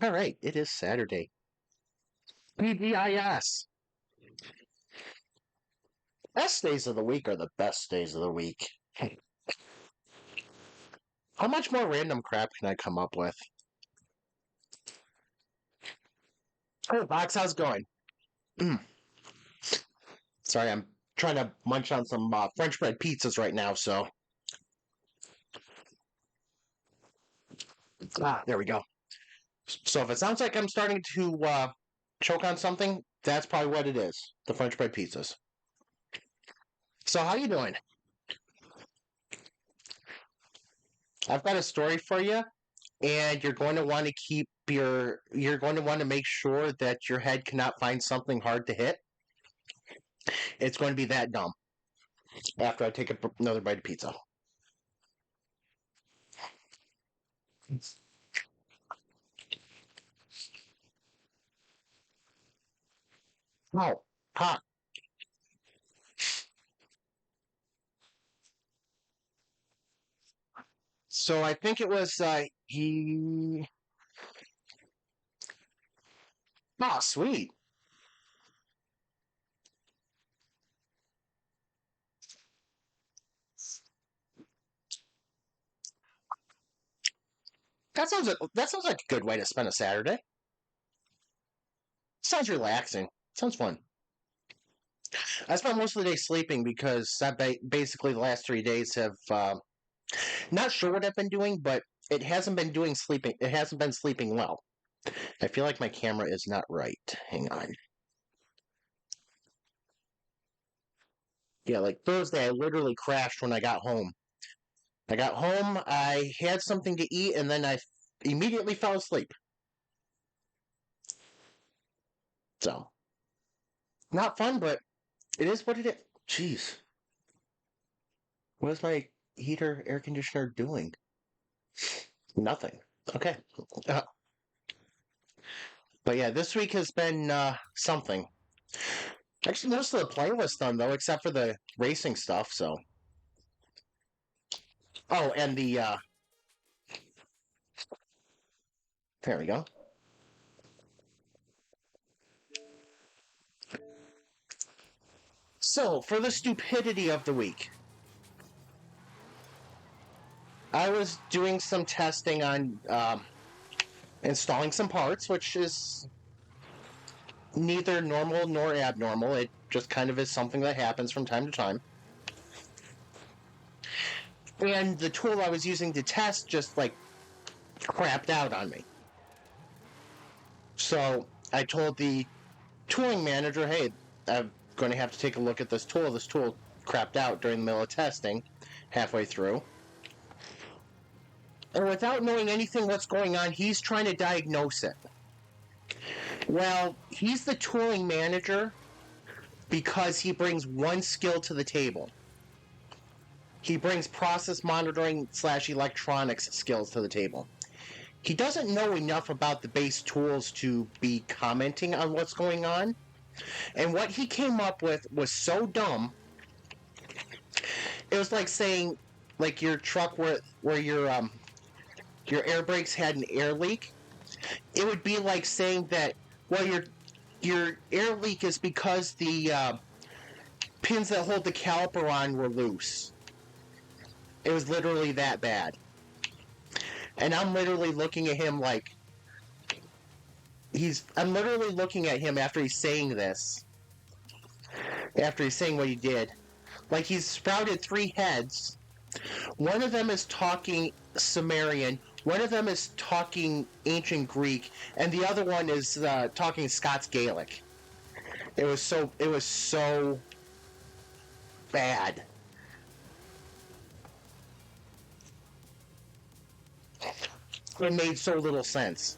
All right, it is Saturday. PGIS. Best days of the week are the best days of the week. How much more random crap can I come up with? Hey, Box, how's it going? Sorry, I'm trying to munch on some French bread pizzas right now, so. There we go. So if it sounds like I'm starting to choke on something, that's probably what it is. The French bread pizzas. So how you doing? I've got a story for you, and you're going to want to you're going to want to make sure that your head cannot find something hard to hit. It's going to be that dumb. after I take another bite of pizza. Oh, hot. So I think it was he. Oh, sweet. That sounds like a good way to spend a Saturday. Sounds relaxing. Sounds fun. I spent most of the day sleeping because basically the last 3 days have not sure what I've been doing, but it hasn't been doing sleeping. It hasn't been sleeping well. I feel like my camera is not right. Hang on. Yeah, like Thursday, I literally crashed when I got home. I got home, I had something to eat, and then I immediately fell asleep. So, not fun, but it is what it is. Jeez. What is my air conditioner doing? Nothing. Okay. Uh, but yeah, this week has been something. Actually, most of the playlist done, though, except for the racing stuff, so. Oh, and there we go. So, for the stupidity of the week, I was doing some testing on installing some parts, which is neither normal nor abnormal. It just kind of is something that happens from time to time. And the tool I was using to test just like crapped out on me. So I told the tooling manager, hey, I'm going to have to take a look at this tool. This tool crapped out during the middle of testing, halfway through. And without knowing anything what's going on, he's trying to diagnose it. Well, he's the tooling manager because he brings one skill to the table. He brings process monitoring / electronics skills to the table. He doesn't know enough about the base tools to be commenting on what's going on. And what he came up with was so dumb. It was like saying, like your truck where your air brakes had an air leak. It would be like saying that, well, your air leak is because the pins that hold the caliper on were loose. It was literally that bad. And I'm literally looking at him like I'm literally looking at him after he's saying this. After he's saying what he did. Like he's sprouted 3 heads. One of them is talking Sumerian, one of them is talking ancient Greek, and the other one is talking Scots Gaelic. It was so bad. It made so little sense.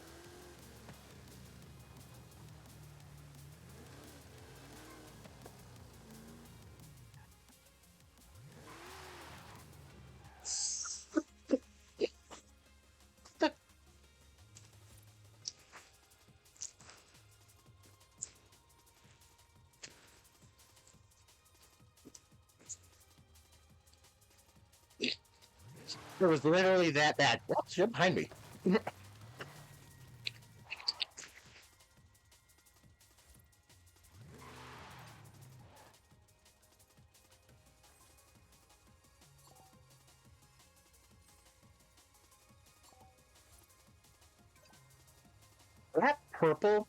It was literally that bad. What's behind me? That purple?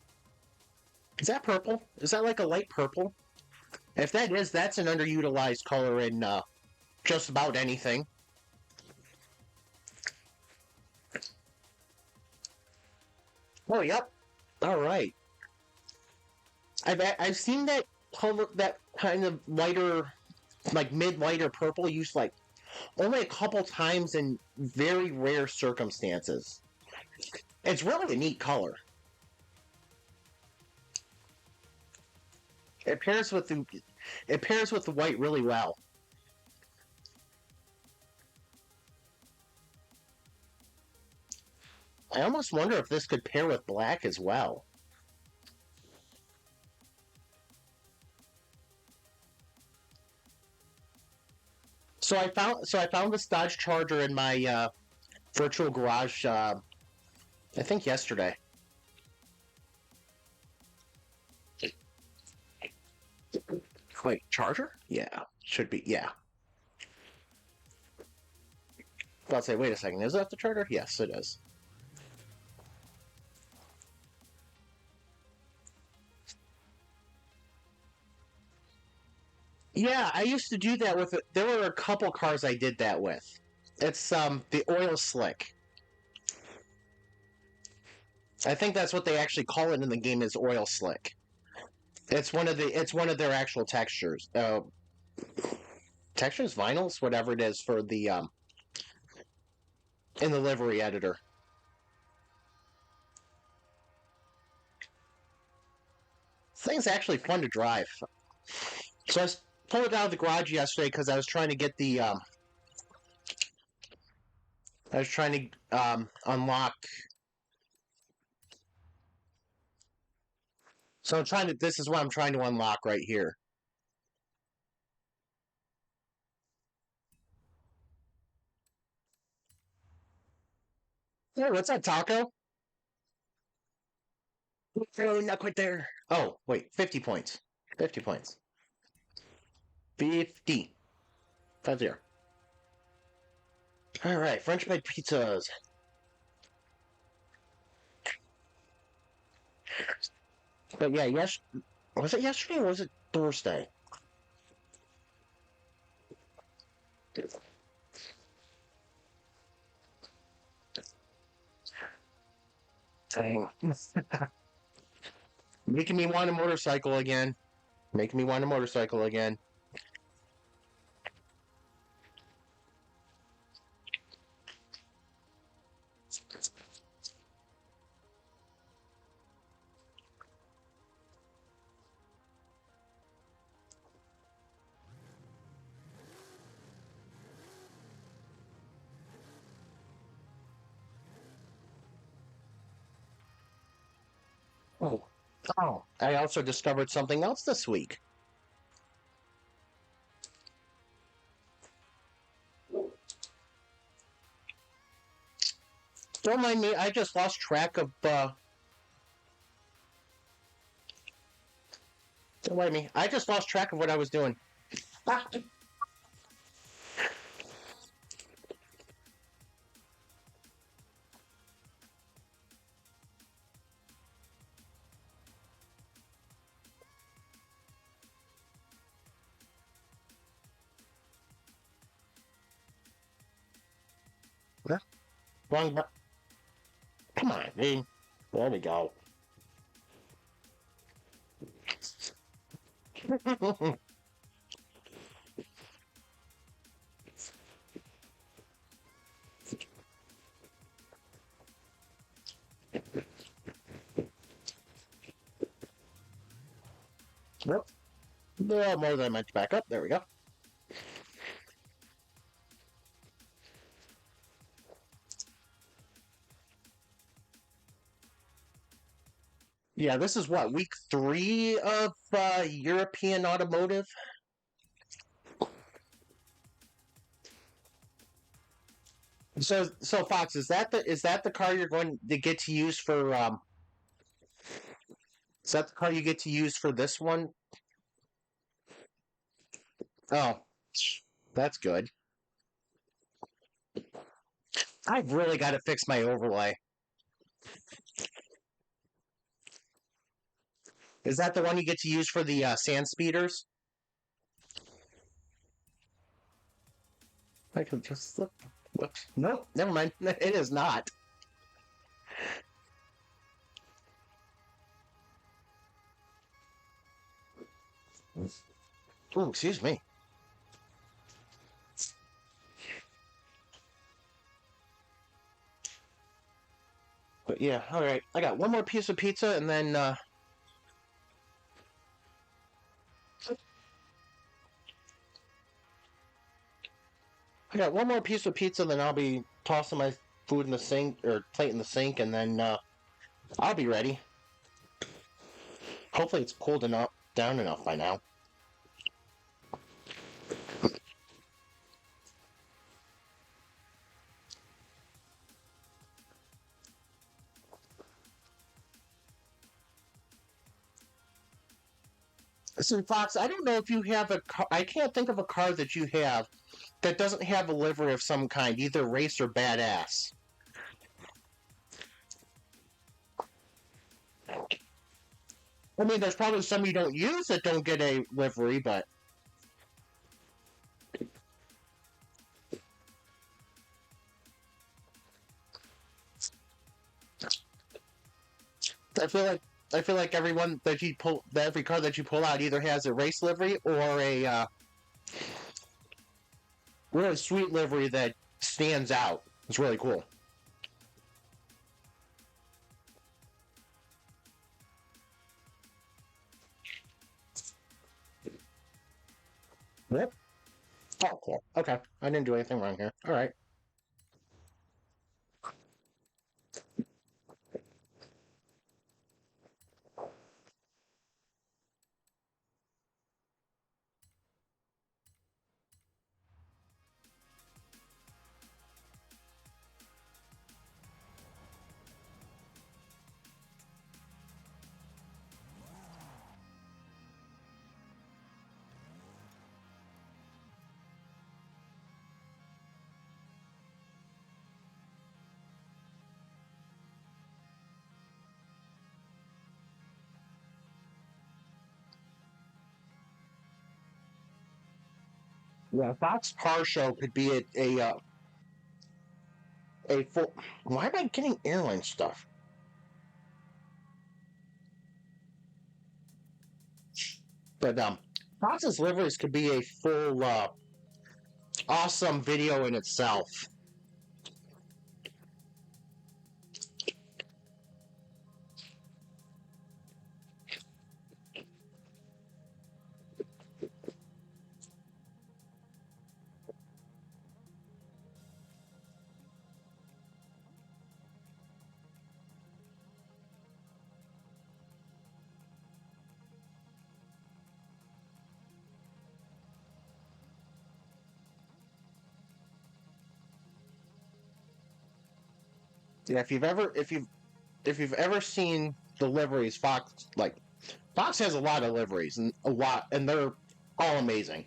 Is that purple? Is that like a light purple? If that is, that's an underutilized color in just about anything. Oh, yep. All right. I've seen that color, that kind of lighter, like mid lighter purple used like only a couple times in very rare circumstances. It's really a neat color. It pairs with the white really well. I almost wonder if this could pair with black as well. So I found this Dodge Charger in my virtual garage. I think yesterday. Wait, Charger? Yeah, should be. Yeah. I'll say, wait a second. Is that the Charger? Yes, it is. Yeah, I used to do that with it. There were a couple cars I did that with. It's the oil slick. I think that's what they actually call it in the game is oil slick. It's one of their actual textures. Textures, vinyls, whatever it is for the in the livery editor. This thing's actually fun to drive. So I pulled it out of the garage yesterday because I was trying to get the I was trying to unlock. So I'm trying to. This is what I'm trying to unlock right here. Hey, what's up, Taco? Oh, not quite there. Oh, wait, 50 points. 50 points. 50. 50. All right, French fried pizzas. But yeah, was it yesterday or was it Thursday? Dang. Making me want a motorcycle again. Making me want a motorcycle again. Oh. Oh. I also discovered something else this week. Don't mind me, I just lost track of don't mind me. I just lost track of what I was doing. Ah. Wrong button. Come on, dude. There we go. Yep. No more than I meant to back up. There we go. Yeah, this is what, week 3 of European Automotive? So Fox, is that the car you're going to get to use for is that the car you get to use for this one? Oh, that's good. I've really got to fix my overlay. Is that the one you get to use for the sand speeders? I can just look. Whoops. Nope, never mind. It is not. Oh, excuse me. But yeah, all right. I got one more piece of pizza, and then I got one more piece of pizza, then I'll be tossing my food in the sink or plate in the sink, and then I'll be ready. Hopefully, it's cooled enough down enough by now. So, Fox, I don't know if you have a car. I can't think of a car that you have that doesn't have a livery of some kind, either race or badass. I mean, there's probably some you don't use that don't get a livery, but I feel like everyone that you pull, every car that you pull out, either has a race livery or a really sweet livery that stands out. It's really cool. Yep. Oh, cool. Okay, I didn't do anything wrong here. All right. Yeah, Fox Car Show could be a full. Why am I getting airline stuff? But Fox's liveries could be a full awesome video in itself. Yeah, if you've ever seen the liveries, Fox has a lot of liveries and they're all amazing.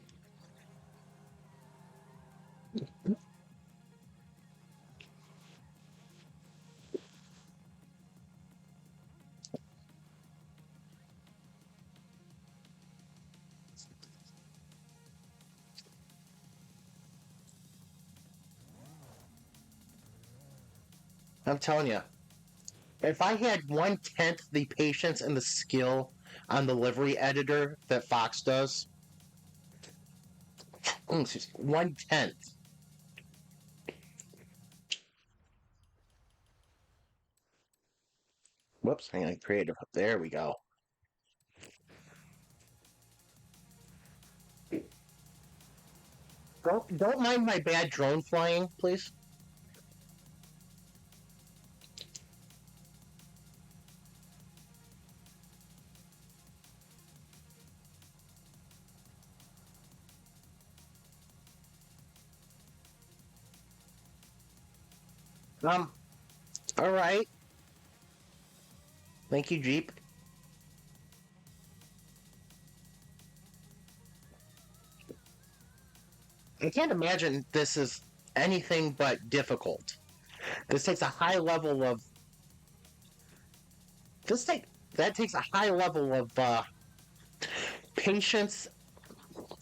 I'm telling you, if I had 1/10 the patience and the skill on the livery editor that Fox does, 1/10. Whoops, hang on, creative. There we go. Don't mind my bad drone flying, please. Um, all right. Thank you, Jeep. I can't imagine this is anything but difficult. This takes a high level of this take that takes a high level of patience,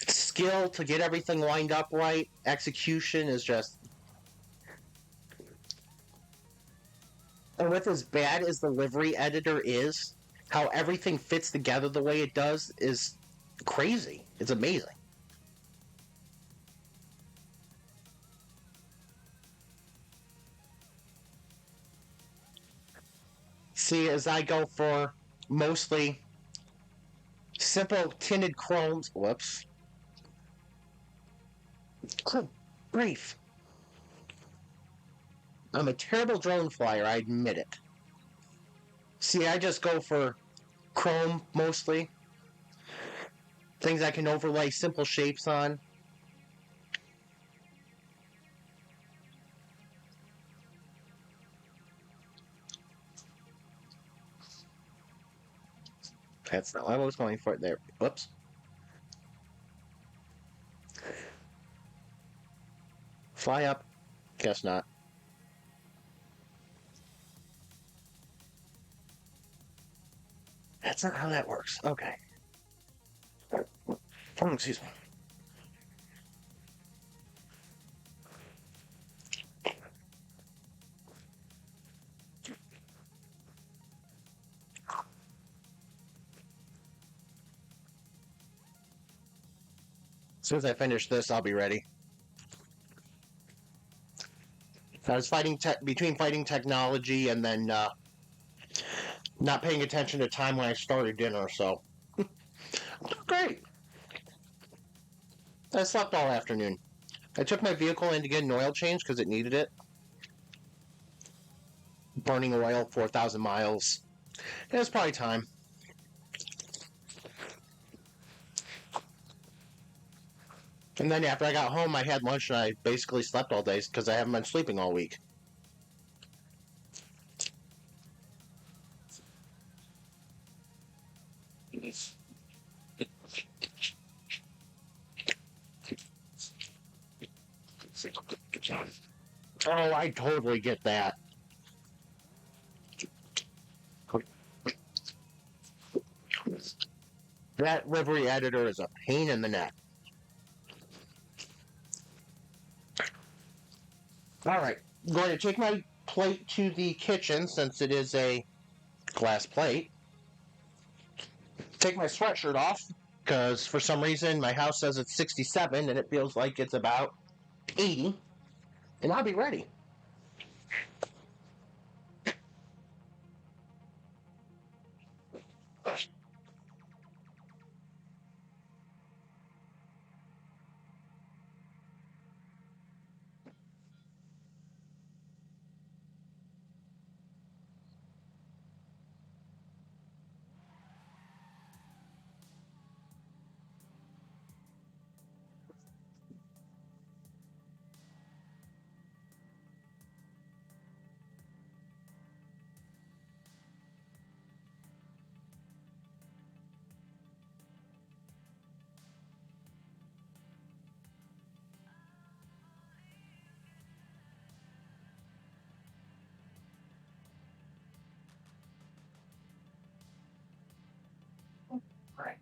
skill to get everything lined up right. Execution is just, and with as bad as the livery editor is, how everything fits together the way it does is crazy. It's amazing. See, as I go for mostly simple tinted chromes. Whoops. Good grief. I'm a terrible drone flyer, I admit it. See, I just go for chrome mostly. Things I can overlay simple shapes on. That's not what I was going for there. Whoops. Fly up. Guess not. That's not how that works. Okay. Oh, excuse me. As soon as I finish this, I'll be ready. I was fighting between fighting technology and then not paying attention to time when I started dinner, so great. I slept all afternoon. I took my vehicle in to get an oil change because it needed it. Burning oil, 4,000 miles. It was probably time. And then after I got home, I had lunch and I basically slept all day because I haven't been sleeping all week. Oh, I totally get that. That livery editor is a pain in the neck. All right, I'm going to take my plate to the kitchen since it is a glass plate. Take my sweatshirt off because for some reason my house says it's 67 and it feels like it's about 80, and I'll be ready. Right.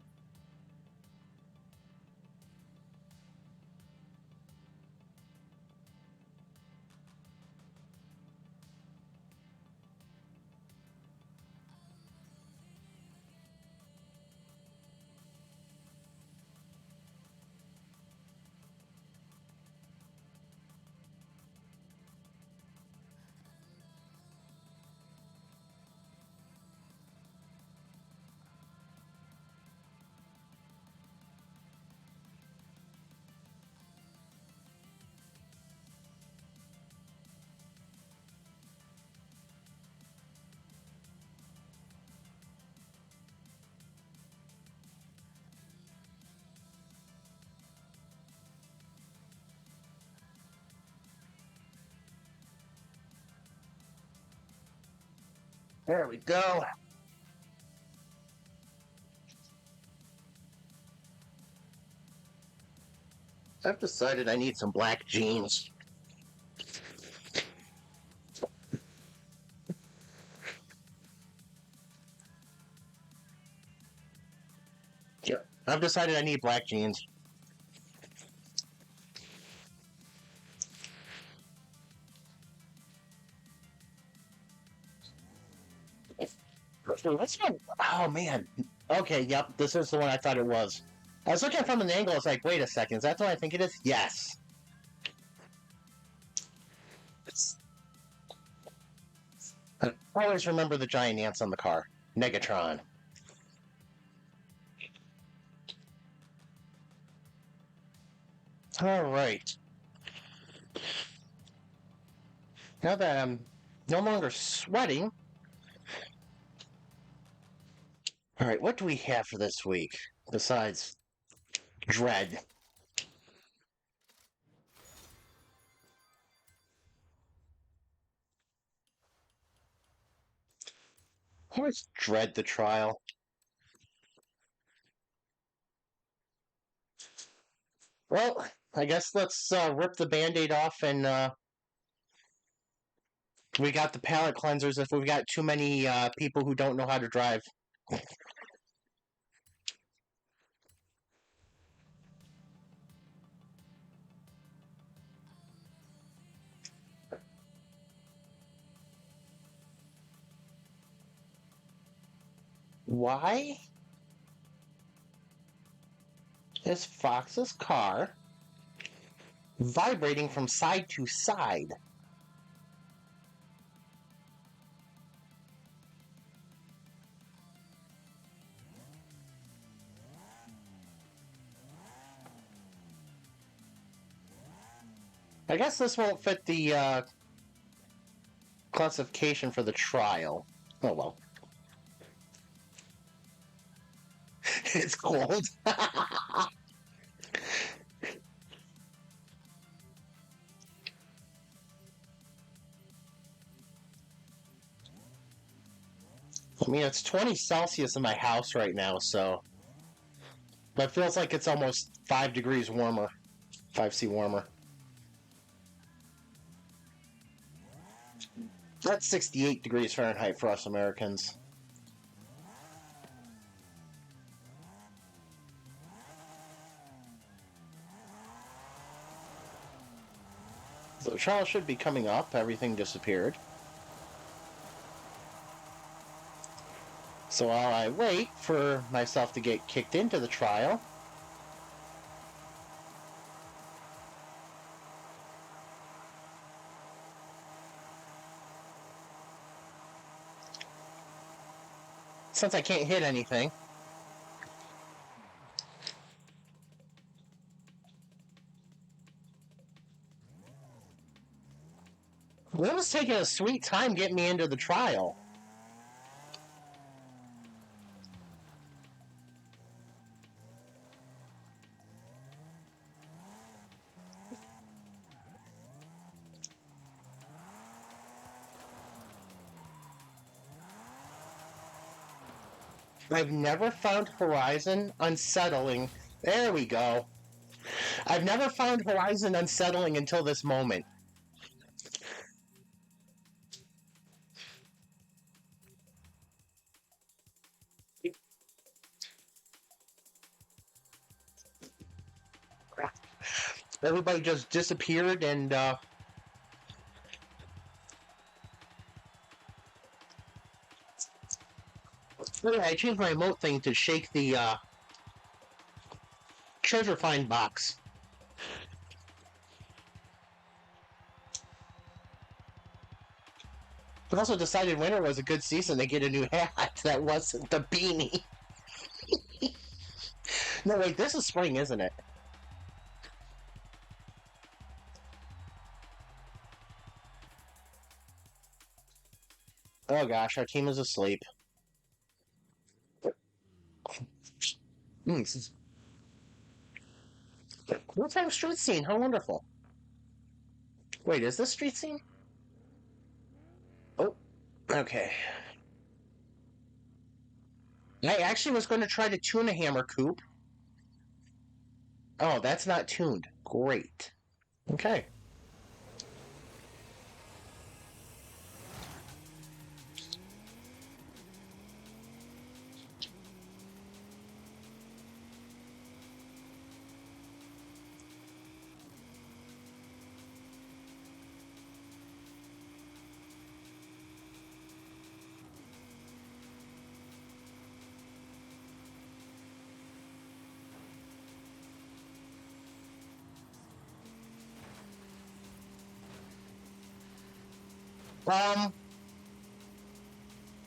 There we go. I've decided I need some black jeans. Yep. I've decided I need black jeans. Let's go. Oh man. Okay, yep, this is the one I thought it was. I was looking from an angle, I was like, wait a second, is that what I think it is? Yes. I always remember the giant ants on the car. Negatron. Alright. Now that I'm no longer sweating. Alright, what do we have for this week? Besides Dread. I always dread the trial. Well, I guess let's rip the Band-Aid off and we got the palate cleansers if we've got too many people who don't know how to drive. Why is Fox's car vibrating from side to side? I guess this won't fit the classification for the trial. Oh well. It's cold. I mean, it's 20 Celsius in my house right now, so... But it feels like it's almost 5 degrees warmer. 5°C warmer. That's 68 degrees Fahrenheit for us Americans. So the trial should be coming up. Everything disappeared. So while I wait for myself to get kicked into the trial, since I can't hit anything, it was taking a sweet time getting me into the trial. I've never found Horizon unsettling. There we go. I've never found Horizon unsettling until this moment. Everybody just disappeared and I changed my emote thing to shake the treasure find box. I also decided winter was a good season to get a new hat that wasn't the beanie. No, wait, this is spring, isn't it? Oh gosh, our team is asleep. This is... Real-time street scene, how wonderful. Wait, is this street scene? Oh, okay. I actually was going to try to tune a hammer coupe. Oh, that's not tuned. Great. Okay.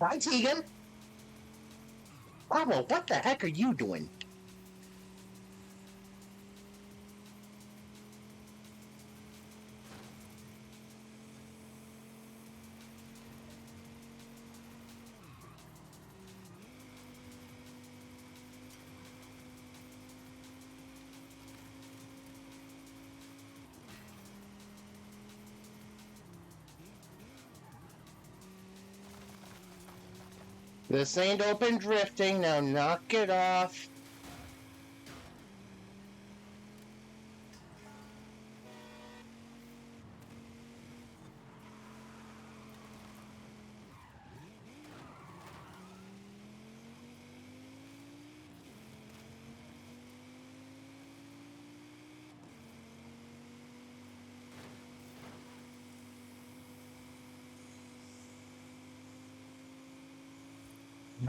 Hi, Tegan. Pablo, what the heck are you doing? This ain't open drifting, now knock it off.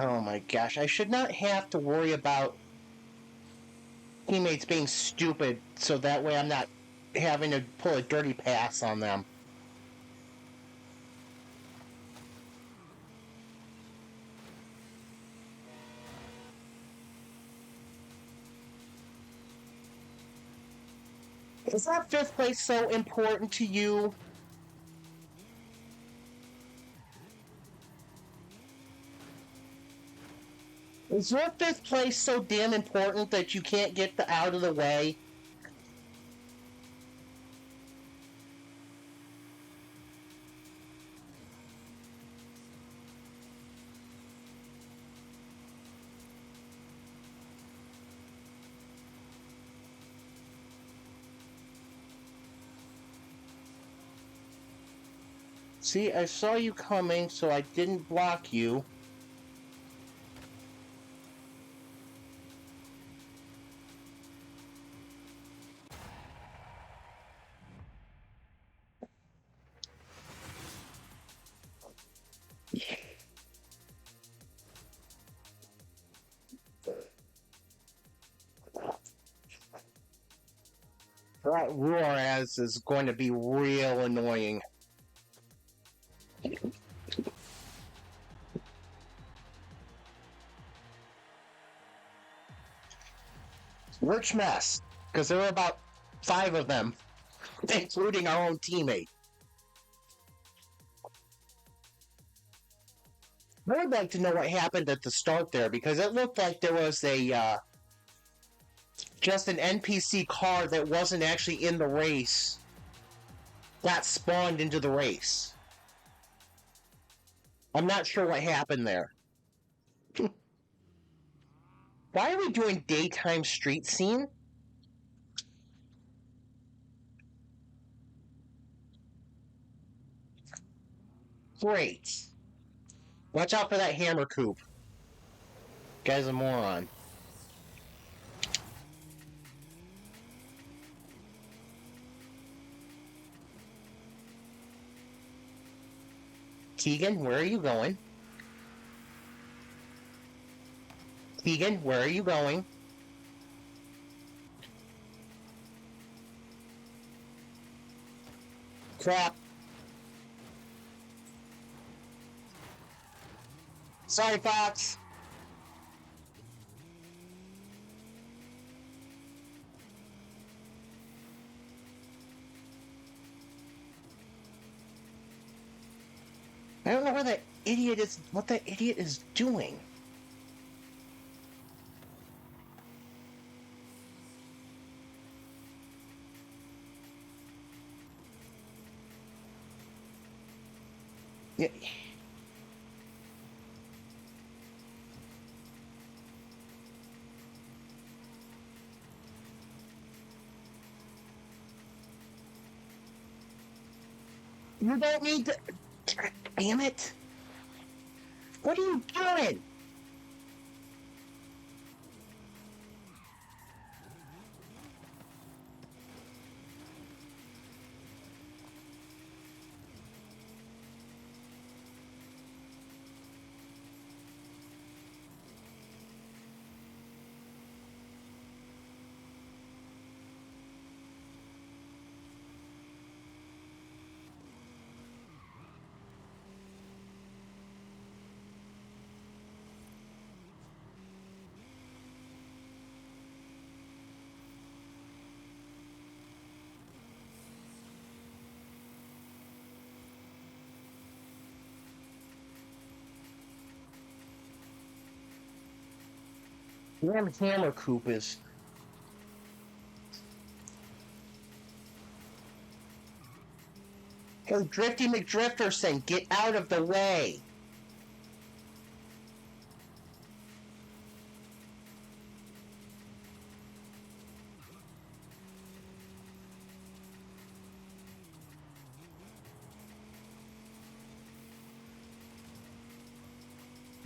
Oh my gosh, I should not have to worry about teammates being stupid, so that way I'm not having to pull a dirty pass on them. Is that fifth place so important to you? Is your fifth place so damn important that you can't get out of the way? See, I saw you coming, so I didn't block you. That Roaraz is going to be real annoying. Rich mess, because there were about 5 of them, including our own teammate. I would like to know what happened at the start there, because it looked like there was a just an NPC car that wasn't actually in the race got spawned into the race. I'm not sure what happened there. Why are we doing daytime street scene? Great. Watch out for that hammer coop. Guy's a moron. Keegan, where are you going? Keegan, where are you going? Crap. Sorry, Fox. I don't know where that idiot is, what that idiot is doing. Yeah. You don't need to... Damn it. What are you doing? Damn hammer coop is... Hey, Drifty McDrifterson, get out of the way!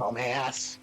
Dumbass.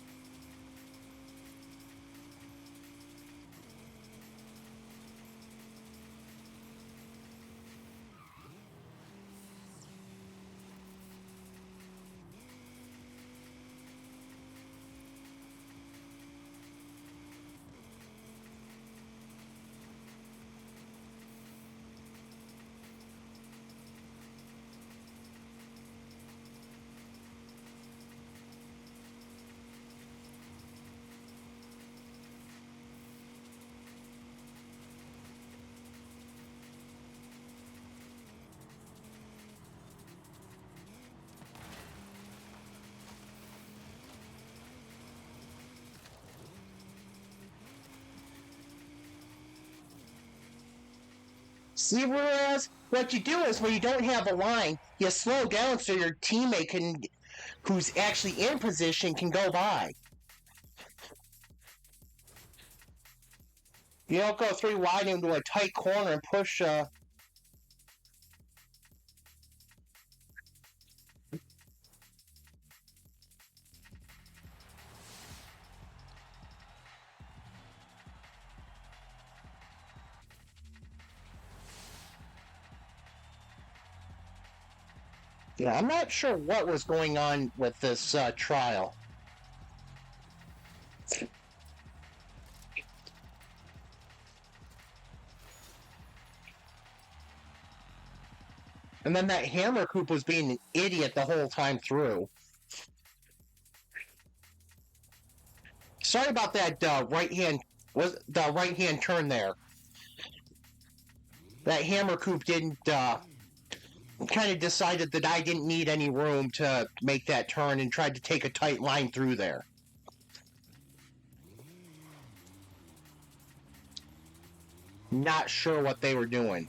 See, whereas what you do is when you don't have a line, you slow down so your teammate can, who's actually in position, can go by. You don't go 3 wide into a tight corner and push. Yeah, I'm not sure what was going on with this trial. And then that Hammer Coop was being an idiot the whole time through. Sorry about that right hand turn there. That Hammer Coop didn't kind of decided that I didn't need any room to make that turn and tried to take a tight line through there. Not sure what they were doing.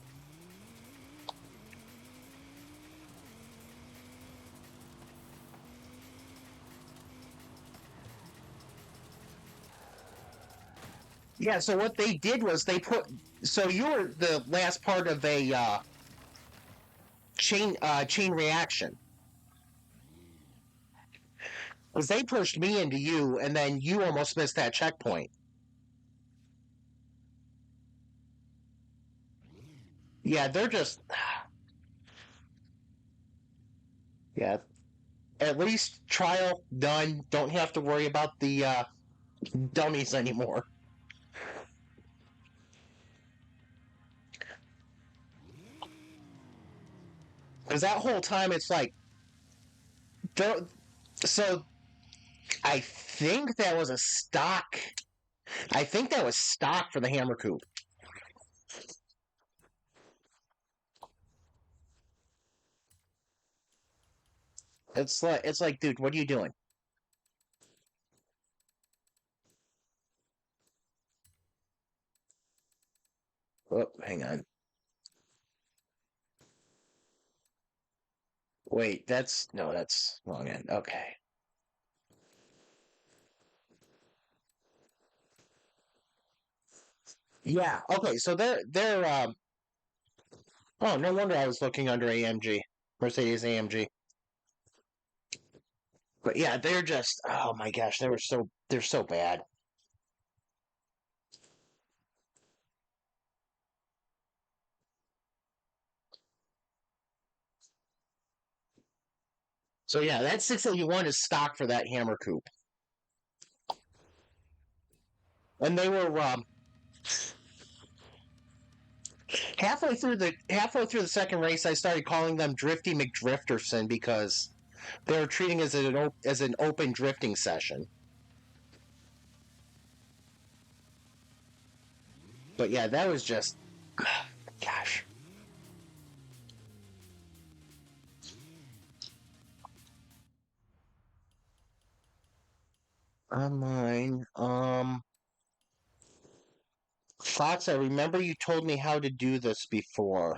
Yeah, so what they did was they put. So you were the last part of a chain reaction. Because they pushed me into you, and then you almost missed that checkpoint. Yeah, they're just. Yeah. At least trial done. Don't have to worry about the dummies anymore. Because that whole time it's like. So I think that was a stock. I think that was stock for the Hammer Coop. It's like, dude, what are you doing? Oh, hang on. Wait, that's wrong end. Okay. Yeah. Okay. So they're oh, no wonder I was looking under AMG, Mercedes AMG. But yeah, they're just oh my gosh, they're so bad. So yeah, that 681 is stock for that Hammer Coupe, and they were halfway through the second race. I started calling them Drifty McDrifterson because they were treating it as an open drifting session. But yeah, that was just gosh. Online. Fox, I remember you told me how to do this before.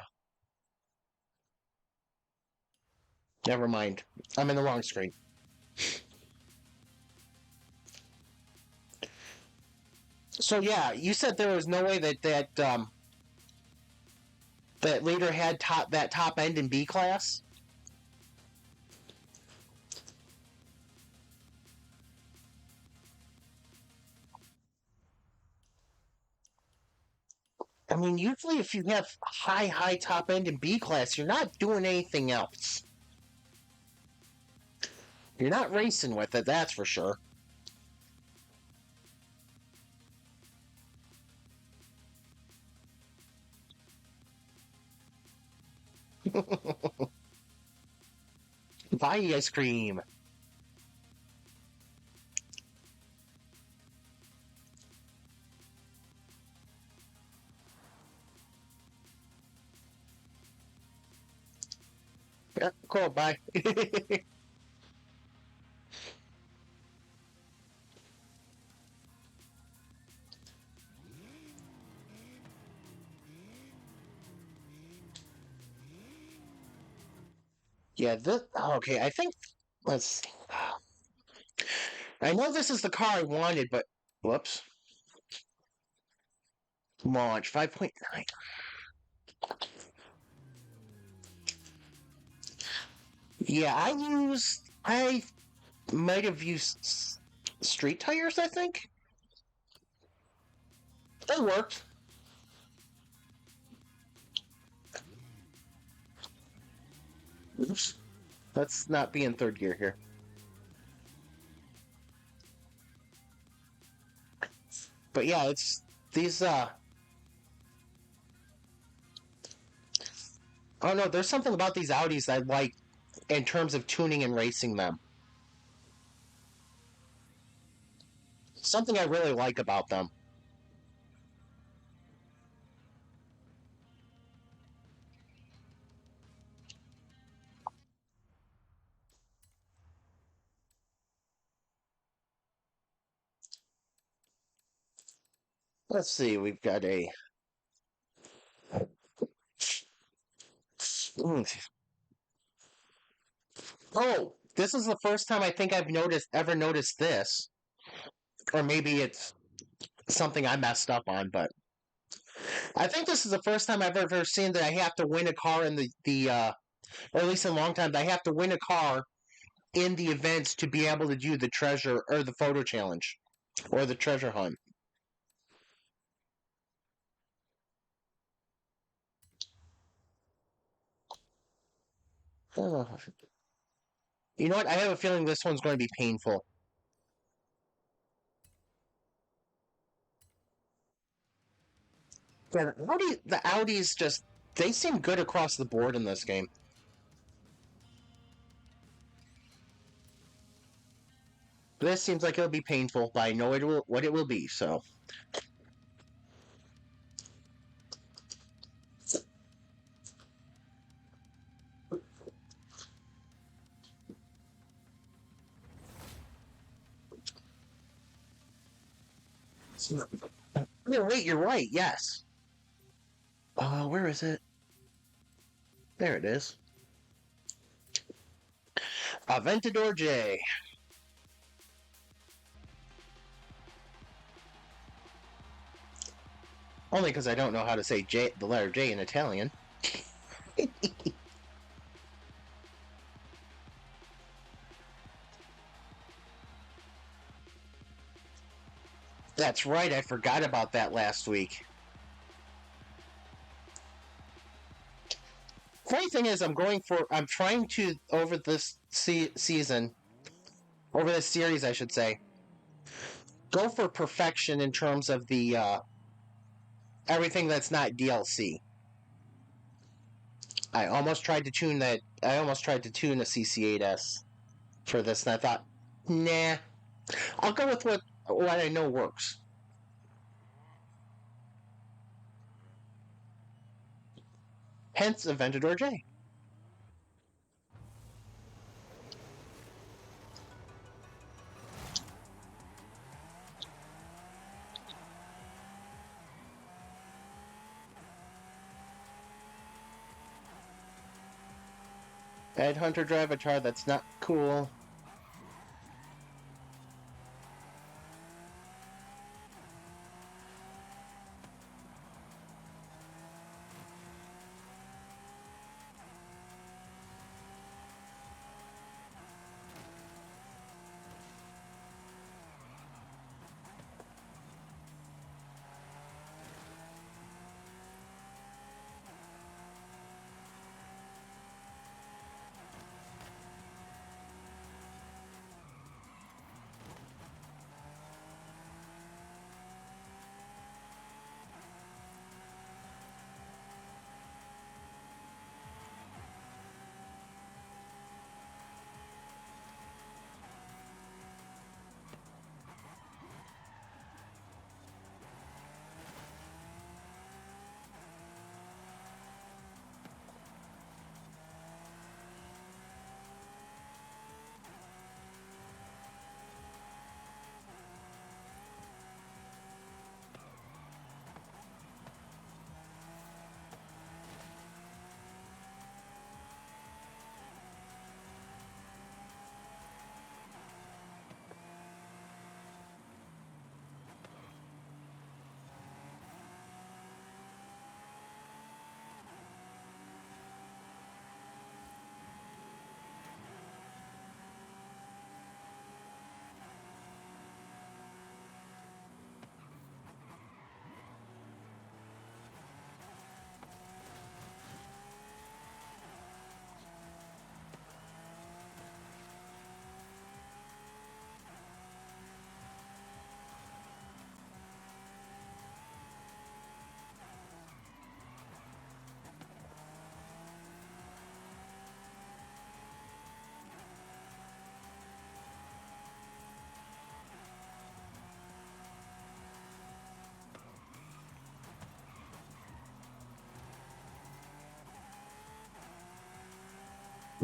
Never mind. I'm in the wrong screen. So yeah, you said there was no way that leader had top end in B class. I mean, usually if you have high top end in B class, you're not doing anything else. You're not racing with it, that's for sure. Buy ice cream. Yeah, cool, bye. Yeah, this. Okay, I think. Let's see. I know this is the car I wanted, but. Whoops. Launch 5.9. Yeah, I might have used street tires, I think. They worked. Oops. Let's not be in third gear here. But yeah, it's these oh no, there's something about these Audis I like in terms of tuning and racing them. Something I really like about them. Let's see, we've got a oh, this is the first time I think I've ever noticed this. Or maybe it's something I messed up on, but I think this is the first time I've ever seen that I have to win a car in or at least in a long time, that I have to win a car in the events to be able to do the treasure or the photo challenge or the treasure hunt. Oh. You know what? I have a feeling this one's going to be painful. Yeah, the Audis just they seem good across the board in this game. This seems like it'll be painful, but I know what it will be. So yeah, wait, you're right. Yes. Where is it? There it is. Aventador J. Only because I don't know how to say the letter J in Italian. That's right. I forgot about that last week. Funny thing is, I'm trying to over this season, over this series, I should say, go for perfection in terms of the everything that's not DLC. I almost tried to tune that. I almost tried to tune a CC8S for this, and I thought, nah, I'll go with what I know works. Hence, Aventador J. Ed Hunter drive a car that's not cool.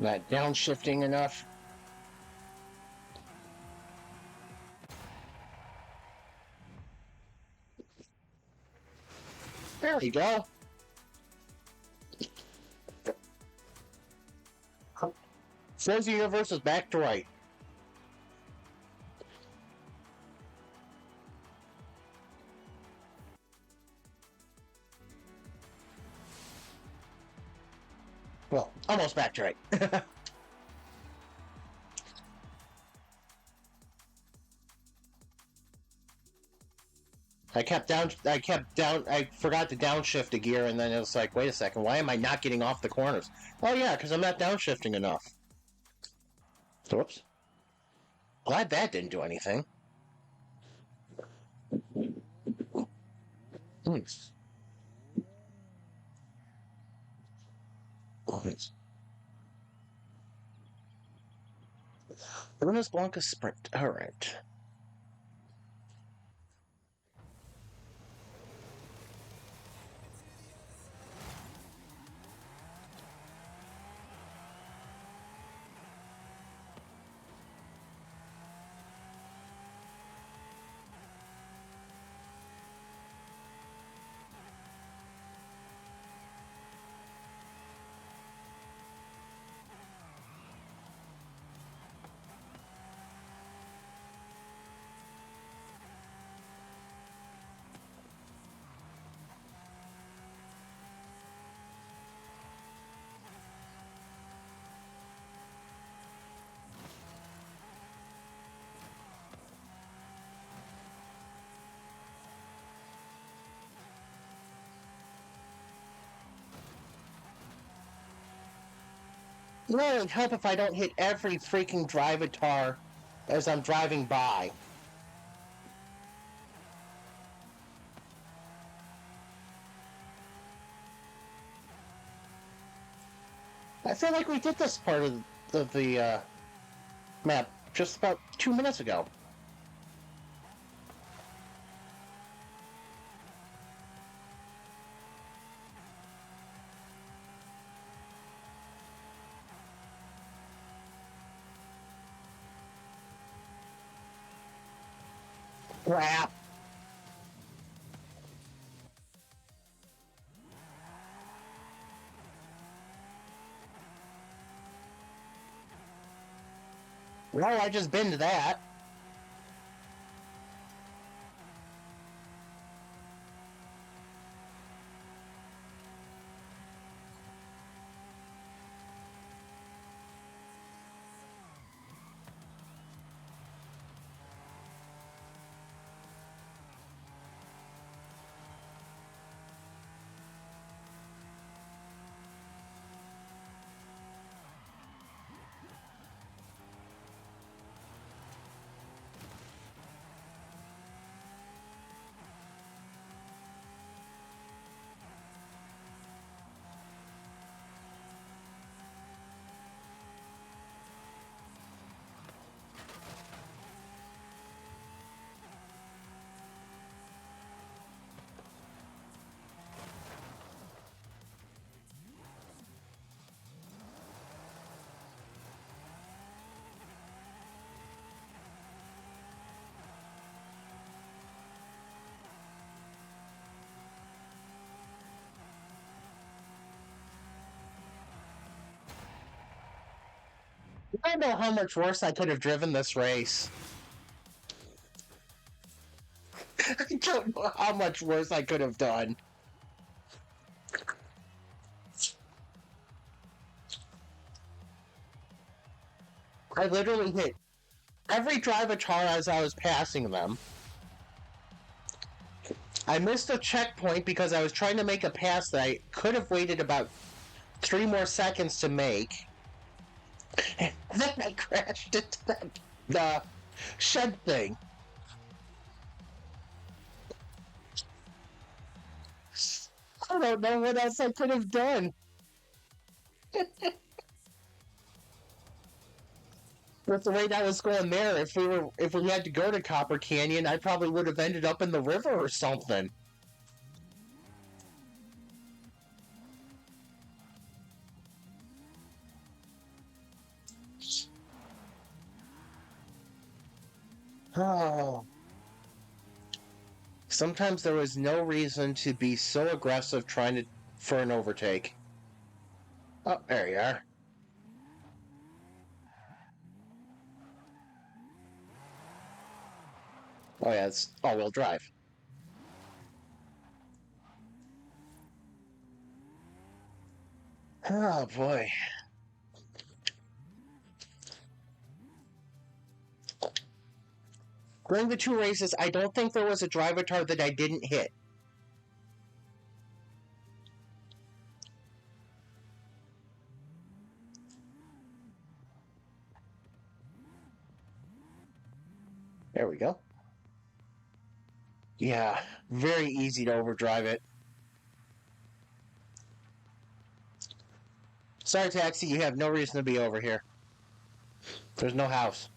Not downshifting enough. There we go. Forza Universe is back to right. Well, almost back to right. I forgot to downshift a gear, and then it was like, wait a second, why am I not getting off the corners? Oh yeah, because I'm not downshifting enough. Whoops. Glad that didn't do anything. Nice. Lunas Blanca Sprint. Alright. You know, it would help if I don't hit every freaking drivatar as I'm driving by. I feel like we did this part of the map just about 2 minutes ago. Crap. Well, I just been to that. I don't know how much worse I could have driven this race. I don't know how much worse I could have done. I literally hit every drivatar as I was passing them. I missed a checkpoint because I was trying to make a pass that I could have waited about 3 more seconds to make. And then I crashed into the shed thing. I don't know what else I could have done. With the way that was going there, if we had to go to Copper Canyon, I probably would have ended up in the river or something. Oh. Sometimes there was no reason to be so aggressive trying to for an overtake. Oh, there you are. Oh yeah, it's all-wheel drive. Oh boy. During the two races, I don't think there was a driver tar that I didn't hit. There we go. Yeah, very easy to overdrive it. Sorry, taxi, you have no reason to be over here. There's no house.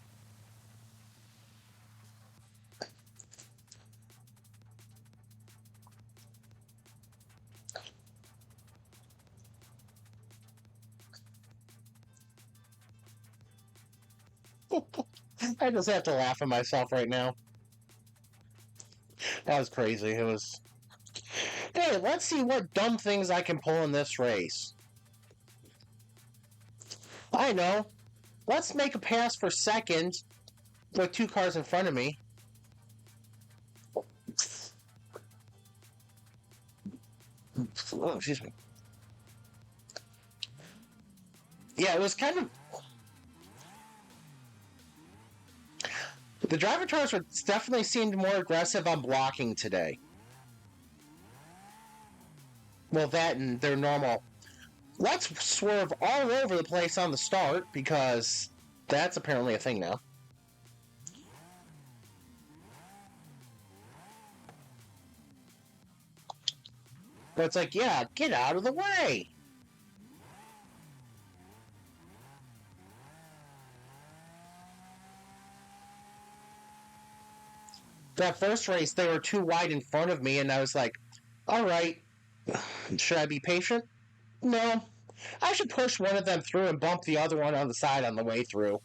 I just have to laugh at myself right now. That was crazy. It was. Hey, let's see what dumb things I can pull in this race. I know. Let's make a pass for second with two cars in front of me. Oh, excuse me. Yeah, it was kind of. The driver tours were definitely seemed more aggressive on blocking today. Well, that and their normal. Let's swerve all over the place on the start because that's apparently a thing now. But it's like, yeah, get out of the way. That first race, they were too wide in front of me, and I was like, all right, should I be patient? No. I should push one of them through and bump the other one on the side on the way through.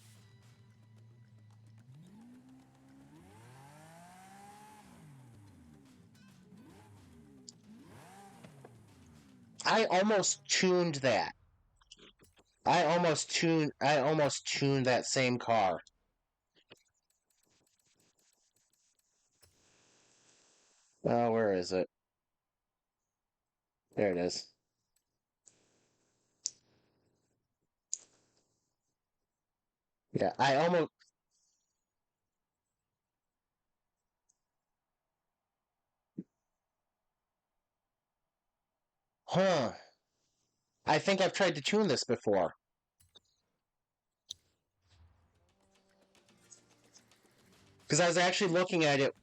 I almost tuned that. I almost tuned that same car. Oh, where is it? There it is. Yeah, I almost. Huh. I think I've tried to tune this before. Because I was actually looking at it.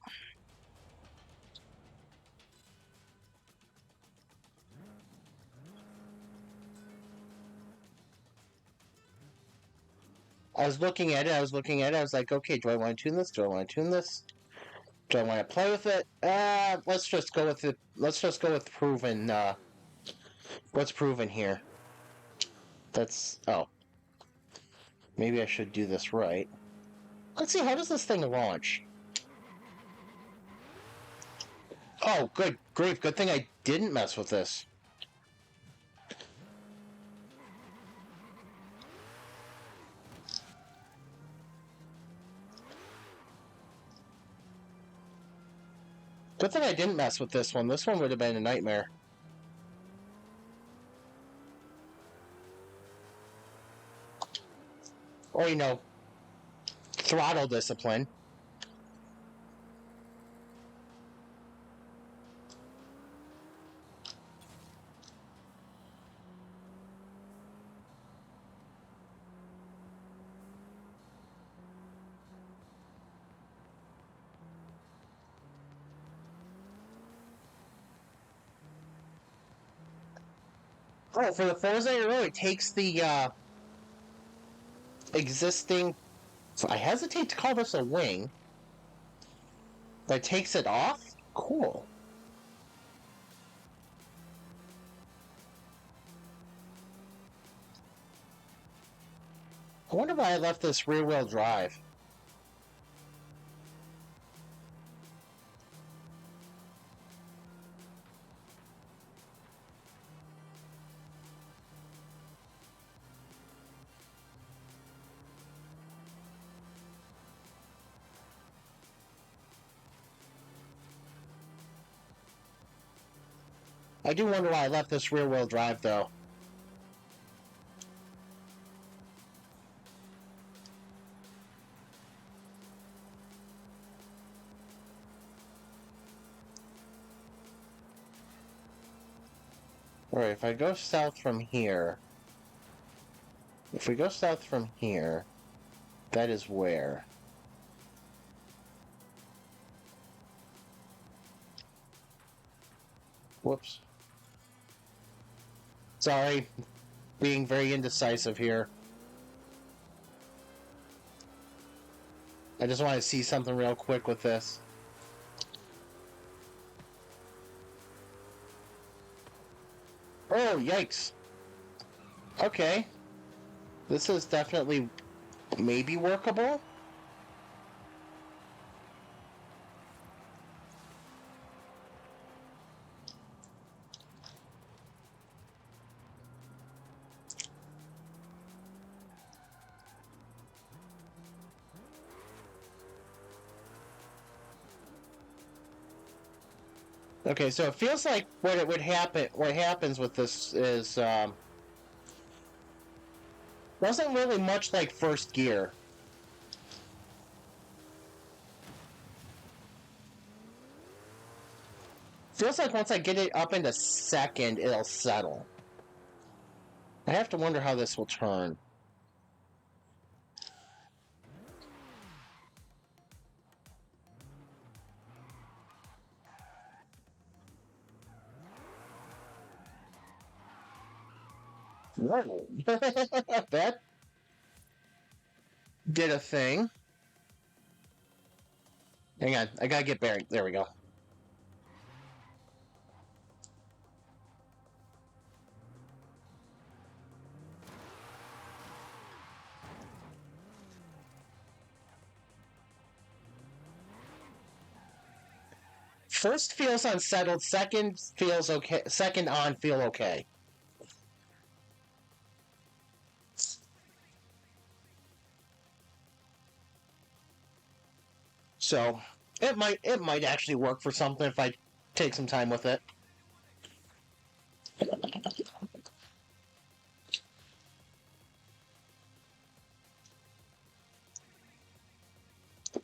I was looking at it. I was like, okay, do I want to tune this? Do I want to tune this? Do I want to play with it? Let's just go with it. Let's just go with proven. What's proven here? That's. Oh. Maybe I should do this right. Let's see, how does this thing launch? Oh, good grief. Good thing I didn't mess with this. Good thing I didn't mess with this one. This one would have been a nightmare. Or, throttle discipline. Oh, for the Forza, it really takes the existing. So I hesitate to call this a wing. That takes it off? Cool. I wonder why I left this rear-wheel drive. I do wonder why I left this rear-wheel drive, though. Alright, if I go south from here... If we go south from here, that is where? Whoops. Sorry, being very indecisive here. I just want to see something real quick with this. Oh, yikes. Okay. This is definitely maybe workable. Okay, so it feels like what happens with this is, wasn't really much like first gear. Feels like once I get it up into second, it'll settle. I have to wonder how this will turn. That did a thing. Hang on, I gotta get buried. There we go. First feels unsettled, second feels okay. Second on feel okay. So it might actually work for something if I take some time with it.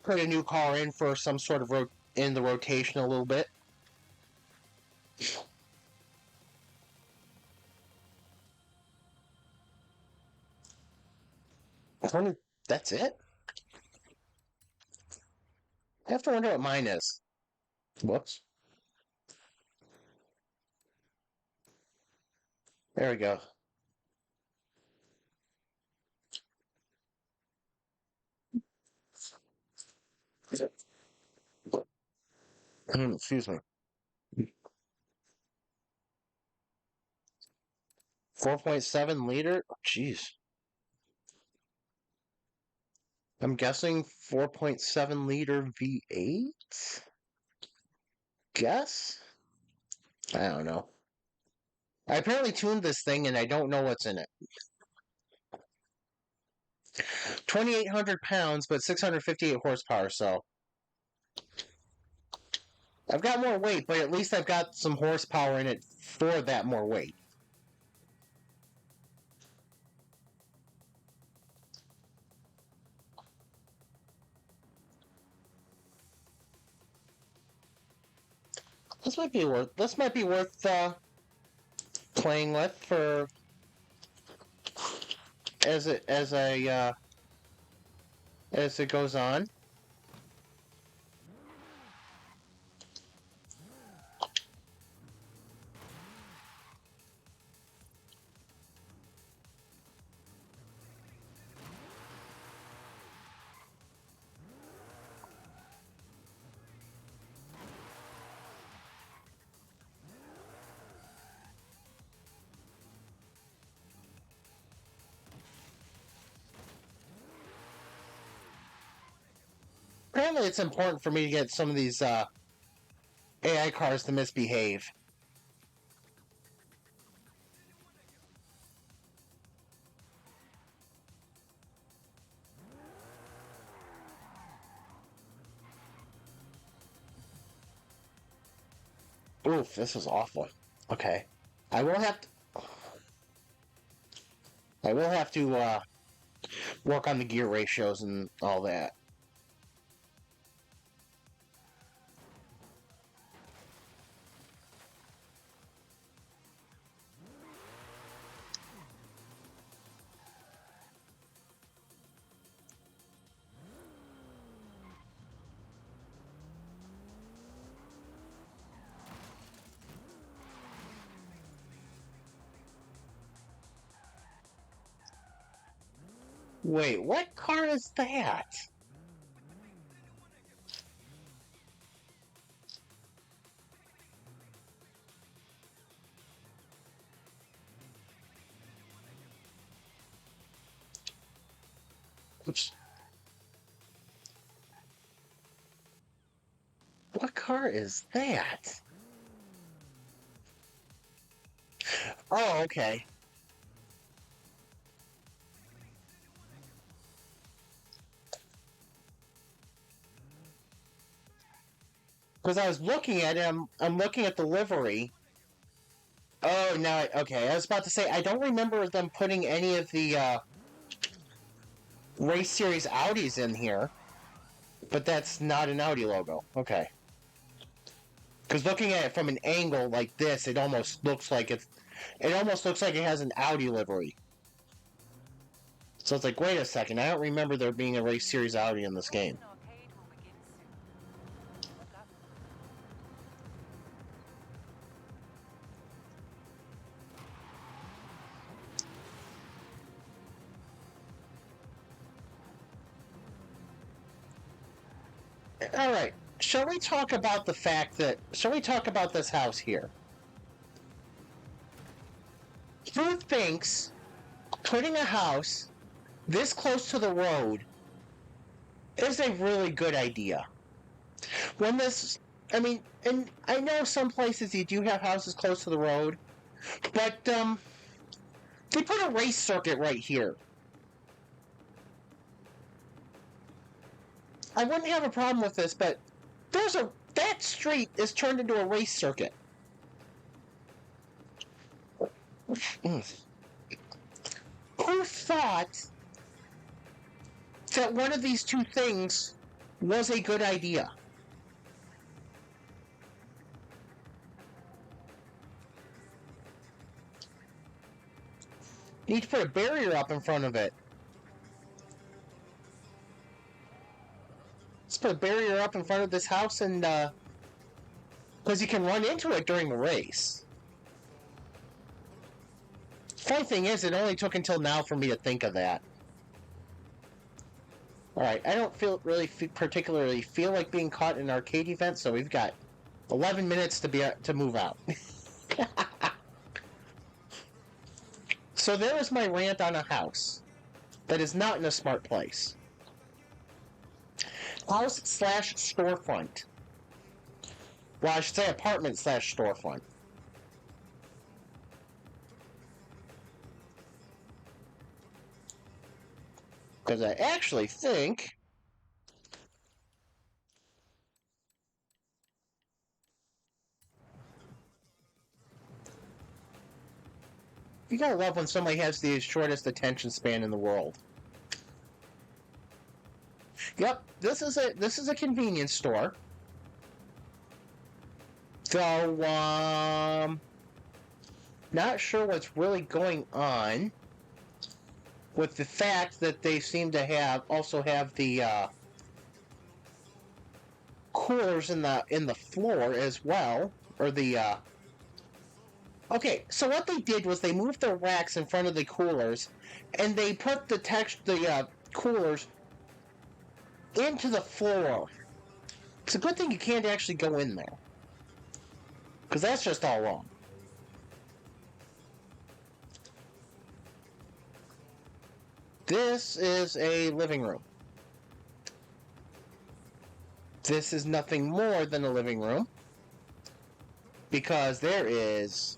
Put a new car in for some sort of in the rotation a little bit. That's it? I have to wonder what mine is. Whoops. There we go. Excuse me. 4.7 liter? Jeez. I'm guessing 4.7 liter V8? Guess? I don't know. I apparently tuned this thing and I don't know what's in it. 2,800 pounds, but 658 horsepower, so. I've got more weight, but at least I've got some horsepower in it for that more weight. This might be worth playing with for as it goes on. Apparently, it's important for me to get some of these AI cars to misbehave. Oof, this is awful. Okay. I will have to... I will have to, work on the gear ratios and all that. Wait, what car is that? Oops. What car is that? Oh, okay. Because I was looking at him, I'm looking at the livery. Oh, no, okay. I was about to say, I don't remember them putting any of the race series Audis in here, but that's not an Audi logo. Okay. Because looking at it from an angle like this, it almost looks like it almost looks like it has an Audi livery. So it's like, wait a second, I don't remember there being a race series Audi in this game. All right. Shall we talk about the fact that? Shall we talk about this house here? Who thinks putting a house this close to the road is a really good idea? When this, I mean, and I know some places you do have houses close to the road, but they put a race circuit right here. I wouldn't have a problem with this, but that street is turned into a race circuit. Who thought that one of these two things was a good idea? You need to put a barrier up in front of it. Let's put a barrier up in front of this house, and because you can run into it during the race. Funny thing is, it only took until now for me to think of that. Alright, I don't particularly feel like being caught in an arcade event, so we've got 11 minutes to move out. So there is my rant on a house that is not in a smart place. House/storefront. Well, I should say apartment/storefront. Because I actually think you gotta love when somebody has the shortest attention span in the world. Yep, this is a convenience store. So, not sure what's really going on with the fact that they seem to also have the coolers in the floor as well, or the Okay, so what they did was they moved the racks in front of the coolers, and they put the coolers into the floor. It's a good thing you can't actually go in there, because that's just all wrong. This is a living room. This is nothing more than a living room, because there is,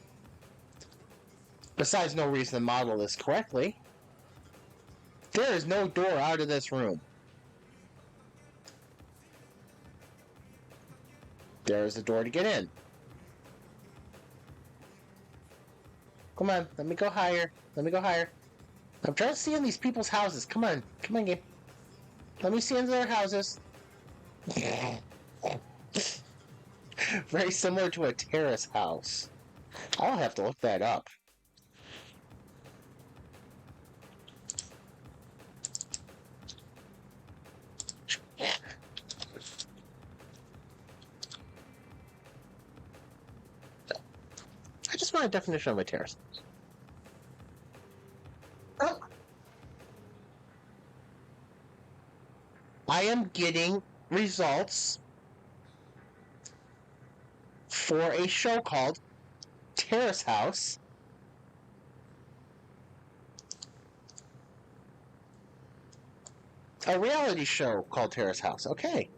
besides no reason to model this correctly, there is no door out of this room. There's the door to get in. Come on, let me go higher. Let me go higher. I'm trying to see in these people's houses. Come on. Come on, game. Let me see into their houses. Very similar to a terrace house. I'll have to look that up. I just want a definition of a terrace. Oh. I am getting results for a show called Terrace House. A reality show called Terrace House. Okay.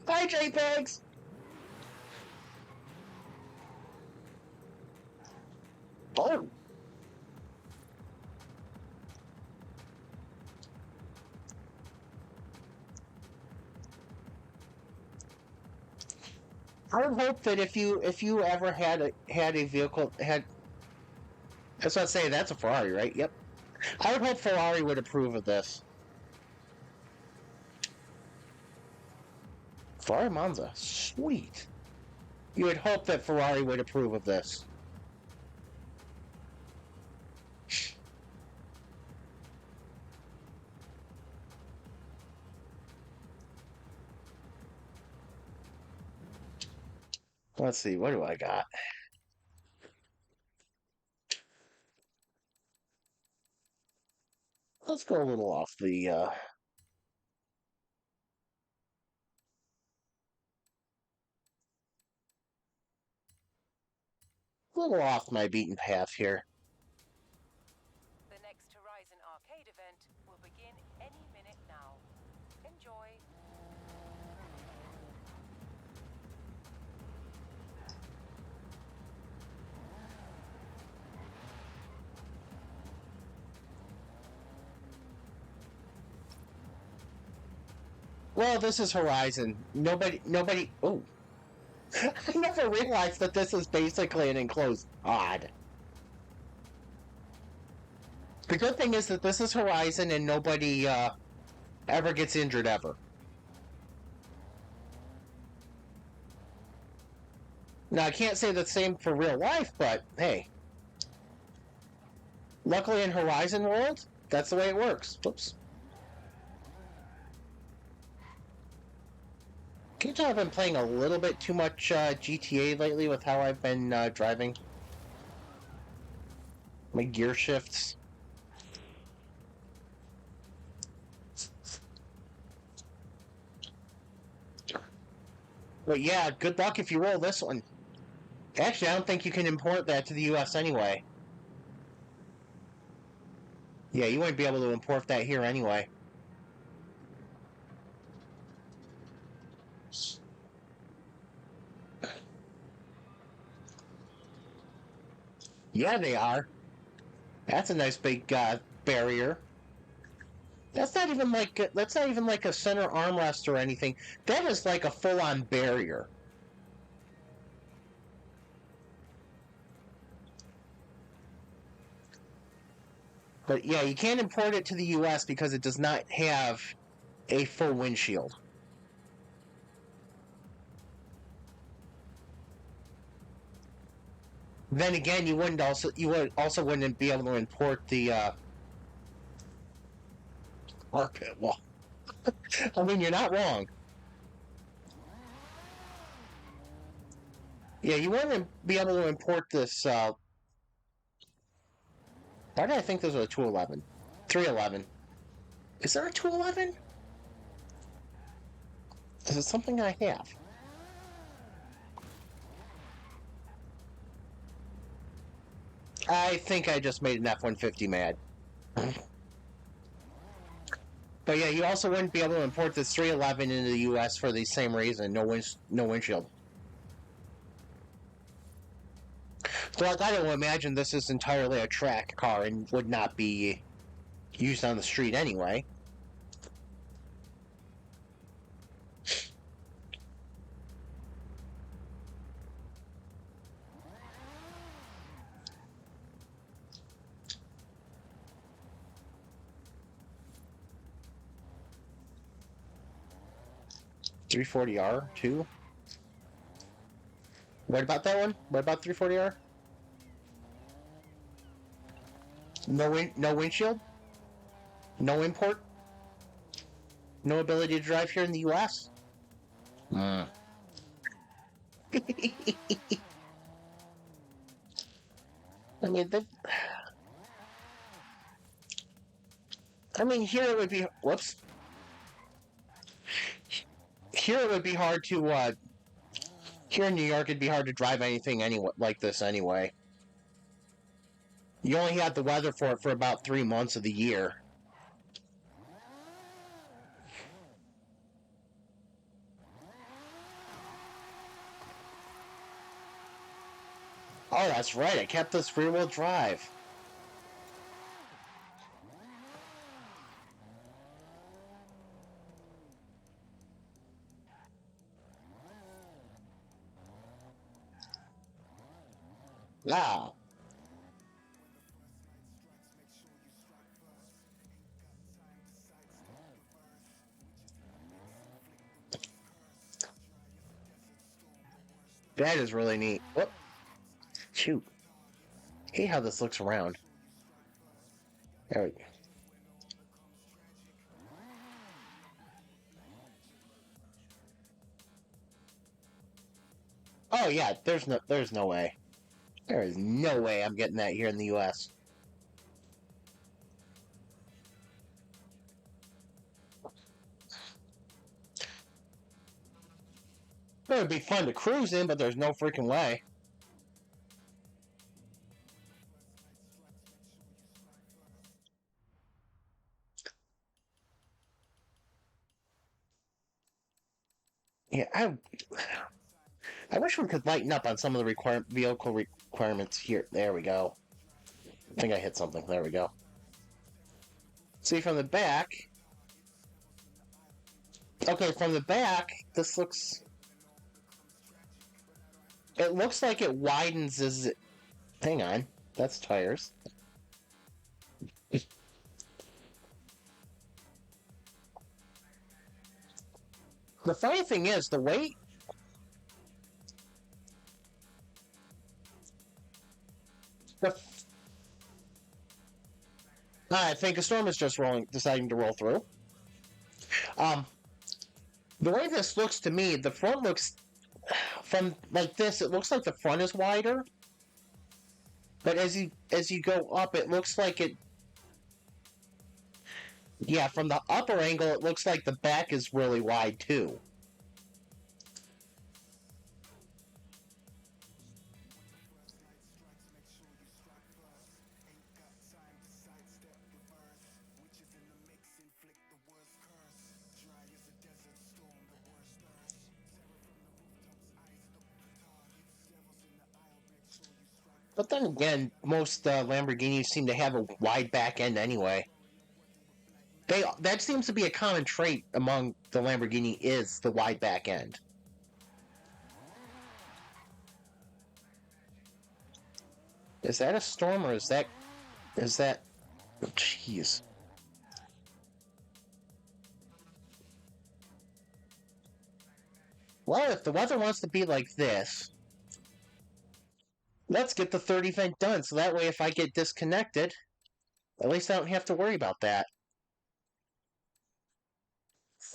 Hi, JPEGs! Oh! I would hope that if you ever had a vehicle had, that's what I say. That's a Ferrari, right? Yep. I would hope Ferrari would approve of this. Ferrari Monza, sweet. You would hope that Ferrari would approve of this. Let's see, what do I got? Let's go a little off the little off my beaten path here. The next Horizon Arcade event will begin any minute now. Enjoy. Well, this is Horizon. Nobody. Oh, I never realized that this is basically an enclosed pod. The good thing is that this is Horizon and nobody ever gets injured ever. Now, I can't say the same for real life, but hey. Luckily in Horizon World, that's the way it works. Whoops. Can you tell I've been playing a little bit too much GTA lately with how I've been driving? My gear shifts. But yeah, good luck if you roll this one. Actually, I don't think you can import that to the US anyway. Yeah, you wouldn't be able to import that here anyway. Yeah, they are. That's a nice big barrier. That's not even like a center armrest or anything. That is like a full-on barrier. But yeah, you can't import it to the US because it does not have a full windshield. Then again, you would also wouldn't be able to import the carpet wall. I mean, you're not wrong. Yeah, you wouldn't be able to import this. Why did I think this was a 211? 311. Is there a 211? Is it something I have? I think I just made an F-150 mad. But yeah, you also wouldn't be able to import this 311 into the US for the same reason. No windshield. So like, I don't imagine this is entirely a track car and would not be used on the street anyway. .340R too. What about that one? What about 340R? No windshield? No import? No ability to drive here in the US? I mean, here it would be. Whoops. Here it would be hard to. Here in New York, it'd be hard to drive anything like this anyway. You only have the weather for it for about 3 months of the year. Oh, that's right. I kept this rear-wheel drive. Wow. That is really neat. Whoop. Shoot. Hey, how this looks around. There we go. Oh yeah, there's no way. There is no way I'm getting that here in the US. It would be fun to cruise in, but there's no freaking way. Yeah, I wish we could lighten up on some of the vehicle requirements here. There we go. I think I hit something. There we go. See, from the back... Okay, from the back, this looks... It looks like it widens as it... Hang on. That's tires. The funny thing is, the weight... I think a storm is just deciding to roll through. The way this looks to me, the front looks... From like this, it looks like the front is wider. But as you go up, it looks like it... Yeah, from the upper angle, it looks like the back is really wide, too. But then again, most Lamborghinis seem to have a wide back end anyway. That seems to be a common trait among the Lamborghini, is the wide back end. Is that a storm, or is that... Oh, jeez. Well, if the weather wants to be like this, let's get the third event done, so that way if I get disconnected, at least I don't have to worry about that.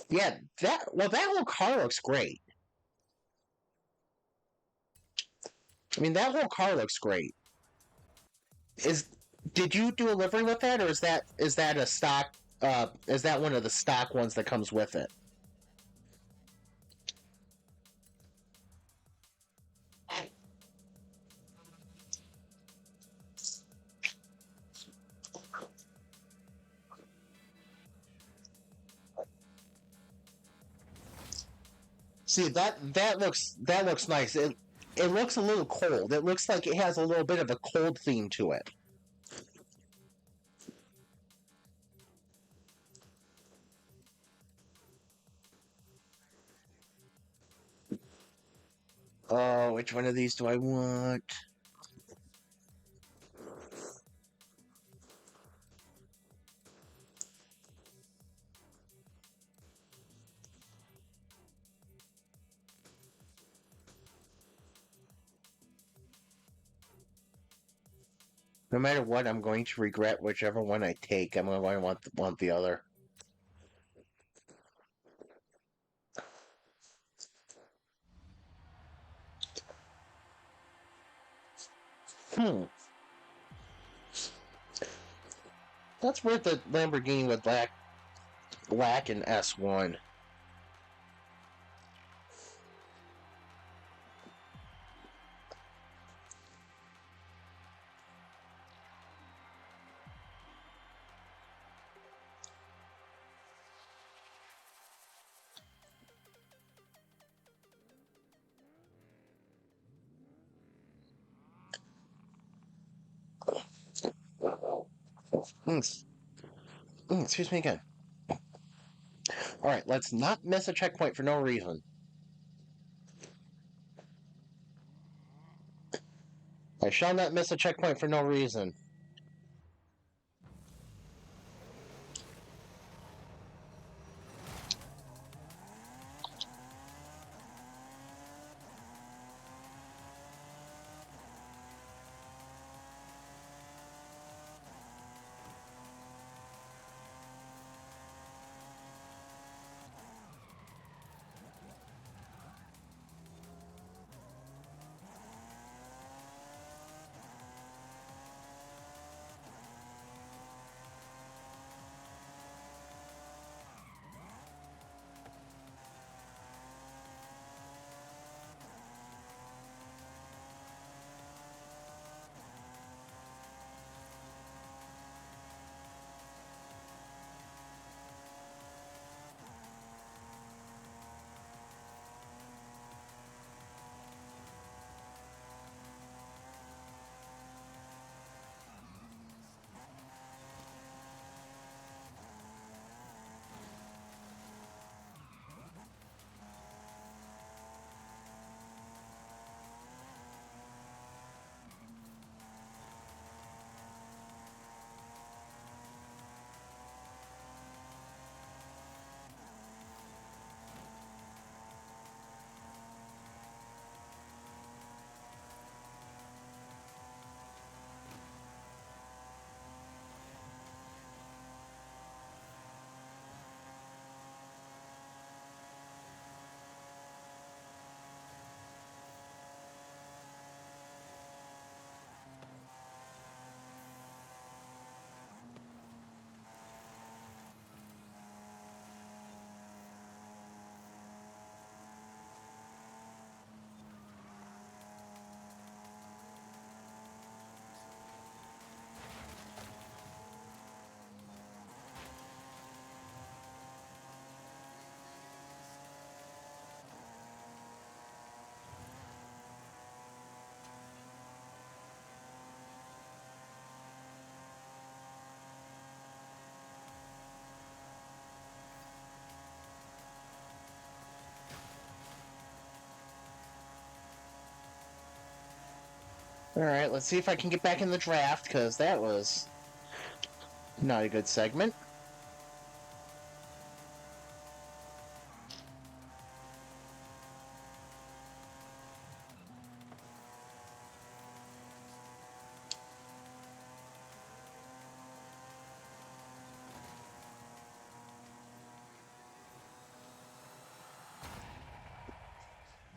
Yeah, that whole car looks great. I mean, that whole car looks great. Did you do a livery with that, or is that a stock? Is that one of the stock ones that comes with it? See, that looks nice. It looks a little cold. It looks like it has a little bit of a cold theme to it. Oh, which one of these do I want? No matter what, I'm going to regret whichever one I take. I'm going to want the other. That's worth the Lamborghini with black and S1. Excuse me again. Alright, let's not miss a checkpoint for no reason. I shall not miss a checkpoint for no reason. Alright, let's see if I can get back in the draft, because that was not a good segment.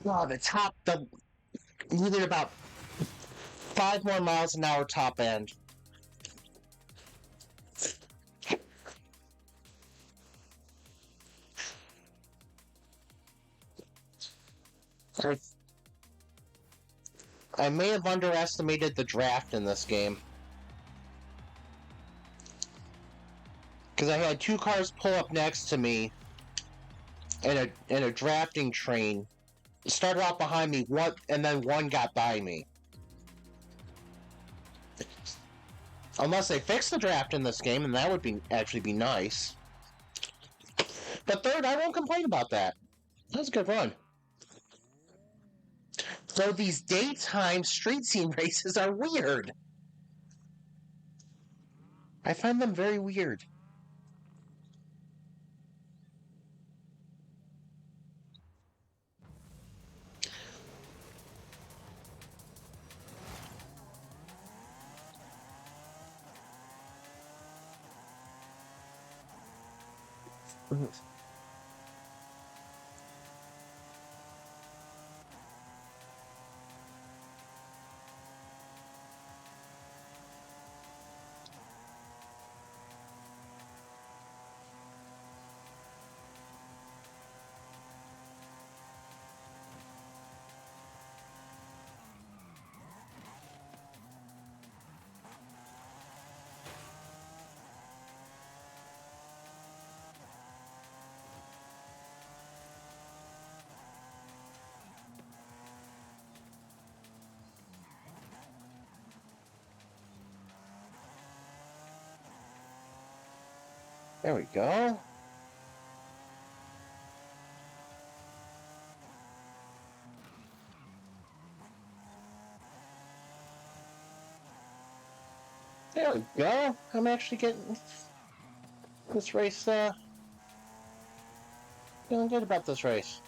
Oh, needed about 5 more miles an hour top end. I may have underestimated the draft in this game. Because I had 2 cars pull up next to me in a drafting train. Started off behind me, and then one got by me. Unless they fix the draft in this game, and that would actually be nice. But third, I won't complain about that. That was a good run. So these daytime street scene races are weird. I find them very weird. There we go. There we go. I'm actually getting this race, feeling good about this race.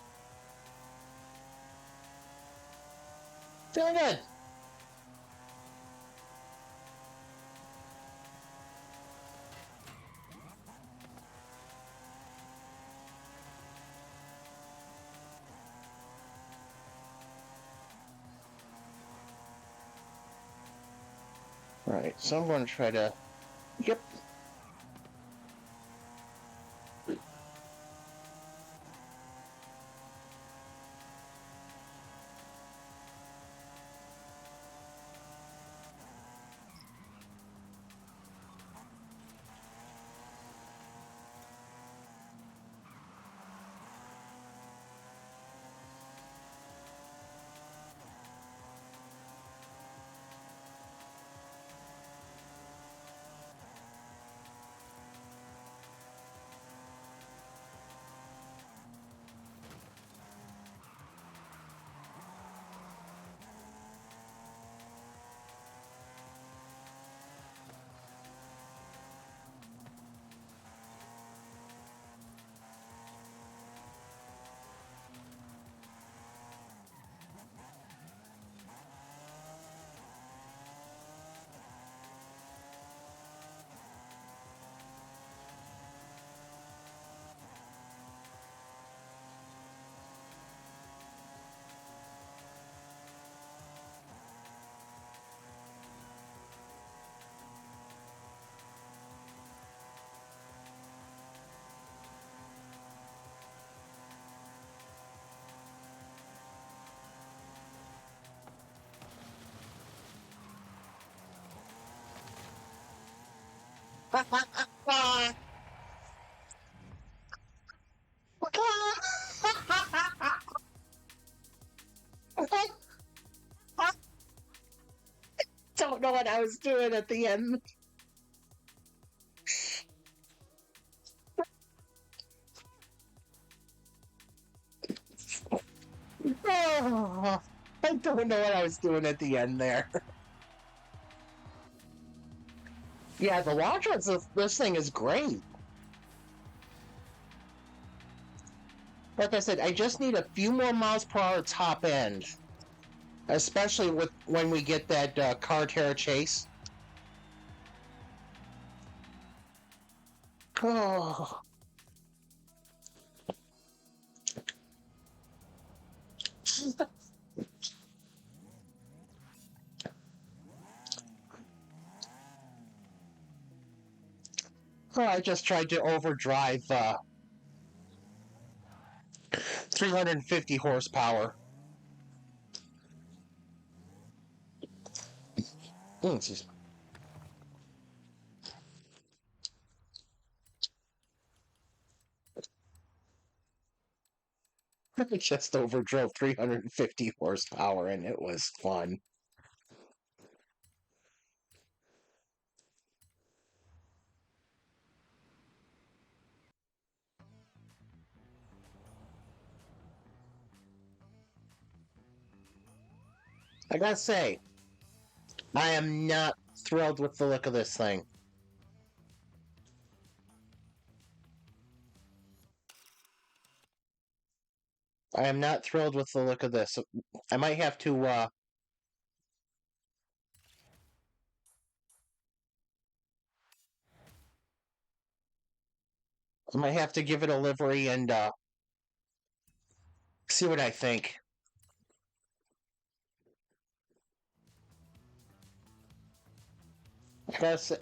Feeling good. Alright, so I'm going to try to... Yep. Don't know what I was doing at the end. Oh, I don't know what I was doing at the end there. Yeah, the launch on this thing is great. Like I said, I just need a few more miles per hour top end, especially with when we get that car terror chase. Oh. Oh, I just tried to overdrive 350 horsepower. Excuse me. I just overdrove 350 horsepower and it was fun. I gotta say, I am not thrilled with the look of this thing. I am not thrilled with the look of this. I might have to, I might have to give it a livery and, see what I think.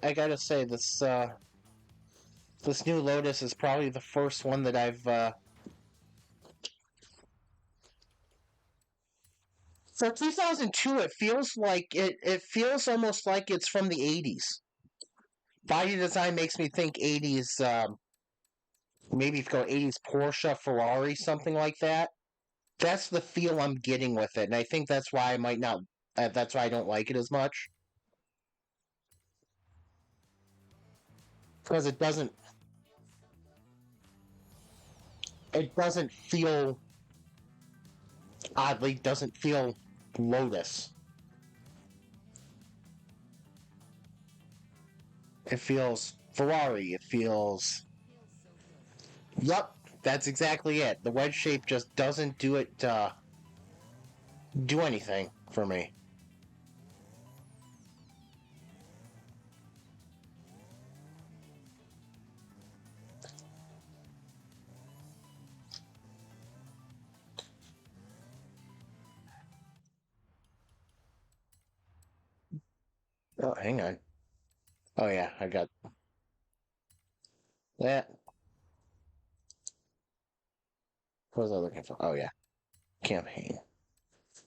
I gotta say this new Lotus is probably the first one that I've, for 2002, it feels like it feels almost like it's from the 80s. Body design makes me think 80s, maybe if you go 80s Porsche, Ferrari, something like that. That's the feel I'm getting with it, and I think that's why I might not. That's why I don't like it as much because it doesn't feel oddly doesn't feel Lotus. It feels Ferrari. It feels. Yup, that's exactly it. The wedge shape just doesn't do it. Do anything for me. Oh, hang on. Oh yeah, I got that. What was I looking for? Oh yeah, campaign.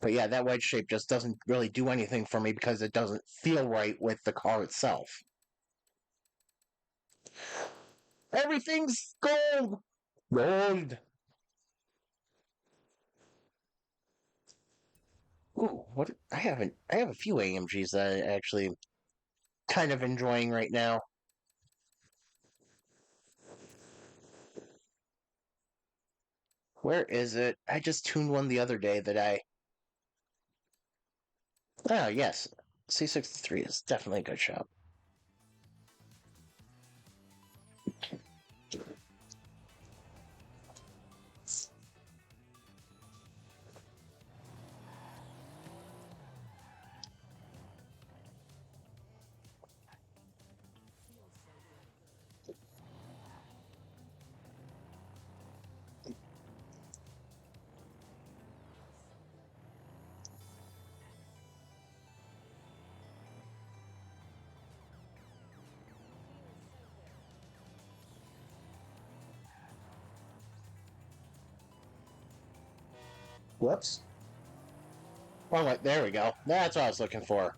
But yeah, that wedge shape just doesn't really do anything for me because it doesn't feel right with the car itself. Everything's gold! Gold! Ooh, what? I have a few AMGs that I actually kind of enjoying right now. Where is it? I just tuned one the other day that I. Oh, yes. C63 is definitely a good shop. Whoops. Oh, wait, there we go. That's what I was looking for.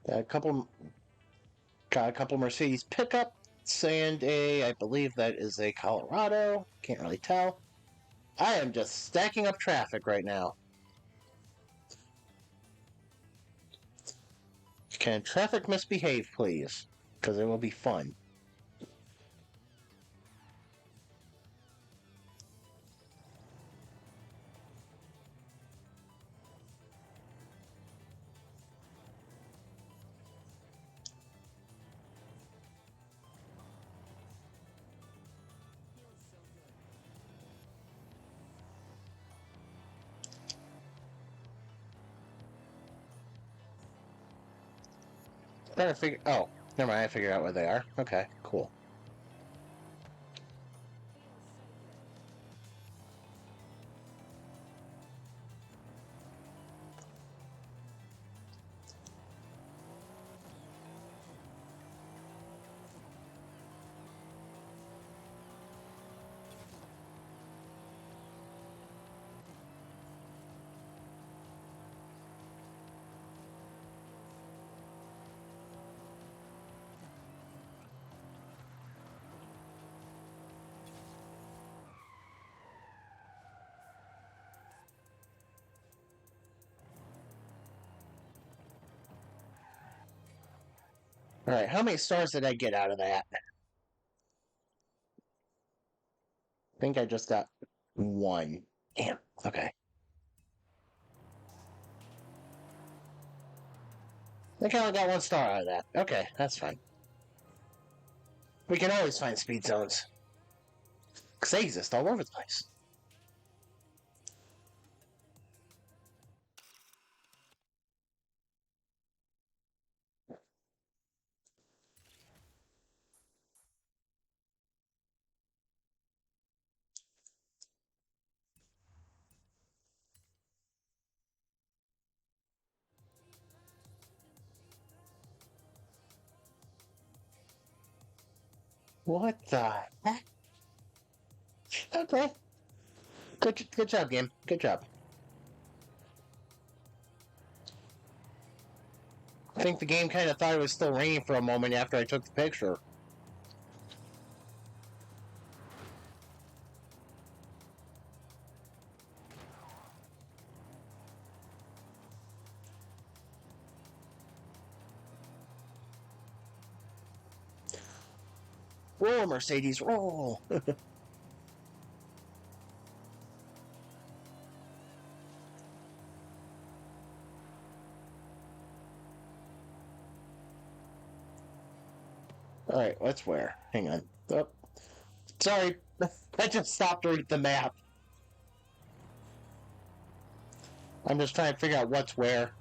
A couple, got a couple Mercedes pickups and I believe that is a Colorado. Can't really tell. I am just stacking up traffic right now. Can traffic misbehave, please? Because it will be fun. Trying to figure. Oh, never mind. I figured out where they are. Okay, cool. Alright, how many stars did I get out of that? I think I just got 1. Damn, okay. I think I only got 1 star out of that. Okay, that's fine. We can always find speed zones. Because they exist all over the place. What the heck? Okay. Good job, game. Good job. I think the game kind of thought it was still raining for a moment after I took the picture. Roll, Mercedes, roll! Alright, what's where? Hang on. Oh, sorry, I just stopped to read the map. I'm just trying to figure out what's where.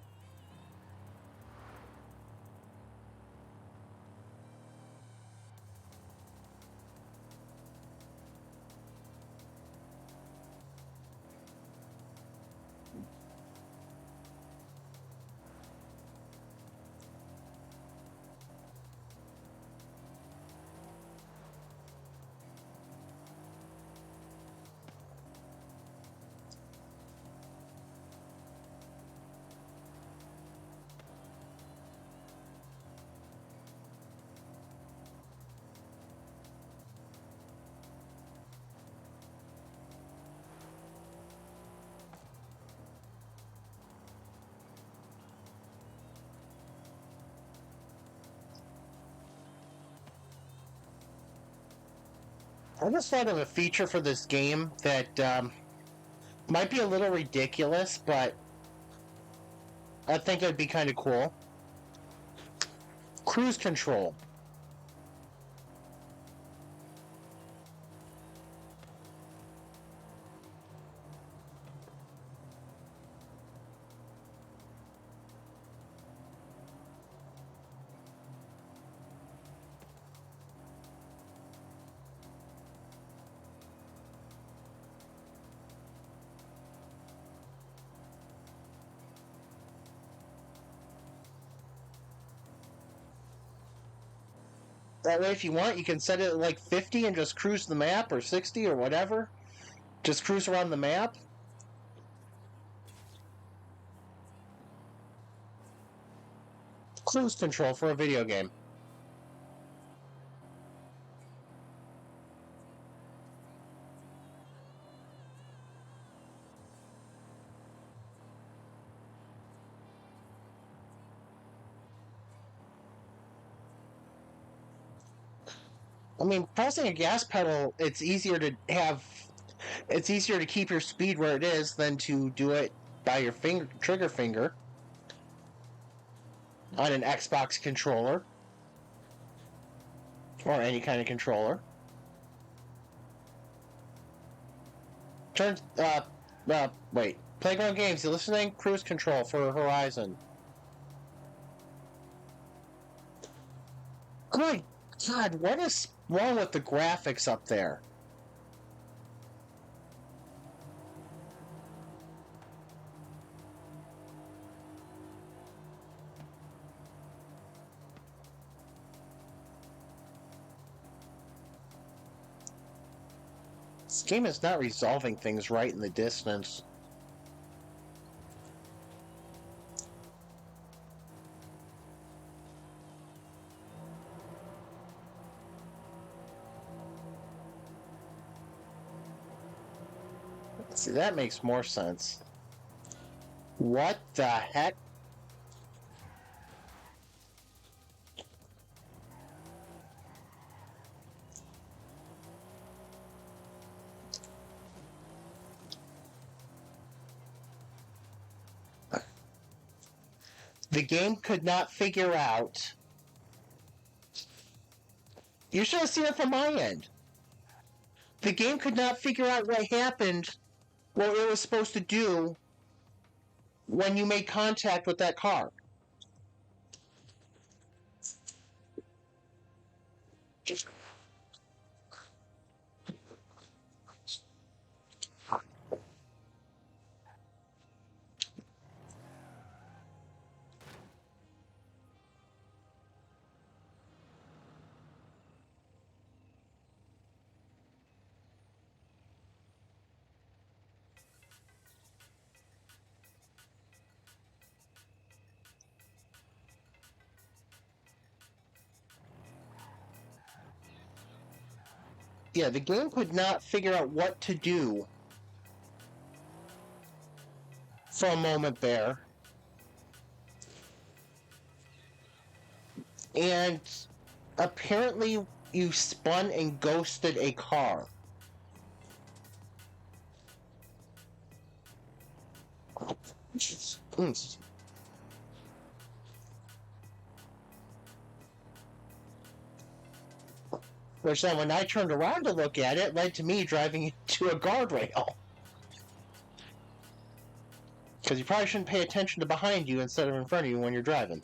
I just thought of a feature for this game that might be a little ridiculous, but I think it'd be kind of cool. Cruise control. That way, if you want, you can set it at like 50 and just cruise the map, or 60 or whatever. Just cruise around the map. Cruise control for a video game. I mean, pressing a gas pedal, it's easier to keep your speed where it is than to do it by your trigger finger on an Xbox controller or any kind of controller. Wait. Playground Games, you listening? Cruise control for Horizon. Good God, what is wrong with the graphics up there? This game is not resolving things right in the distance. See, that makes more sense. What the heck? The game could not figure out... You should have seen it from my end. The game could not figure out what happened, what it was supposed to do when you made contact with that car. Yeah, the game could not figure out what to do for a moment there. And apparently you spun and ghosted a car. Which then, when I turned around to look at it, led to me driving into a guardrail. Because you probably shouldn't pay attention to behind you instead of in front of you when you're driving.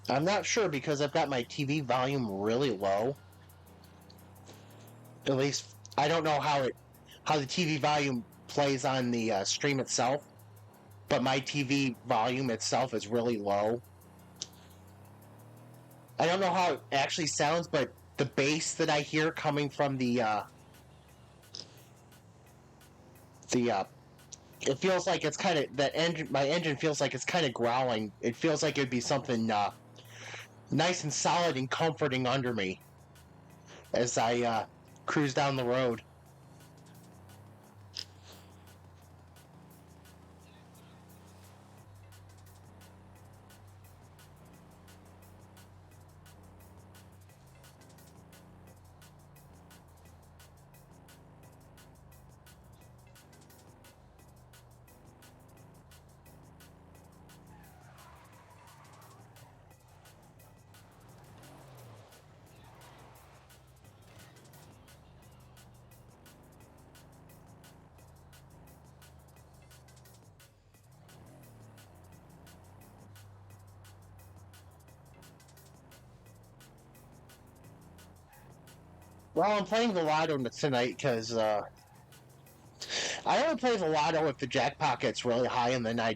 I'm not sure because I've got my TV volume really low. At least I don't know how the TV volume plays on the stream itself, but my TV volume itself is really low. I don't know how it actually sounds, but the bass that I hear coming from it feels like it's kind of my engine feels like it's kind of growling. It feels like it'd be something nice and solid and comforting under me as I cruise down the road. Well, I'm playing the lotto tonight because I only play the lotto if the jackpot gets really high, and then I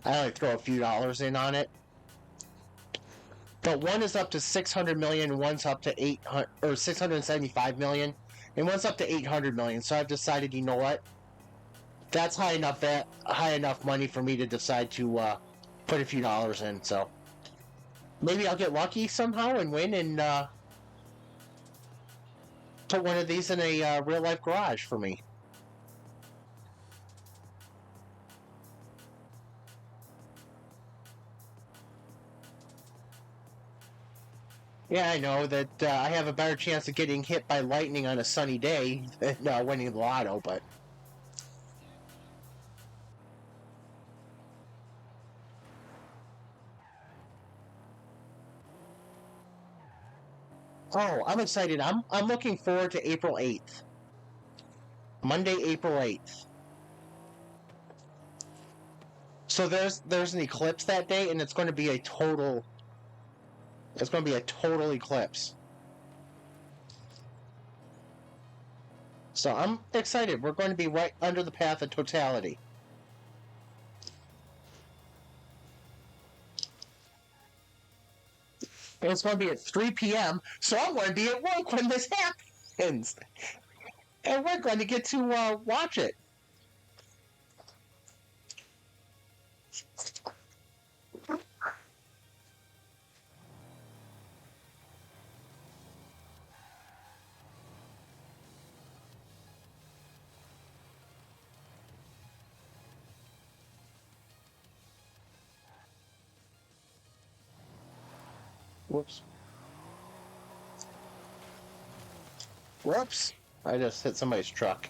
only throw a few dollars in on it. But one is up to 600 million, one's up to 800 or 675 million, and one's up to 800 million. So I've decided, you know what? That's high enough money for me to decide to put a few dollars in. So maybe I'll get lucky somehow and win and put one of these in a real life garage for me. Yeah, I know that I have a better chance of getting hit by lightning on a sunny day than winning the lotto, but... Oh, I'm excited. I'm looking forward to April 8th. Monday, April 8th. So there's an eclipse that day, and it's going to be a total eclipse. So I'm excited. We're going to be right under the path of totality. And it's going to be at 3 p.m., so I'm going to be at work when this happens. And we're going to get to watch it. Whoops. Whoops. I just hit somebody's truck.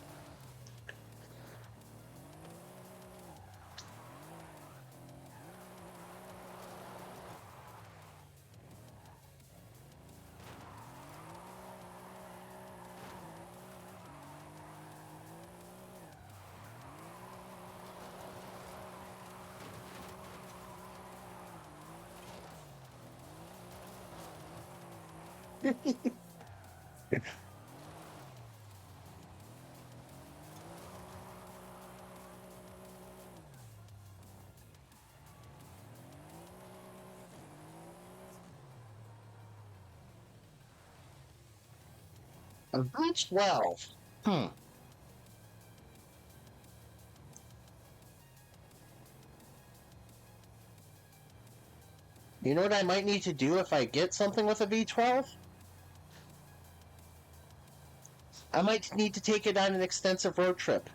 A V12. You know what I might need to do if I get something with a V12? I might need to take it on an extensive road trip.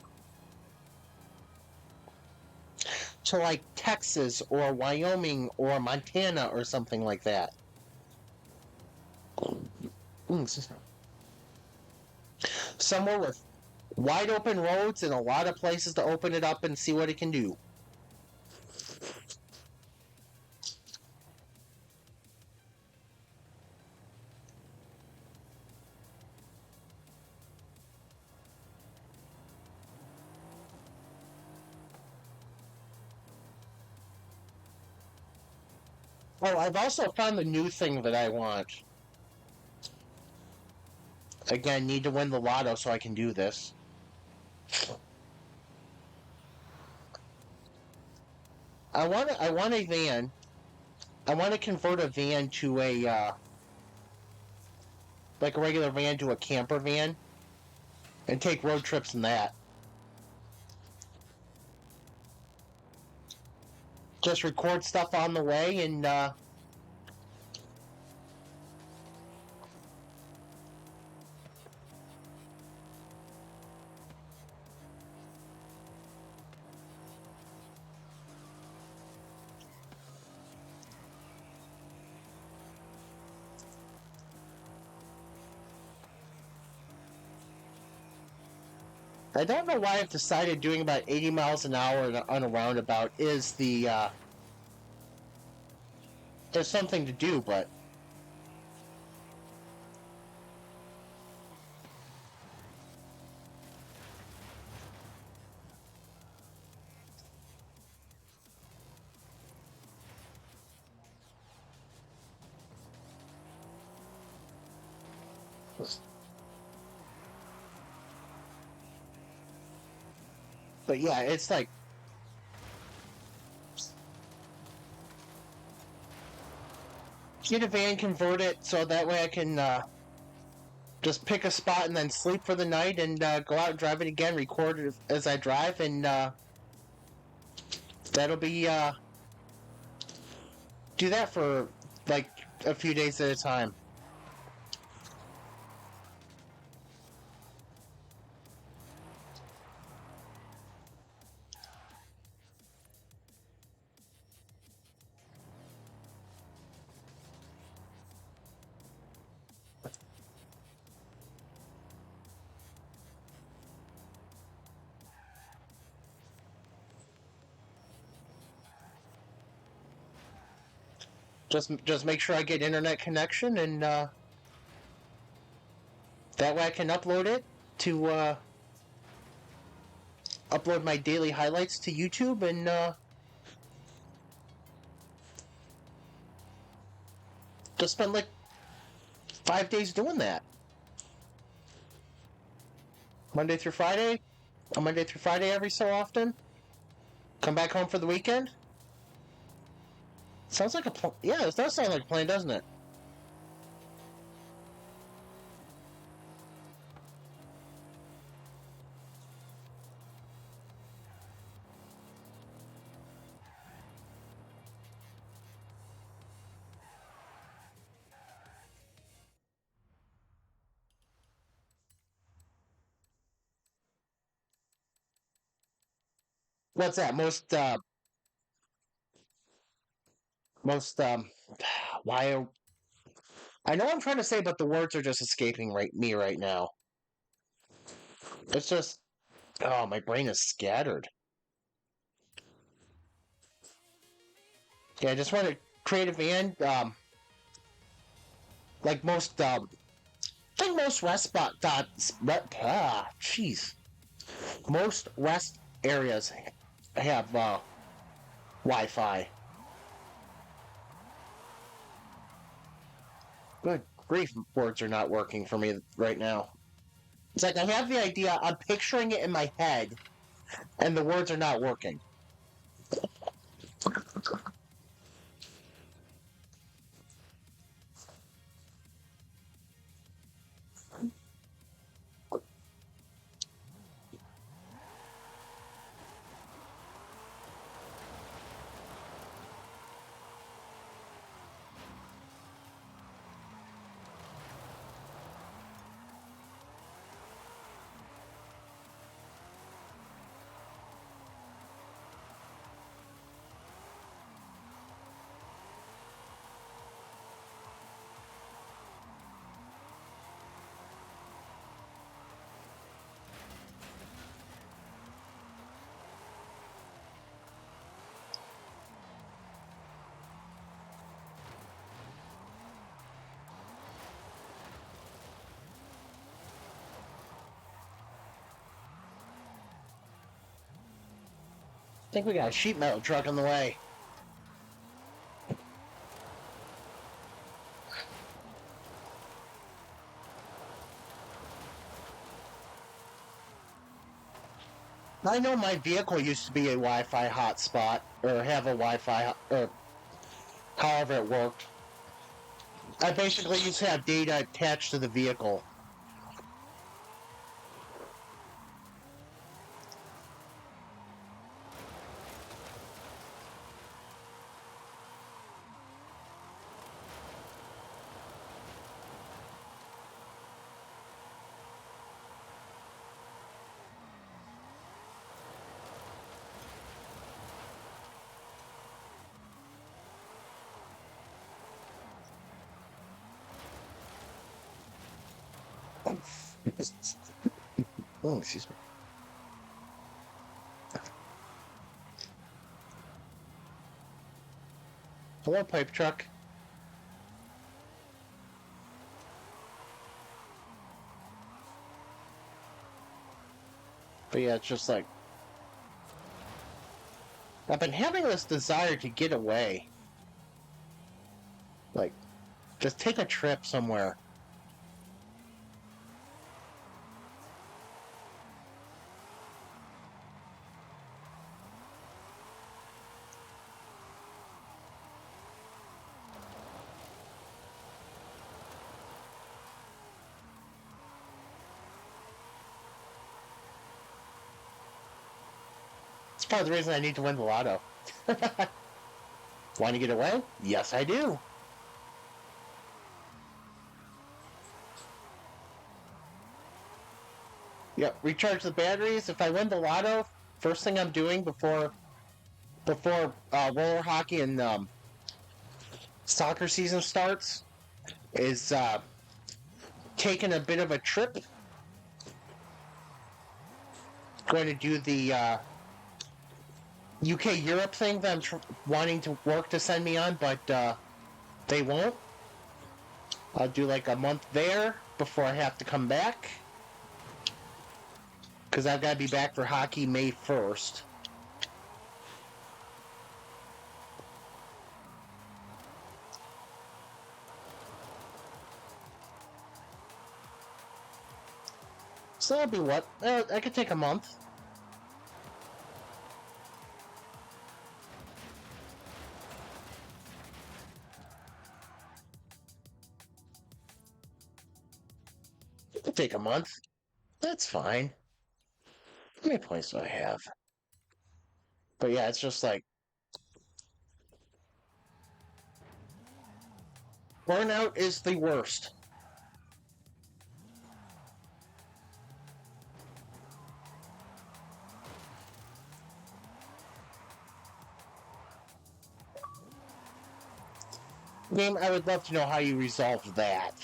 To like Texas or Wyoming or Montana or something like that. Somewhere with wide open roads and a lot of places to open it up and see what it can do. Oh, I've also found the new thing that I want. Again, need to win the lotto so I can do this. I want a van. I want to convert a van to a like a regular van to a camper van and take road trips in that. Just record stuff on the way and I don't know why I've decided doing about 80 miles an hour on a roundabout is there's something to do, but yeah, it's like get a van, convert it so that way I can just pick a spot and then sleep for the night and go out and drive it again, record it as I drive, and that'll be do that for like a few days at a time. Just make sure I get internet connection, and that way I can upload it to upload my daily highlights to YouTube, and just spend like 5 days doing that. Monday through Friday, Monday through Friday every so often. Come back home for the weekend. Sounds like a plan. Yeah, it does sound like a plan, doesn't it? What's that? Most why? I know I'm trying to say, but the words are just escaping me right now. It's just, oh, my brain is scattered. Yeah, I just want to create a van. Like most, I think most rest spot dots. Jeez, most rest areas have Wi-Fi. Good grief, words are not working for me right now. It's like I have the idea, I'm picturing it in my head, and the words are not working. I think we got a sheet metal truck on the way. I know my vehicle used to be a Wi-Fi hotspot, or have a Wi-Fi, or however it worked. I basically used to have data attached to the vehicle. Oh, excuse me. Hello, pipe truck. But yeah, it's just like I've been having this desire to get away. Like, just take a trip somewhere. It's part of the reason I need to win the lotto. Want to get away? Yes, I do. Yep, recharge the batteries. If I win the lotto, first thing I'm doing before roller hockey and soccer season starts is taking a bit of a trip. Going to do the UK Europe thing that I'm wanting to work to send me on, but they won't. I'll do like a month there before I have to come back. Because I've got to be back for hockey May 1st. So that'll be what? I could take a month. It could take a month. That's fine. How many points do I have? But yeah, it's just like burnout is the worst. Game, I would love to know how you resolved that.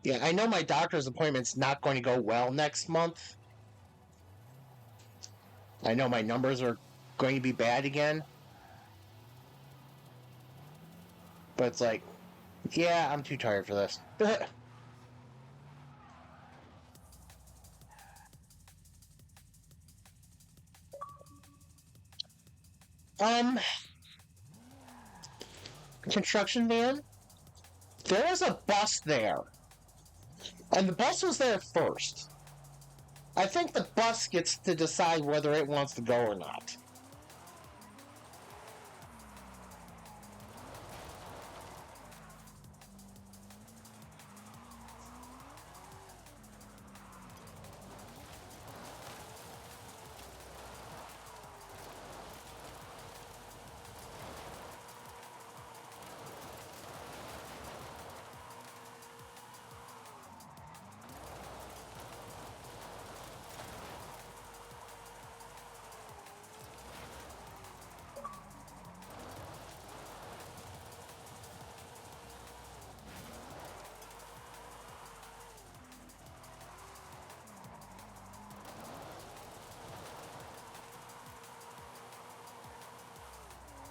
Yeah, I know my doctor's appointment's not going to go well next month. I know my numbers are going to be bad again. But it's like, yeah, I'm too tired for this. um, construction van? There was a bus there. And the bus was there first. I think the bus gets to decide whether it wants to go or not.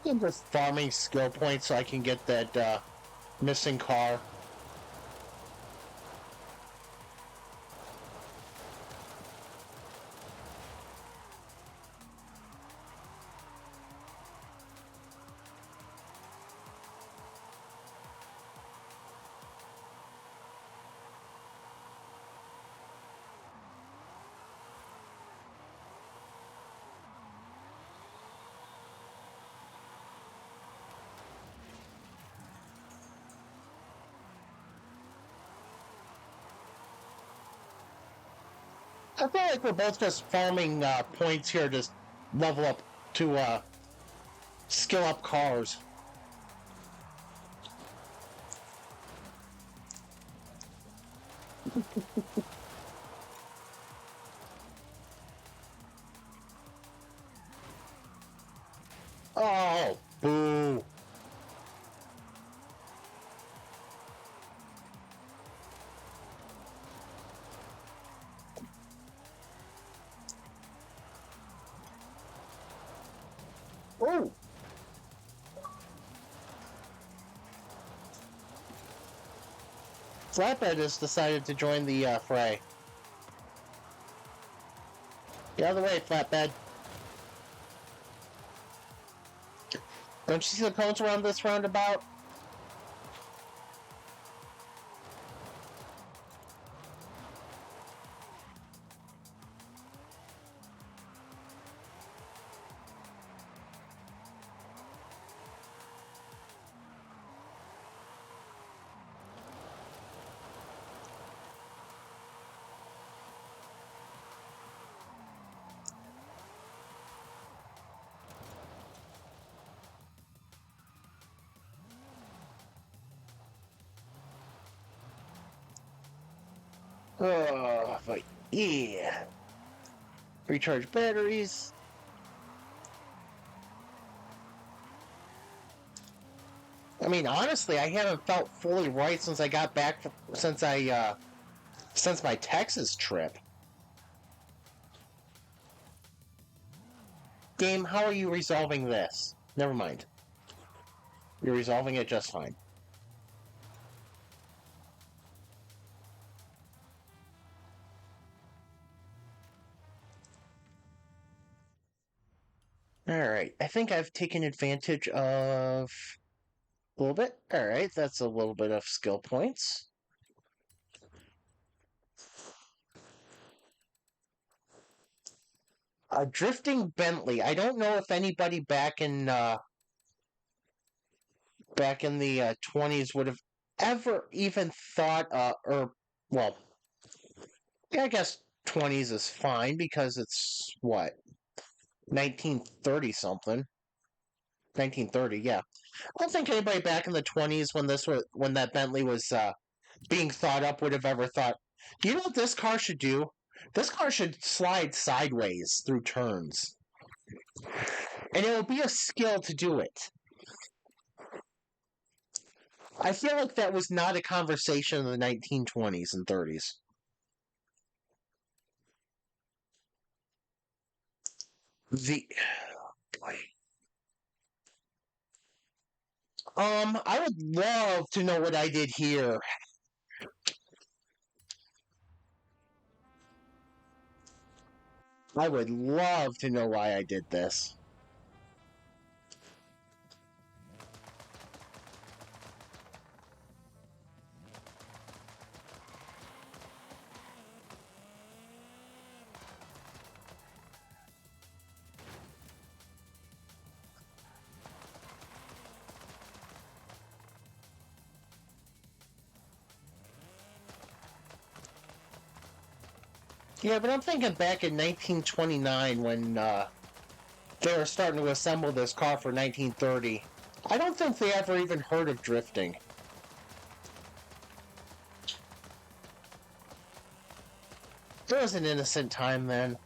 I'm just farming skill points so I can get that missing car. I feel like we're both just farming points here to level up to skill up cars. Oh, boo. Oh. Flatbed has decided to join the fray. Get out of the way, Flatbed. Don't you see the cones around this roundabout? Oh, but yeah. Recharge batteries. I mean, honestly, I haven't felt fully right since I got back since my Texas trip. Game, how are you resolving this? Never mind. You're resolving it just fine. Alright, I think I've taken advantage of a little bit. Alright, that's a little bit of skill points. Drifting Bentley. I don't know if anybody back in back in the 20s would have ever even thought, well, yeah, I guess 20s is fine because it's what, 1930 something. 1930, yeah. I don't think anybody back in the 20s when that Bentley was being thought up would have ever thought, you know what this car should do? This car should slide sideways through turns. And it will be a skill to do it. I feel like that was not a conversation in the 1920s and 30s. The I would love to know what I did here. I would love to know why I did this. Yeah, but I'm thinking back in 1929 when they were starting to assemble this car for 1930. I don't think they ever even heard of drifting. It was an innocent time then.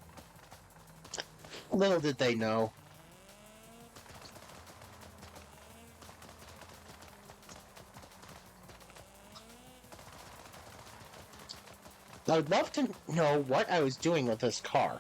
Little did they know. I would love to know what I was doing with this car.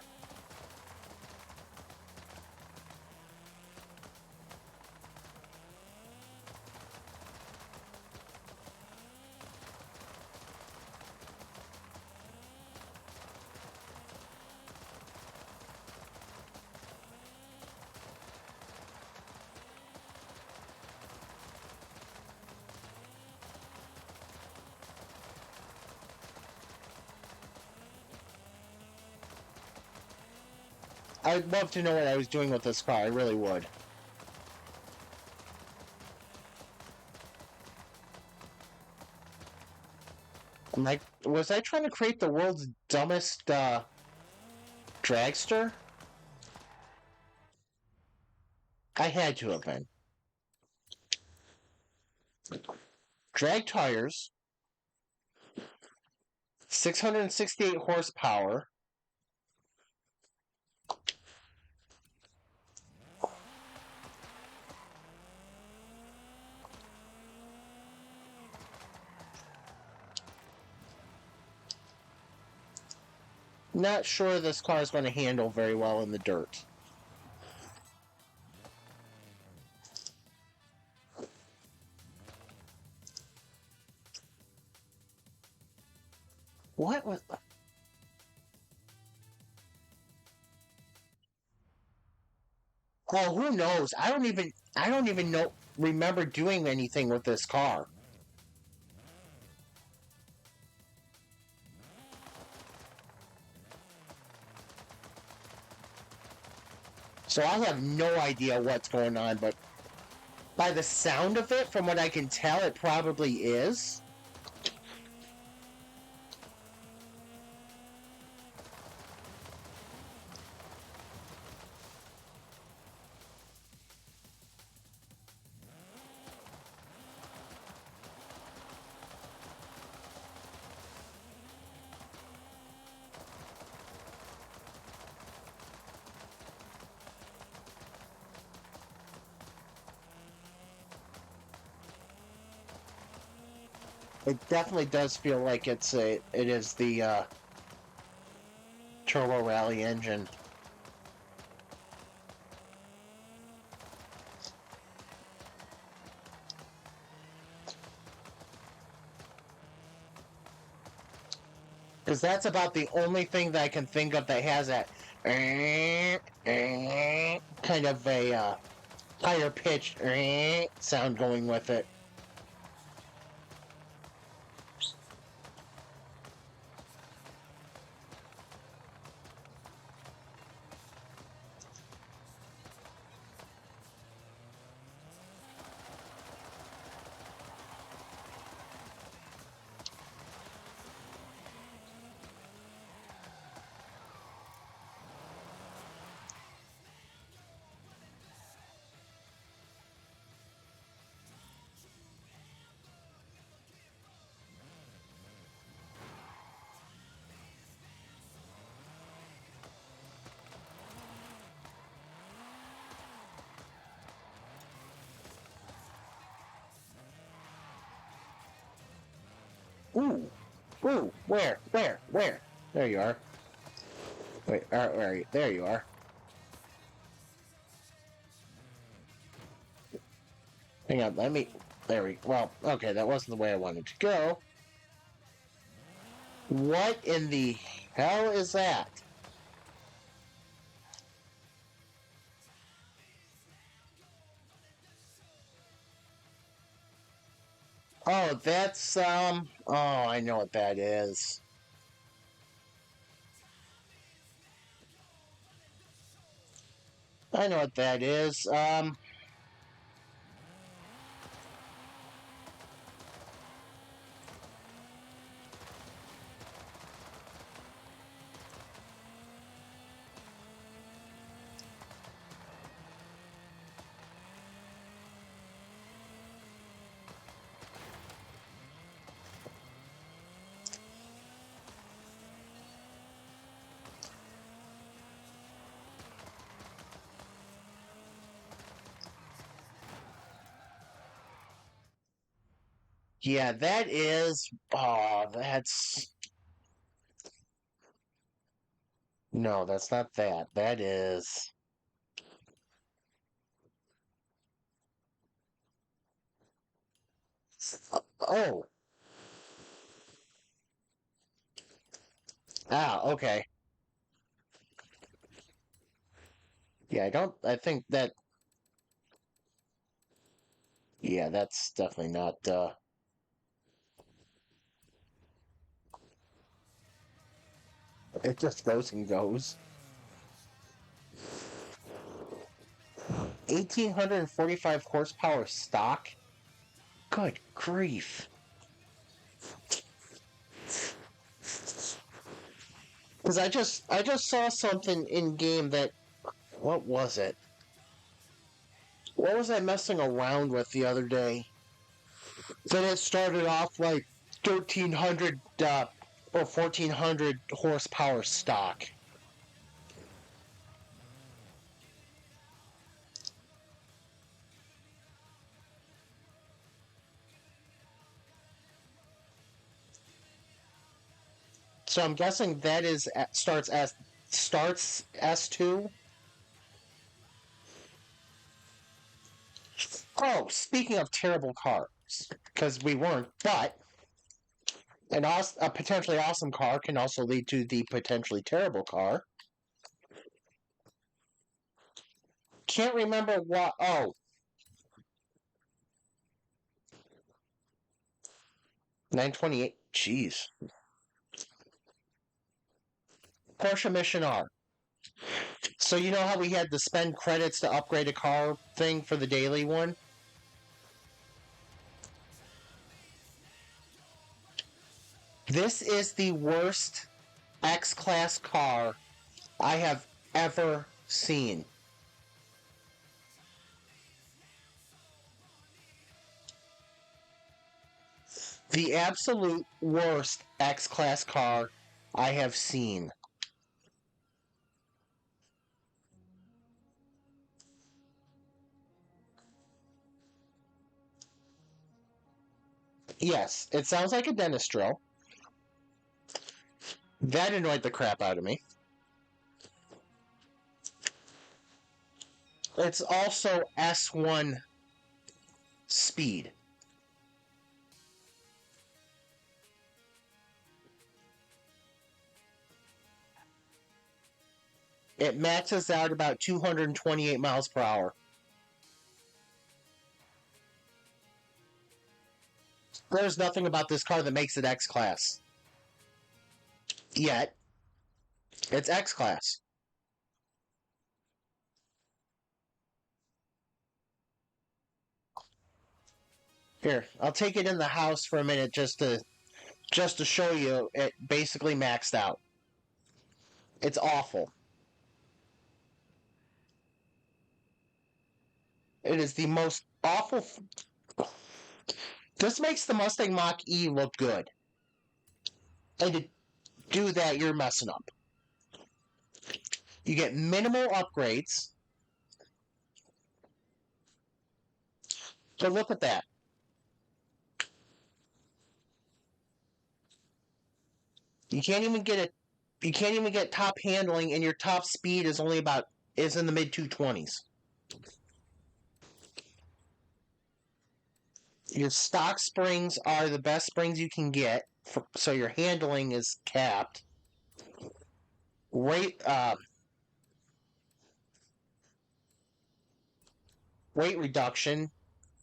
I'd love to know what I was doing with this car. I really would. Like, was I trying to create the world's dumbest dragster? I had to have been. Drag tires, 668 horsepower. Not sure this car is going to handle very well in the dirt. What was... Oh, who knows? I don't even remember doing anything with this car. So I have no idea what's going on, but by the sound of it, from what I can tell, it probably is. It definitely does feel like it is the Turbo Rally engine. Because that's about the only thing that I can think of that has that kind of a higher pitched sound going with it. Ooh. Ooh. Where? There you are. Wait, where are you? There you are. Hang on, let me... There we... Well, okay, that wasn't the way I wanted to go. What in the hell is that? Oh, that's, Oh, I know what that is. I know what that is. Yeah, that is... Oh, that's... No, that's not that. That is... Oh. Ah, okay. Yeah, I think that... Yeah, that's definitely not, It just goes and goes. 1,845 horsepower stock? Good grief. Because I just saw something in game that... What was it? What was I messing around with the other day? That it started off like 1,300 or 1,400 horsepower stock. So I'm guessing that is starts S2. Oh, speaking of terrible cars, because we weren't, but a potentially awesome car can also lead to the potentially terrible car. Can't remember what. Oh, 928. Jeez. Porsche Mission R. So you know how we had to spend credits to upgrade a car thing for the daily one? This is the worst X-Class car I have ever seen. The absolute worst X-Class car I have seen. Yes, it sounds like a dentist drill. That annoyed the crap out of me. It's also S1 speed. It maxes out about 228 miles per hour. There's nothing about this car that makes it X-Class. Yet, it's X-Class. Here, I'll take it in the house for a minute just to show you it basically maxed out. It's awful. It is the most awful... This makes the Mustang Mach-E look good. And to do that, you're messing up. You get minimal upgrades. So look at that. You can't even get top handling, and your top speed is only is in the mid 220s. Your stock springs are the best springs you can get, so your handling is capped. Weight reduction.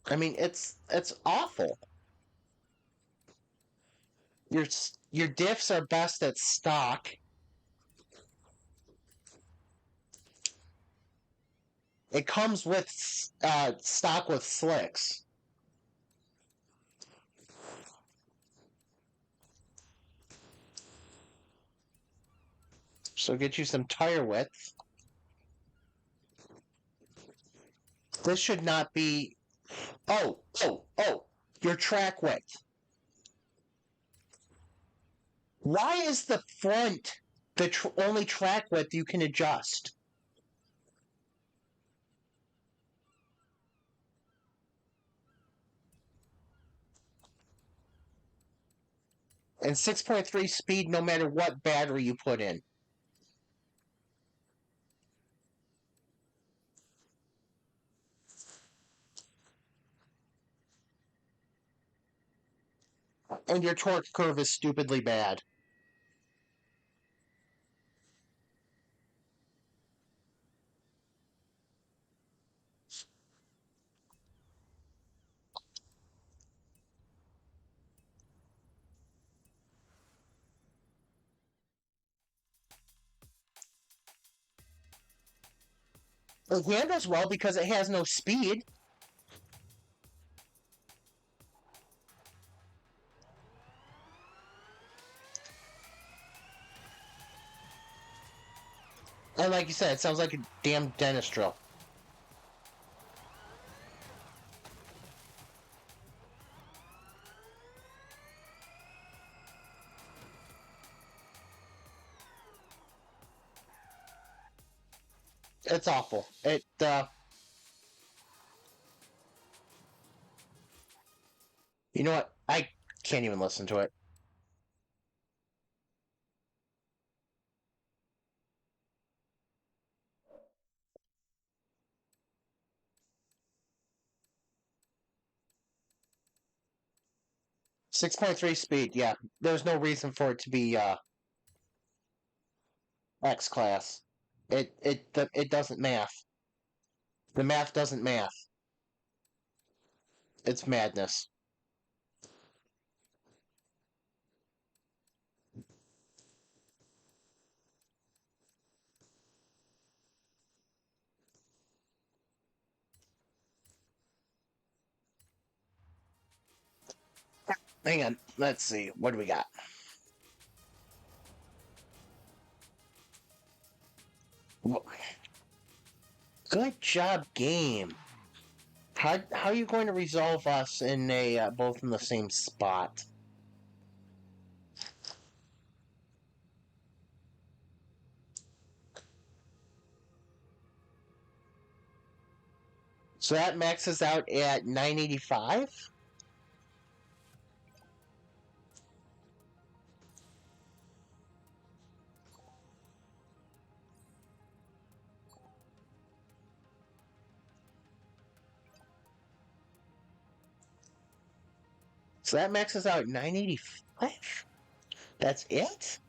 I mean, it's awful. Your diffs are best at stock. It comes with stock with slicks. So get you some tire width. This should not be... Oh! Your track width. Why is the front the only track width you can adjust? And 6.3 speed no matter what battery you put in. And your torque curve is stupidly bad. It handles well because it has no speed. And like you said, it sounds like a damn dentist drill. It's awful. You know what? I can't even listen to it. .3 speed, yeah. There's no reason for it to be X class. It doesn't math. The math doesn't math. It's madness. Hang on, let's see. What do we got? Good job, game. How are you going to resolve us in a both in the same spot? So that maxes out at 985. So that maxes out at 985. That's it?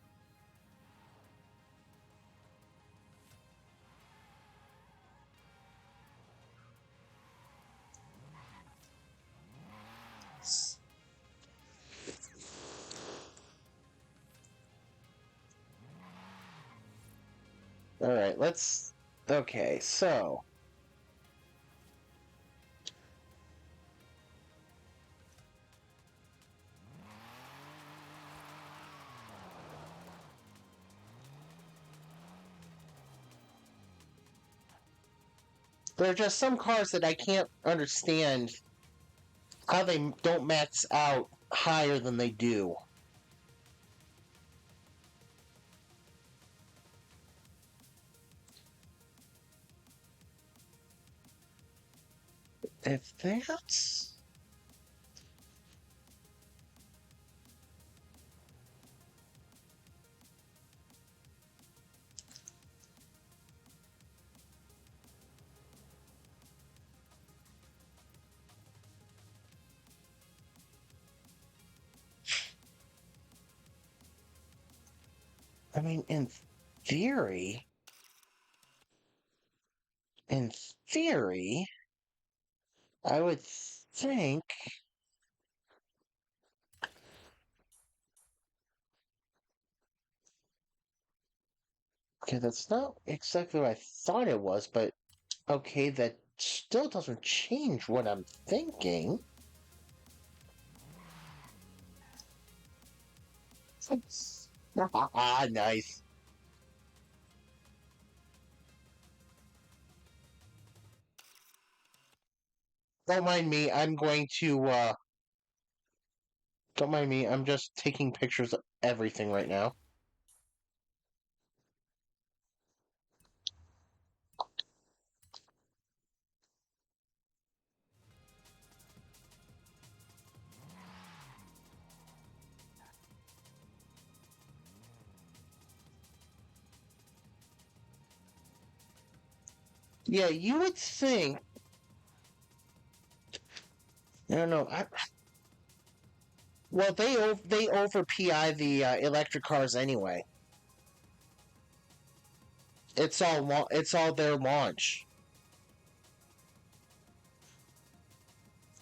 Alright, let's... Okay, so... There are just some cars that I can't understand how they don't max out higher than they do. If that's... I mean, theory, in theory, I would think. Okay, that's not exactly what I thought it was, but okay, that still doesn't change what I'm thinking. Ah, nice. Don't mind me, don't mind me, I'm just taking pictures of everything right now. Yeah, you would think. I don't know. Well, they over PI the electric cars anyway. It's all their launch.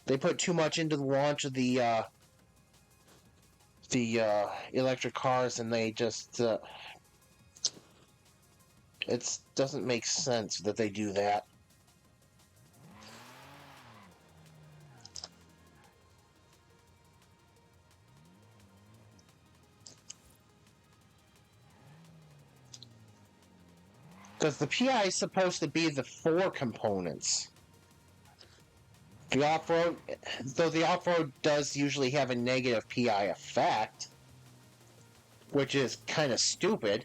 They put too much into the launch of the electric cars, and they just it doesn't make sense that they do that. Because the PI is supposed to be the four components. The off-road, though the off-road does usually have a negative PI effect, which is kind of stupid.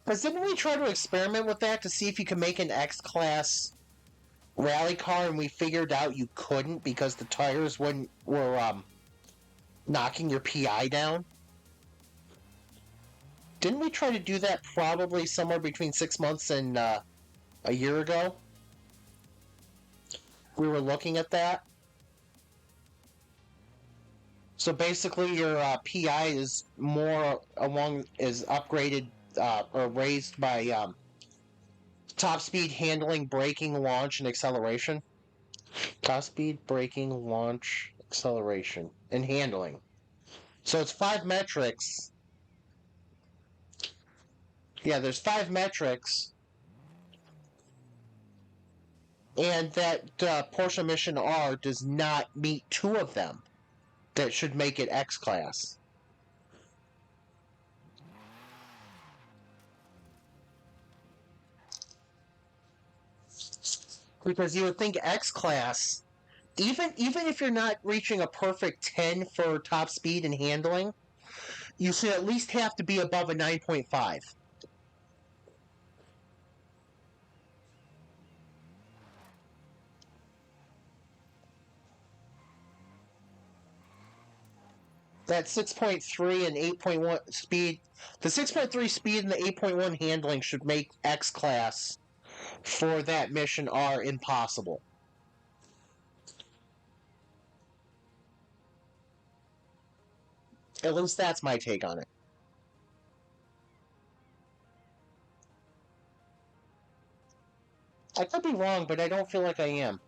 Because didn't we try to experiment with that to see if you could make an X-Class rally car, and we figured out you couldn't because the tires were knocking your PI down? Didn't we try to do that probably somewhere between 6 months and a year ago? We were looking at that. So basically, your PI is upgraded or raised by top speed, handling, braking, launch, and acceleration. Top speed, braking, launch, acceleration, and handling. So it's 5 metrics. Yeah, there's 5 metrics, and that Porsche Mission R does not meet 2 of them. That should make it X class. Because you would think X class, even if you're not reaching a perfect 10 for top speed and handling, you should at least have to be above a 9.5. That 6.3 and 8.1 speed, the 6.3 speed and the 8.1 handling should make X class for that mission R impossible. At least that's my take on it. I could be wrong, but I don't feel like I am.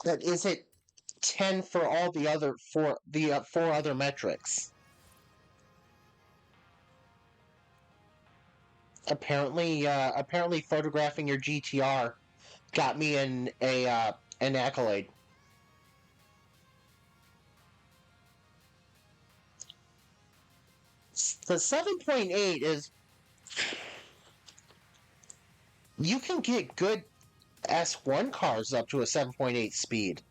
That is it 10 for all the other four other metrics. Apparently photographing your GTR got me an accolade. The 7.8 is, you can get good S1 cars up to a 7.8 speed.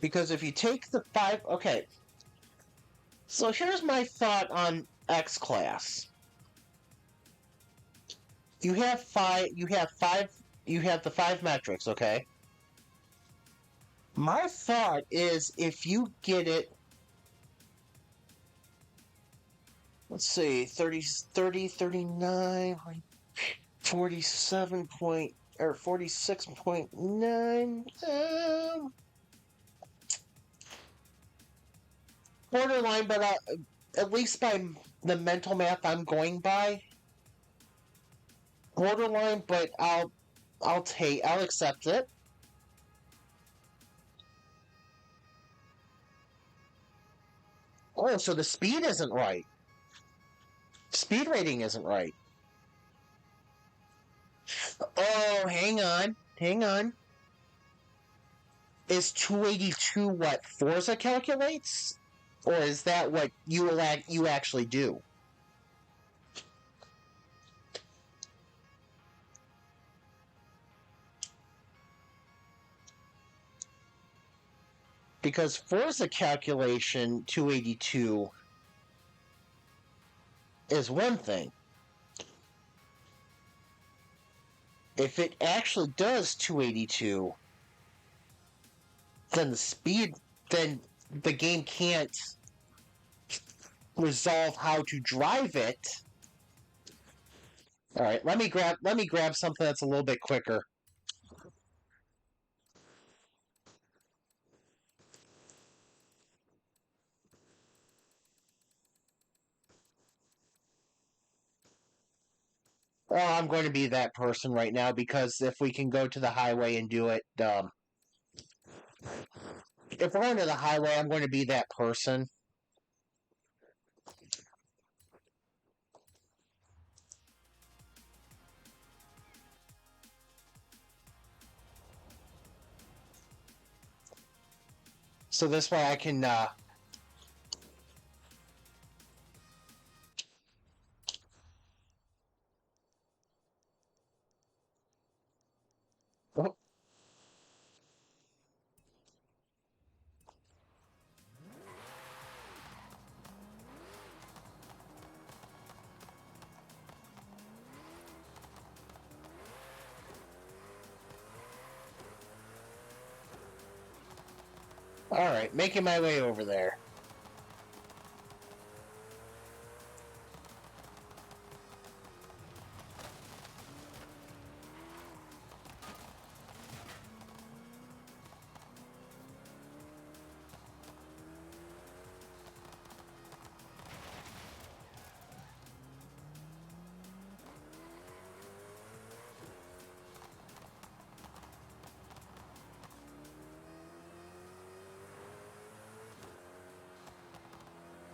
Because if you take the 5... Okay. So here's my thought on X-Class. You have the 5 metrics, okay? My thought is if you get it... Let's see, 39, 47 point... Or 46.9... borderline, but at least by the mental math I'm going by, borderline. But I'll accept it. Oh, so the speed isn't right. Speed rating isn't right. Oh, hang on. Is 282 what Forza calculates? Or is that what you actually do? Because Forza calculation 282 is one thing. If it actually does 282, then the game can't resolve how to drive it. All right, let me grab something that's a little bit quicker. Oh, I'm going to be that person right now because if we can go to the highway and do it, if we're going to the highway, I'm going to be that person. So this way I can, oh. Alright, making my way over there.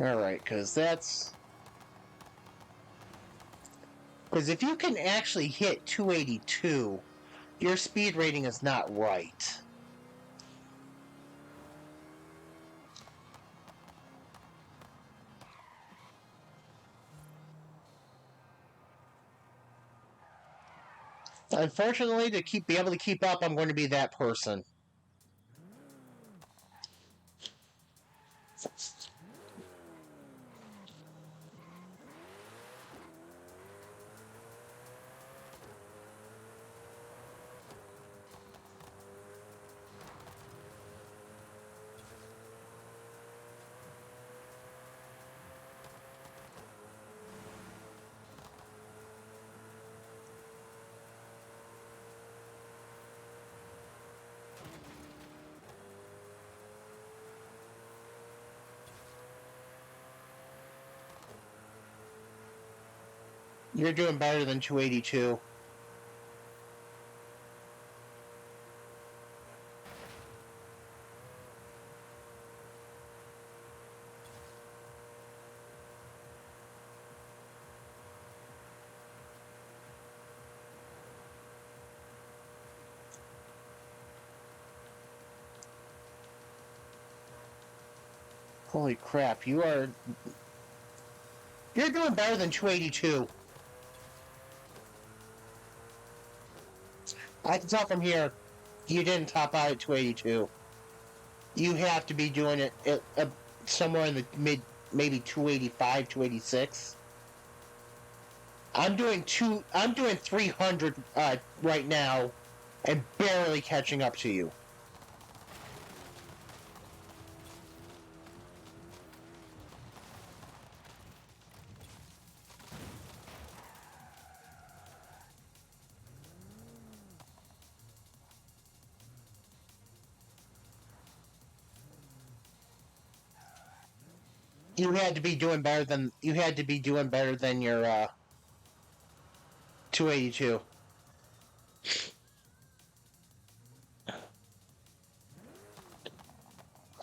Alright, because if you can actually hit 282, your speed rating is not right. Unfortunately, to be able to keep up, I'm going to be that person. You're doing better than 282. Holy crap, you're doing better than 282. I can tell from here, you didn't top out at 282. you have to be doing it at somewhere in the mid, maybe 285, 286. I'm doing 300 right now, and barely catching up to you. You had to be doing better than your 282.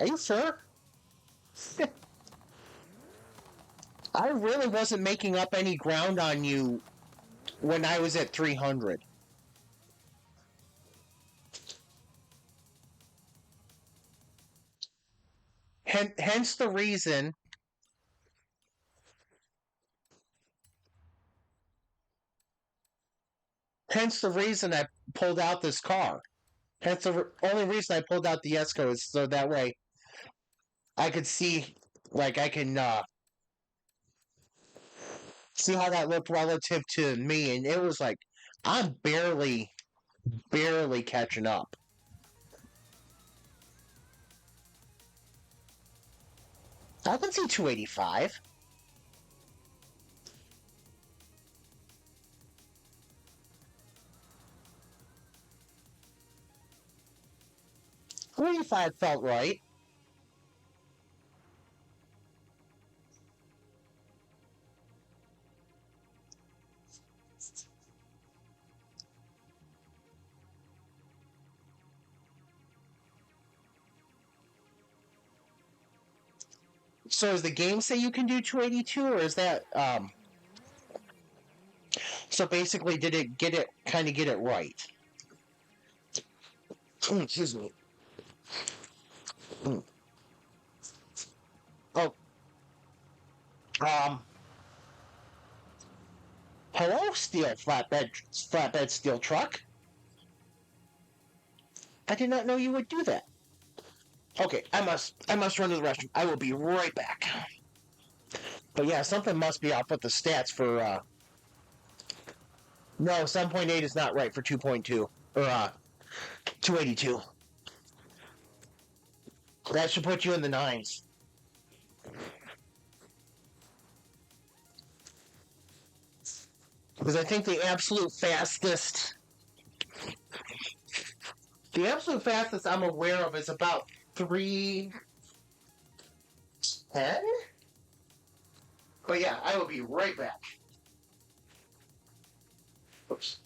Are you sure? I really wasn't making up any ground on you when I was at 300. Hence the reason. Hence the reason I pulled out this car. Hence the only reason I pulled out the Esco is so that way I could see, like, I can see how that looked relative to me, and it was like I'm barely catching up. I can see 285. 285 felt right. So does the game say you can do 282, or is that so basically did it get it right? Excuse me. Oh, um, hello, steel flatbed steel truck. I did not know you would do that. Okay, I must run to the restroom. I will be right back. But yeah, something must be up with the stats for no, 7.8 is not right for 2.2 or 282. That should put you in the nines. Because I think the absolute fastest I'm aware of is about 310. But yeah, I will be right back. Oops.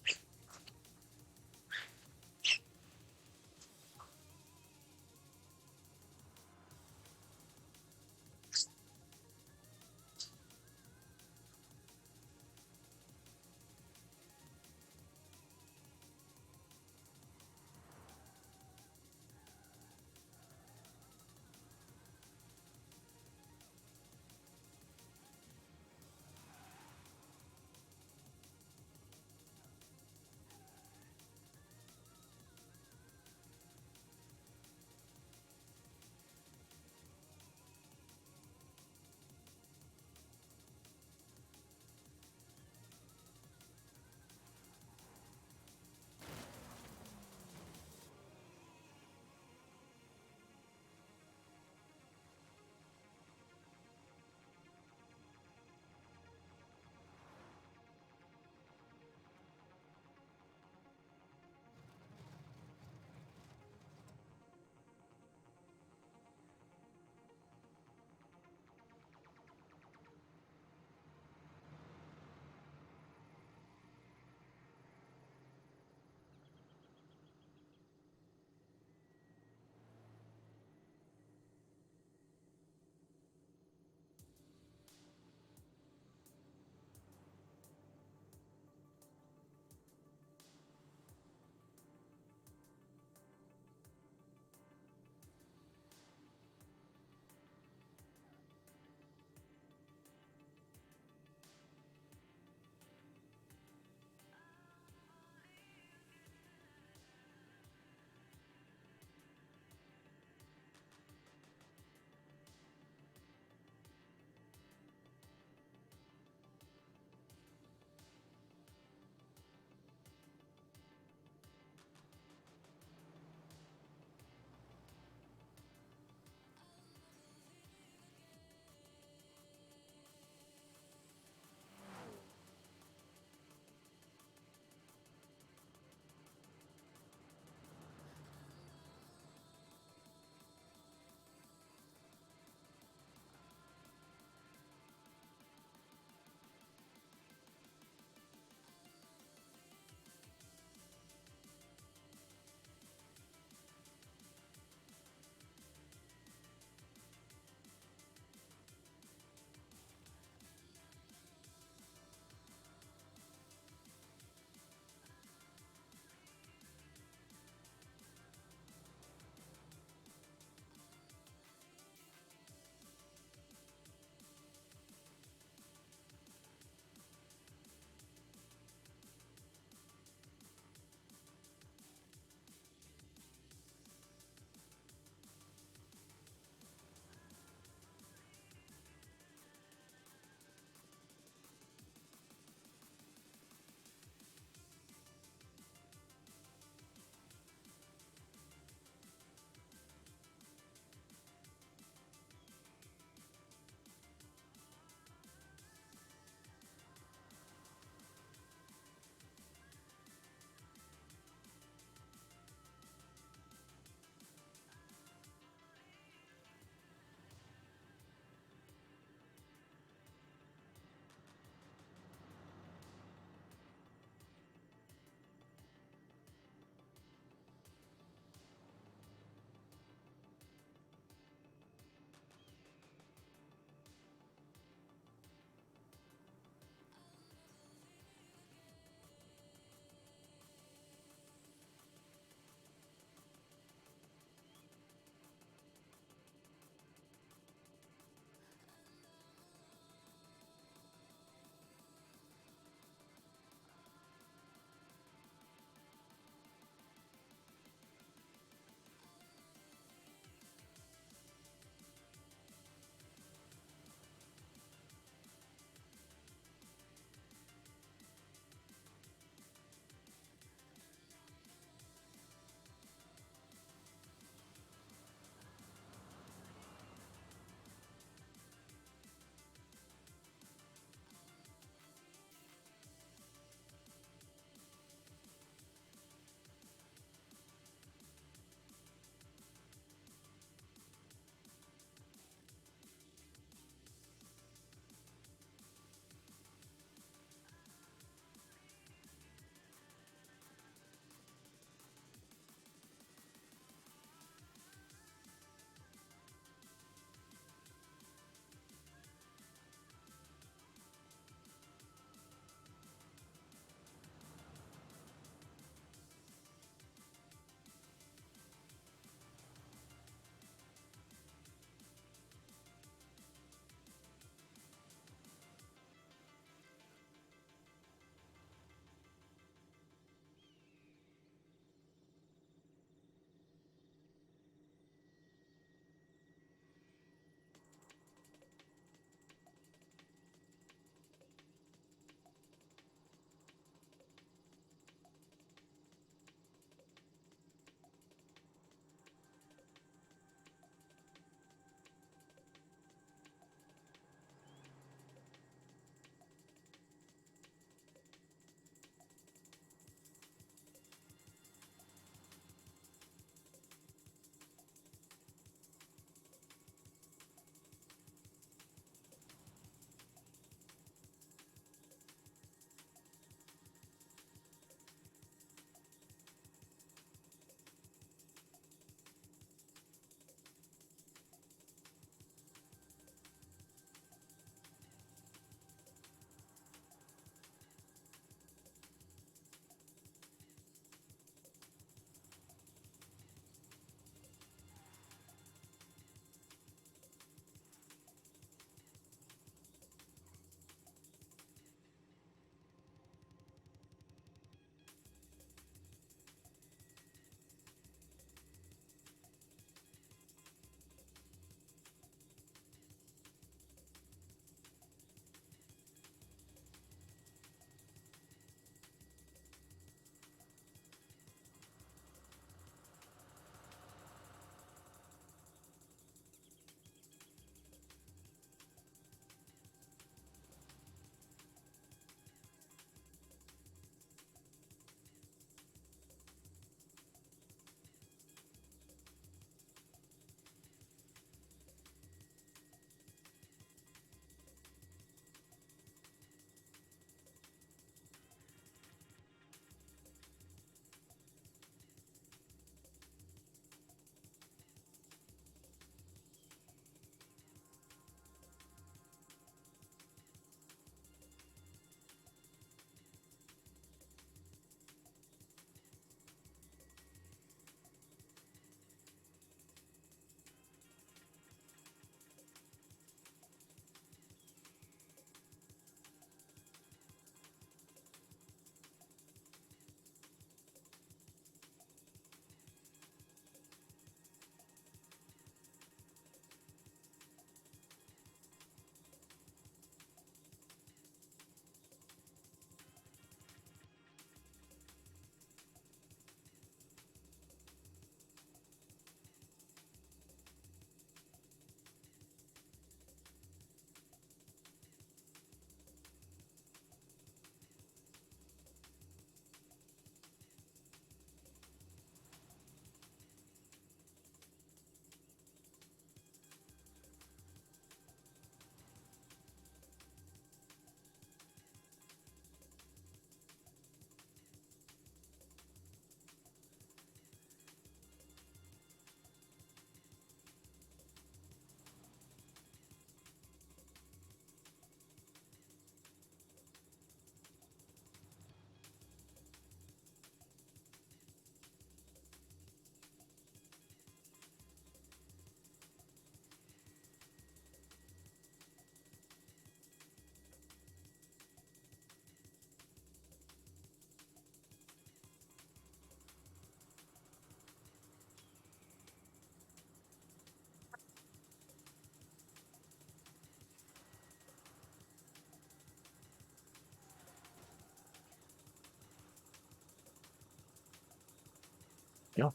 No.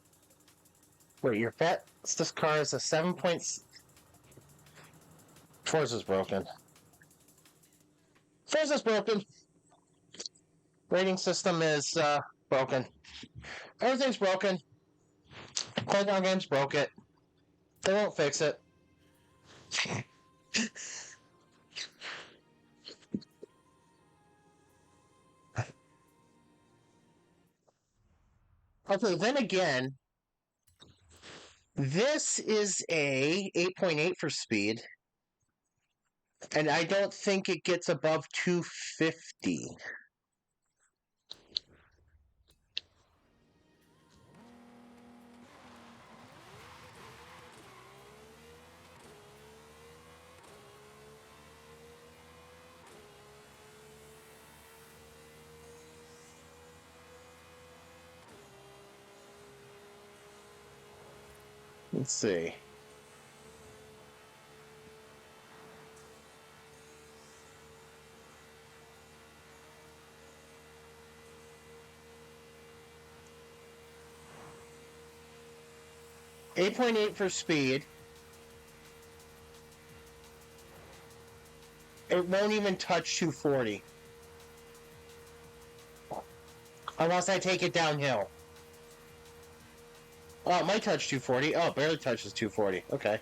Wait, your this car is a 7 point... Forza's broken. Forza's broken. Rating system is broken. Everything's broken. Playground Games broke it. They won't fix it. Okay, then again, this is a 8.8 for speed, and I don't think it gets above 250. Let's see. $8.8 for speed. It won't even touch 240. Unless I take it downhill. Oh, it might touch 240. Oh, it barely touches 240. Okay.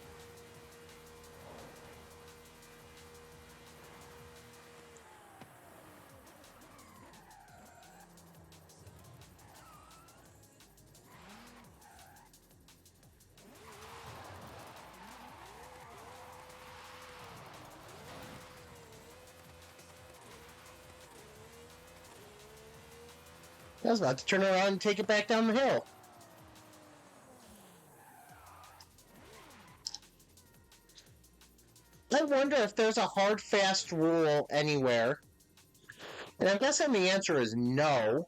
I was about to turn around and take it back down the hill. I wonder if there's a hard, fast rule anywhere. And I'm guessing the answer is no.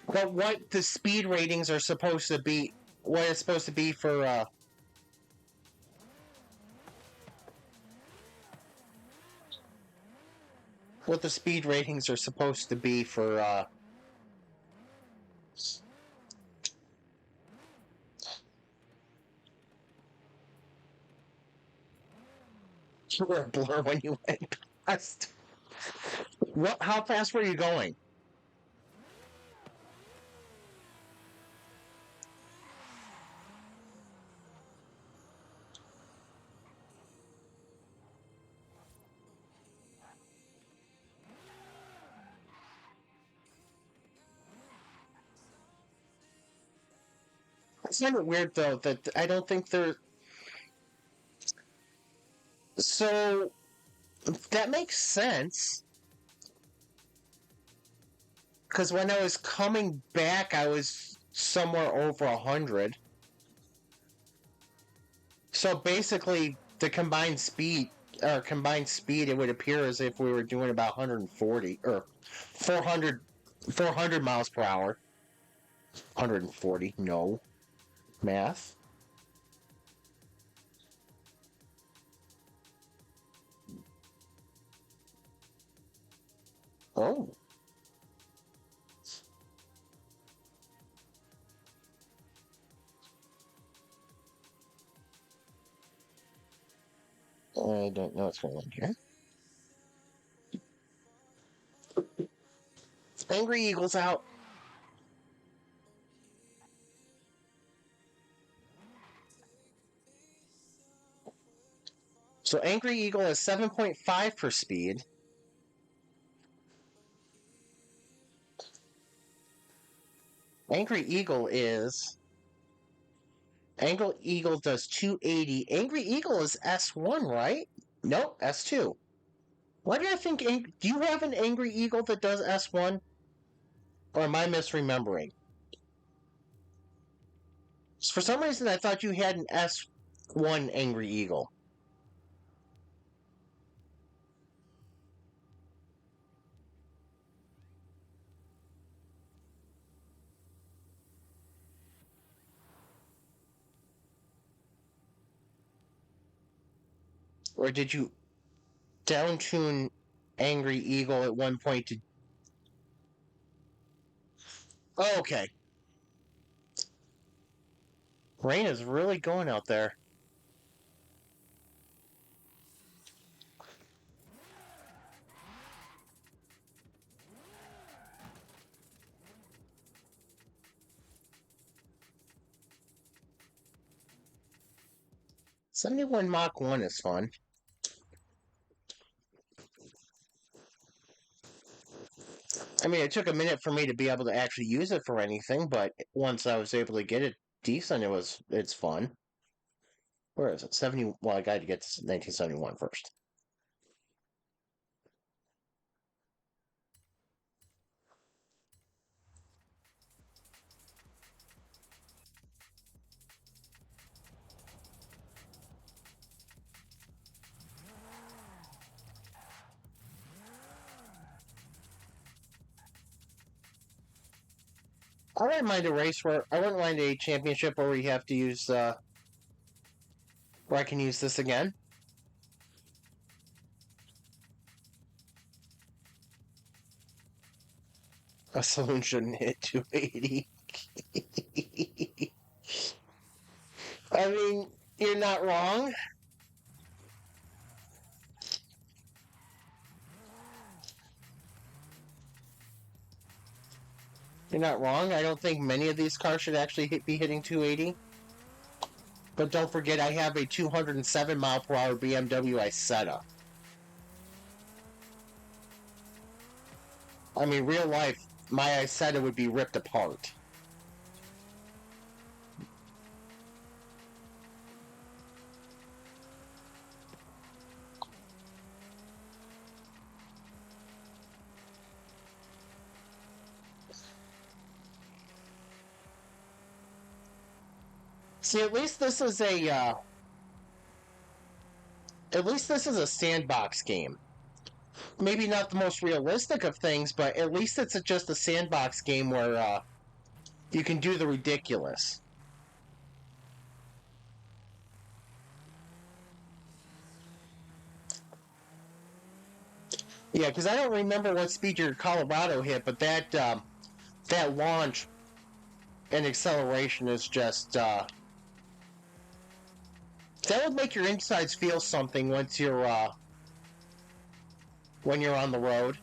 But what the speed ratings are supposed to be, what it's supposed to be for, what the speed ratings are supposed to be for, you were a blur when you went past. What? How fast were you going? It's kind of weird though that I don't think they're. So that makes sense. Because when I was coming back, I was somewhere over 100. So basically, the combined speed, it would appear as if we were doing about 140 or 400 miles per hour. 140, no. Math. Oh. I don't know what's going on here. Angry Eagle's out. So Angry Eagle is 7.5 for speed. Angry Eagle does 280. Angry Eagle is S1, right? Nope, S2. Why do I think... Do you have an Angry Eagle that does S1? Or am I misremembering? For some reason, I thought you had an S1 Angry Eagle. Or did you downtune Angry Eagle at one point to... Oh, okay. Rain is really going out there. '71 Mach 1 is fun. I mean, it took a minute for me to be able to actually use it for anything, but once I was able to get it decent, it's fun. Where is it? 70. Well, I got to get to 1971 first. I wouldn't mind a race where I wouldn't mind a championship where we have to use where I can use this again. A saloon shouldn't hit 280. I mean, you're not wrong. You're not wrong. I don't think many of these cars should actually be hitting 280. But don't forget, I have a 207 mile per hour BMW Isetta. I mean, real life, my Isetta would be ripped apart. See, at least this is a sandbox game. Maybe not the most realistic of things, but at least it's just a sandbox game where you can do the ridiculous. Yeah, because I don't remember what speed your Colorado hit, but that launch and acceleration is just that would make your insides feel something once you're when you're on the road.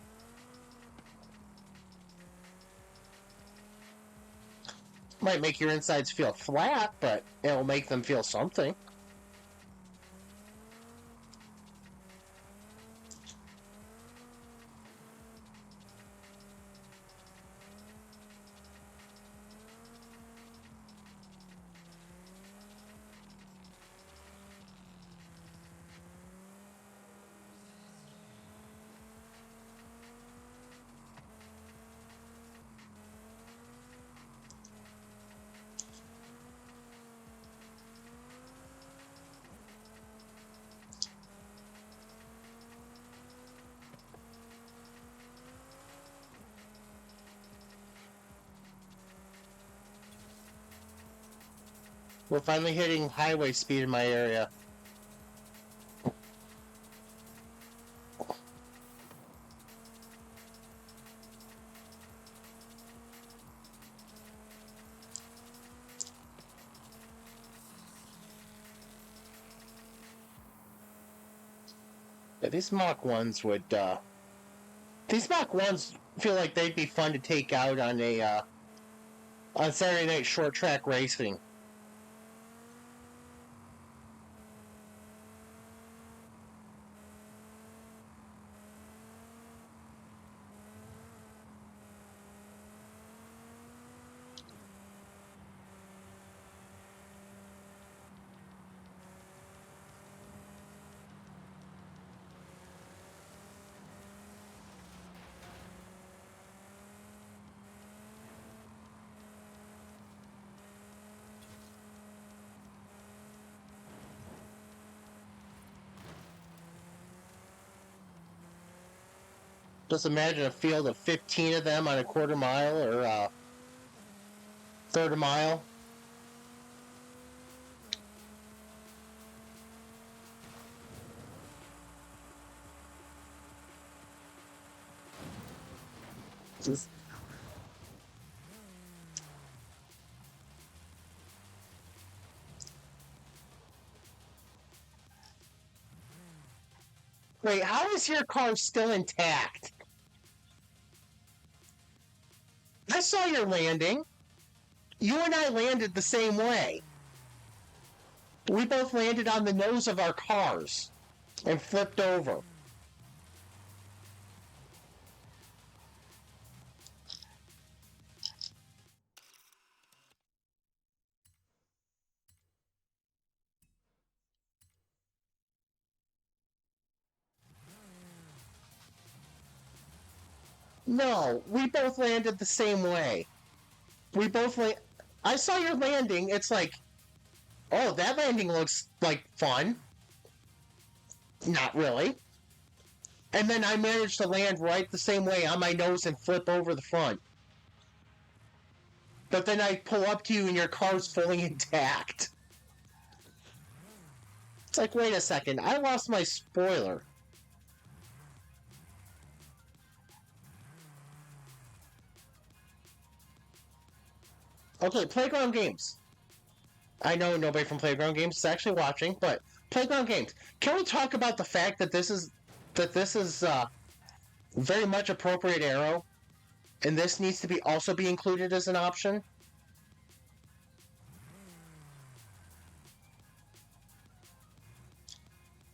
Might make your insides feel flat, but it'll make them feel something. We're finally hitting highway speed in my area. Yeah, these Mach 1s would these Mach 1s feel like they'd be fun to take out on a on Saturday night short track racing. Just imagine a field of 15 of them on a quarter mile or third a mile. Wait, how is your car still intact? I saw your landing. You and I landed the same way. We both landed on the nose of our cars and flipped over. No, we both landed the same way. We both I saw your landing. It's like, oh, that landing looks like fun. Not really. And then I managed to land right the same way on my nose and flip over the front. But then I pull up to you and your car's fully intact. It's like, wait a second, I lost my spoiler. Okay, Playground Games. I know nobody from Playground Games is actually watching, but Playground Games. Can we talk about the fact that this is very much appropriate arrow, and this needs to be also be included as an option?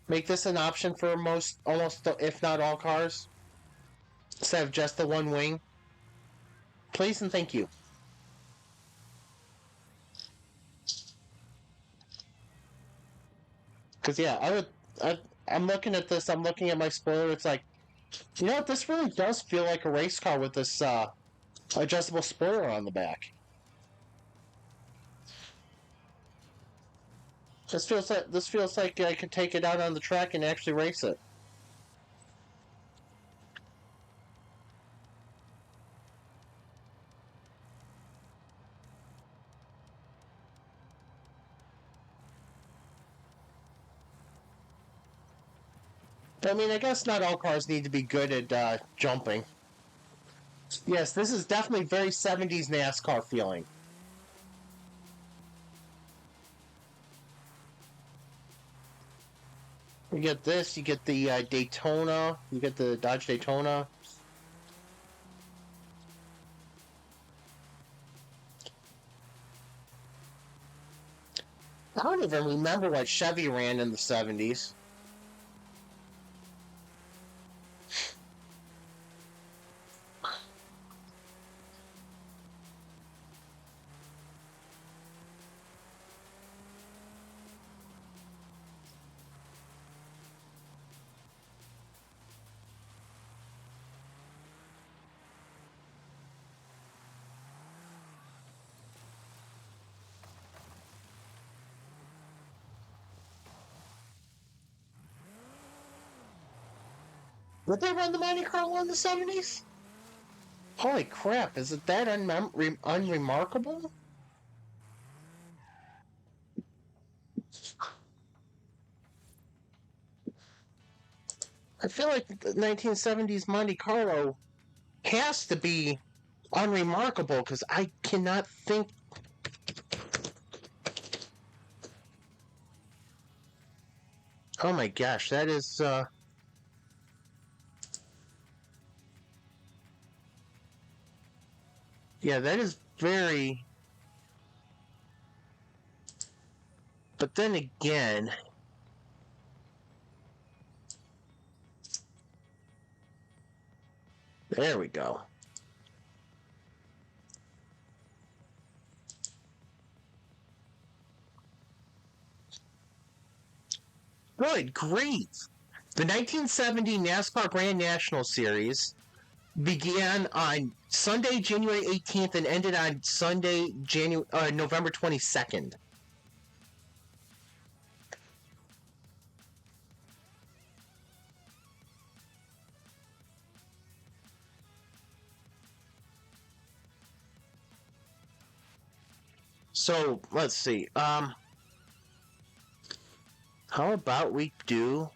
Make this an option for almost, if not all cars, instead of just the one wing. Please and thank you. Because yeah, I'm looking at this. I'm looking at my spoiler. It's like, you know what? This really does feel like a race car with this adjustable spoiler on the back. This feels like I could take it out on the track and actually race it. I mean, I guess not all cars need to be good at jumping. Yes, this is definitely very 70s NASCAR feeling. You get this, you get the Daytona, you get the Dodge Daytona. I don't even remember what Chevy ran in the 70s. Did they run the Monte Carlo in the 70s? Holy crap, is it that unremarkable? I feel like the 1970s Monte Carlo has to be unremarkable because I cannot think. Oh my gosh, that is. Yeah, that is very. But then again. There we go. Good grief! The 1970 NASCAR Grand National Series began on Sunday, January 18th, and ended on Sunday, November 22nd. So let's see. How about we do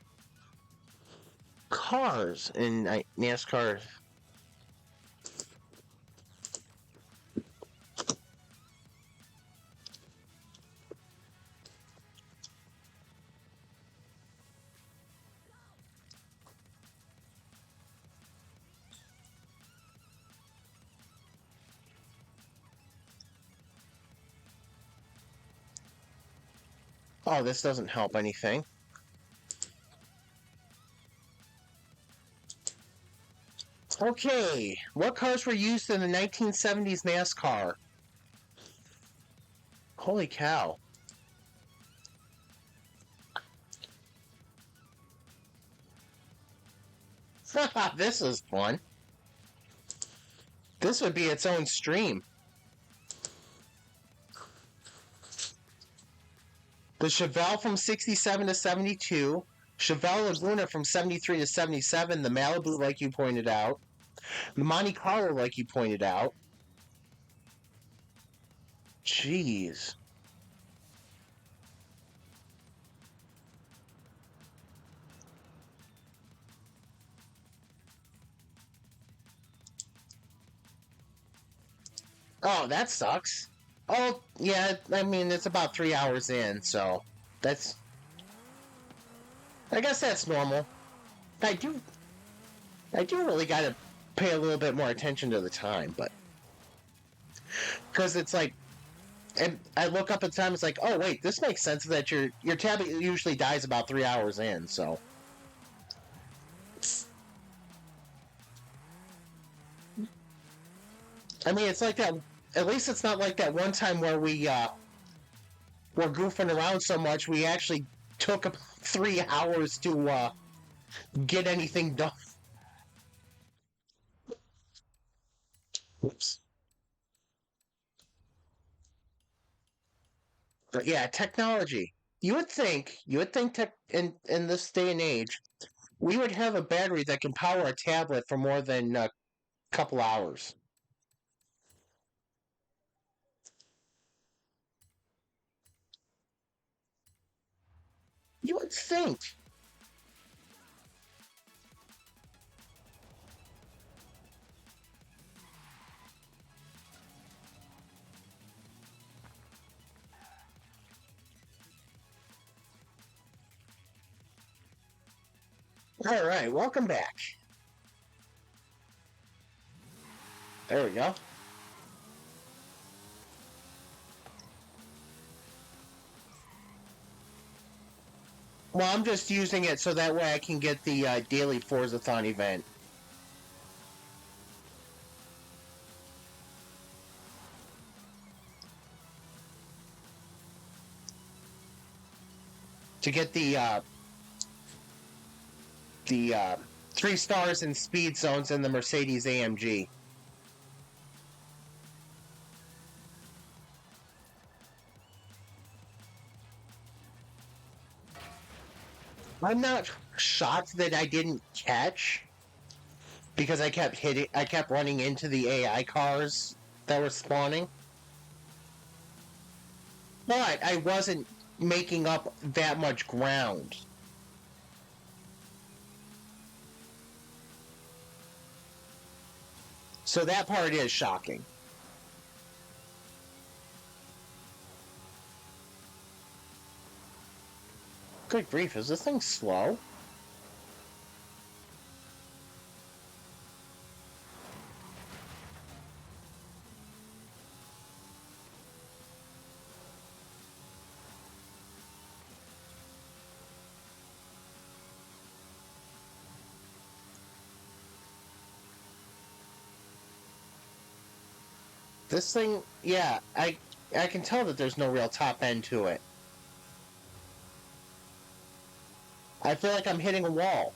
cars in NASCAR? Oh, this doesn't help anything. Okay, what cars were used in the 1970s NASCAR? Holy cow. This is fun. This would be its own stream. The Chevelle from 67 to 72, Chevelle Laguna from 73 to 77, the Malibu, like you pointed out, the Monte Carlo, like you pointed out. Jeez. Oh, that sucks. Oh, yeah, I mean, it's about 3 hours in, so that's... I guess that's normal. I do... I do really gotta pay a little bit more attention to the time, but... Because it's like... And I look up at the time, it's like, oh, wait, this makes sense that your tab usually dies about 3 hours in, so... I mean, it's like that... At least it's not like that one time where we, were goofing around so much, we actually took 3 hours to, get anything done. Oops. But yeah, technology. You would think in this day and age, we would have a battery that can power a tablet for more than a couple hours. You would think. All right, welcome back. There we go. Well, I'm just using it so that way I can get the daily Forzathon event. To get the 3 stars in speed zones in the Mercedes AMG. I'm not shocked that I didn't catch because I kept running into the AI cars that were spawning. But I wasn't making up that much ground. So that part is shocking. Good grief, is this thing slow? This thing, yeah, I can tell that there's no real top end to it. I feel like I'm hitting a wall.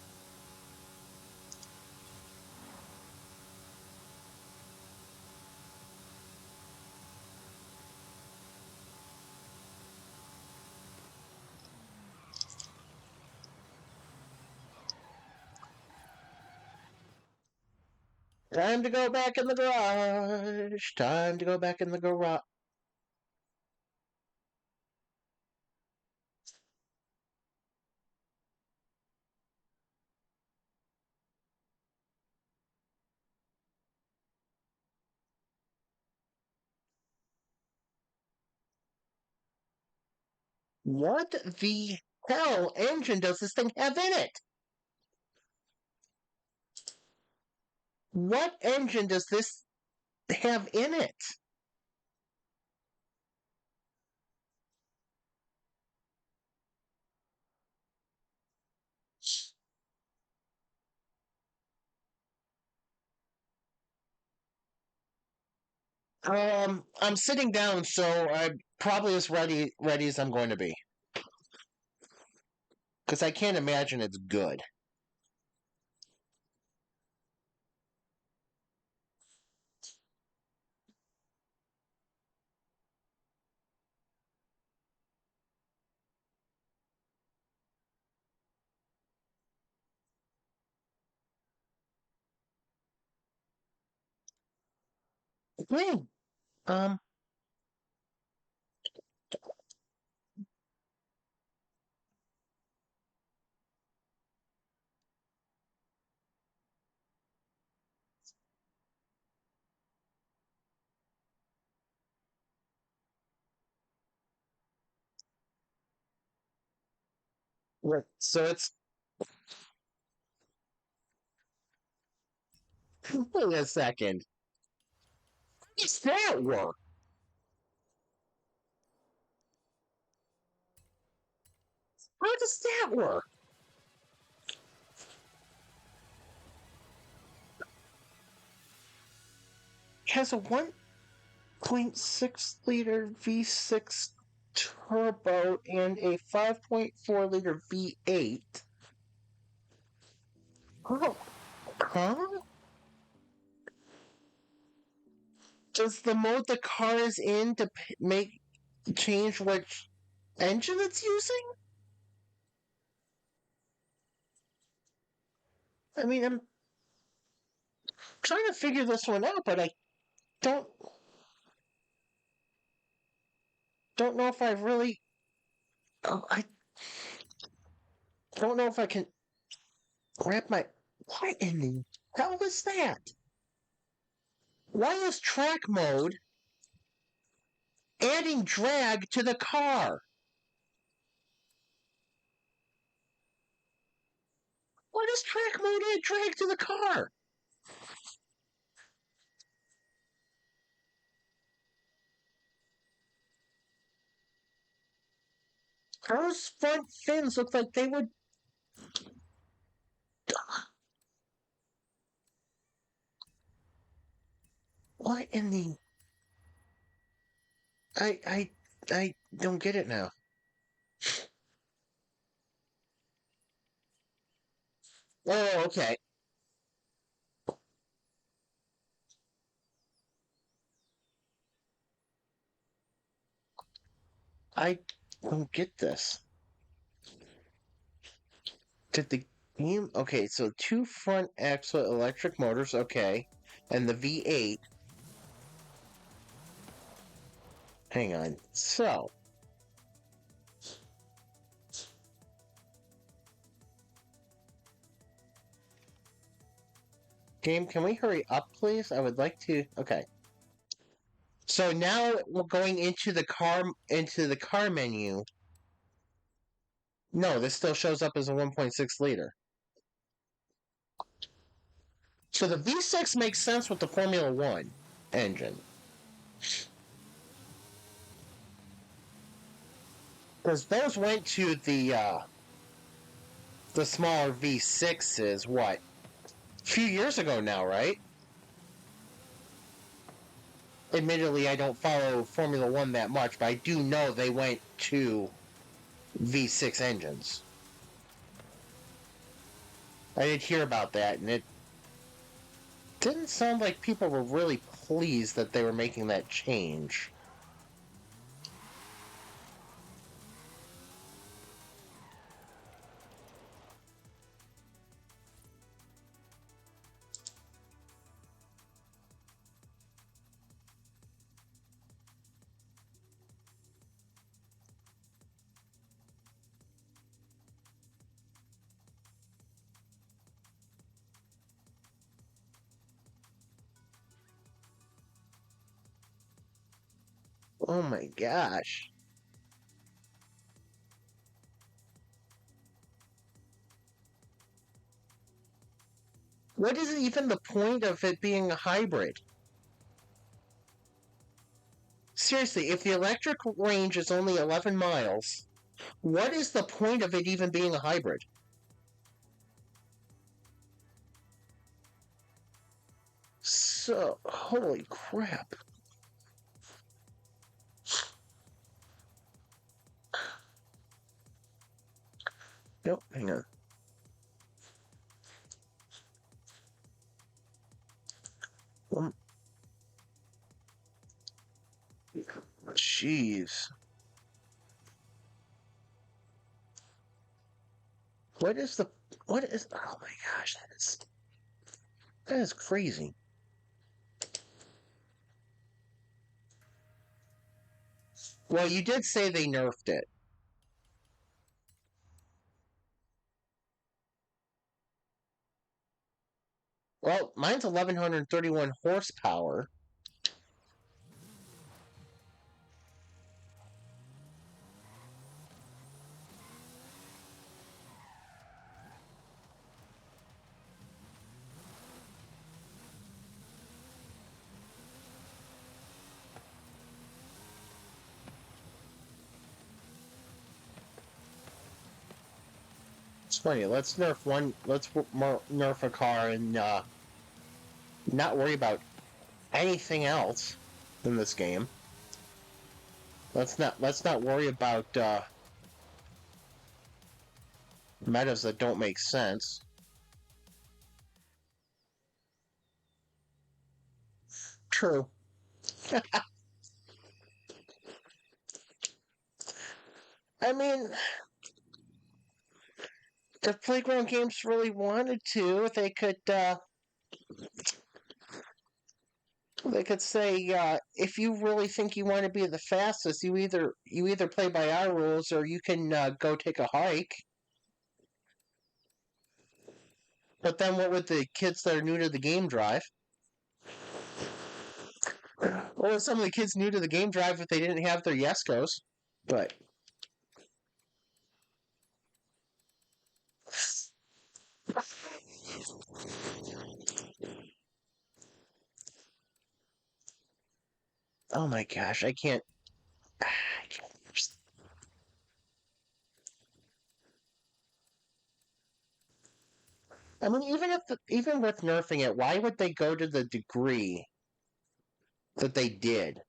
Time to go back in the garage. Time to go back in the garage. What the hell engine does this thing have in it? What engine does this have in it? I'm sitting down, so I'm probably as ready as I'm going to be. Because I can't imagine it's good. Hmm. Um, right. So it's wait a second. How does that work? How does that work? It has a 1.6 liter V6 turbo and a 5.4 liter V8. Oh, huh? Does the mode the car is in to make change which engine it's using? I mean, I'm trying to figure this one out, but I don't know if I really. Oh, I don't know if I can wrap my. What in the hell is that? Why is track mode adding drag to the car? Why does track mode add drag to the car? Those front fins look like they would. What in the? I don't get it now. Oh, okay. I don't get this. Did the game? Okay, so two front axle electric motors. Okay, and the V8. Hang on. So game, can we hurry up, please? I would like to. Okay. So now we're going into the car menu. No, this still shows up as a 1.6 liter. So the V6 makes sense with the Formula One engine. Because those went to the smaller V6s, what? A few years ago now, right? Admittedly, I don't follow Formula One that much, but I do know they went to V6 engines. I did hear about that, and it didn't sound like people were really pleased that they were making that change. Oh my gosh. What is even the point of it being a hybrid? Seriously, if the electric range is only 11 miles, what is the point of it even being a hybrid? So, holy crap. Nope, hang on. Jeez. What is the... What is... Oh my gosh, that is crazy. Well, you did say they nerfed it. Well, mine's 1131 horsepower. It's funny. Let's nerf one. Let's nerf a car and not worry about anything else in this game. Let's not worry about metas that don't make sense. True. I mean, if Playground Games really wanted to, they could say, if you really think you want to be the fastest, you either play by our rules or you can go take a hike. But then, what would the kids that are new to the game drive? Well, some of the kids new to the game drive if they didn't have their Yeskos. But oh my gosh, I can't. I mean, even with nerfing it, why would they go to the degree that they did?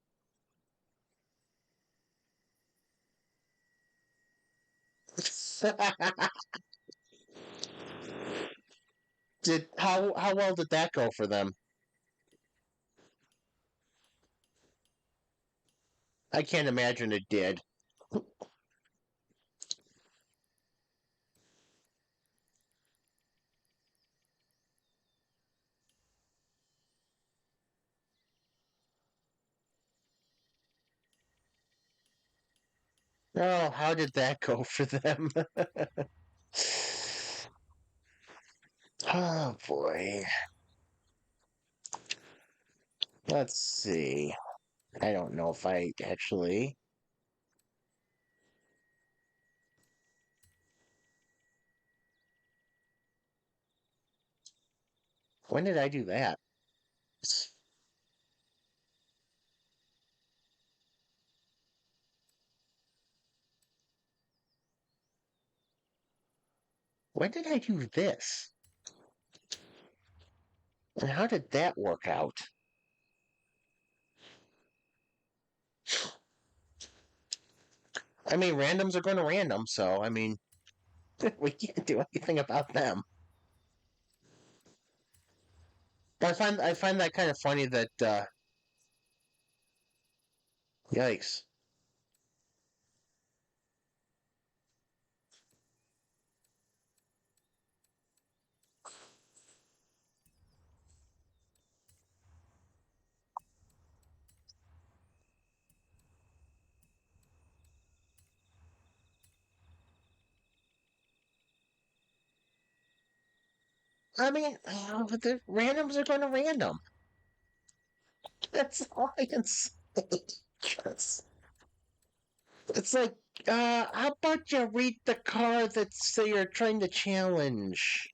How well did that go for them? I can't imagine it did. Oh, how did that go for them? Oh boy. Let's see. I don't know if I actually. When did I do that? When did I do this? And how did that work out? I mean, randoms are going to random, so I mean, we can't do anything about them. I find that kind of funny that yikes. I mean, but the randoms are going to random. That's all I can say. Just- It's like, how about you read the card that say you're trying to challenge?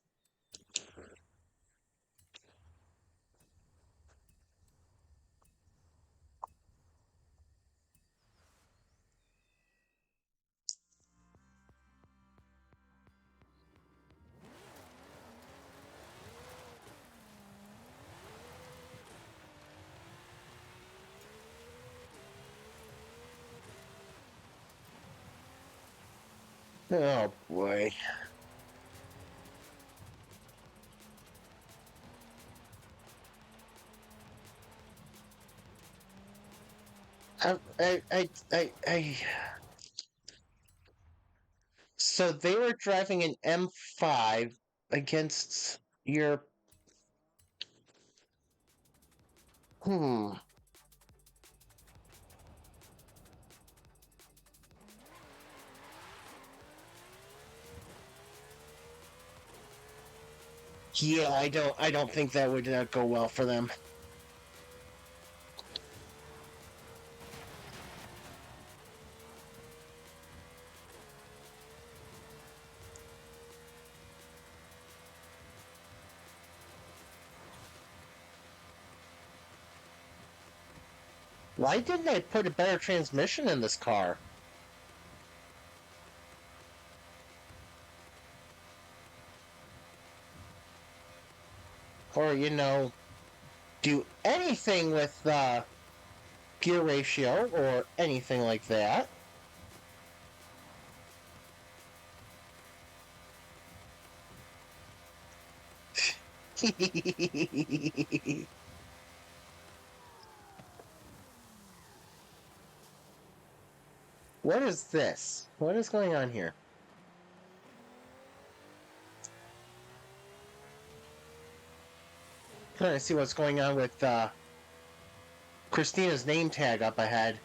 Oh boy. I. So they were driving an M5 against your. Hmm. Yeah, I don't think that would go well for them. Why didn't they put a better transmission in this car? Or, do anything with gear ratio or anything like that. What is this? What is going on here? Trying to see what's going on with Christina's name tag up ahead.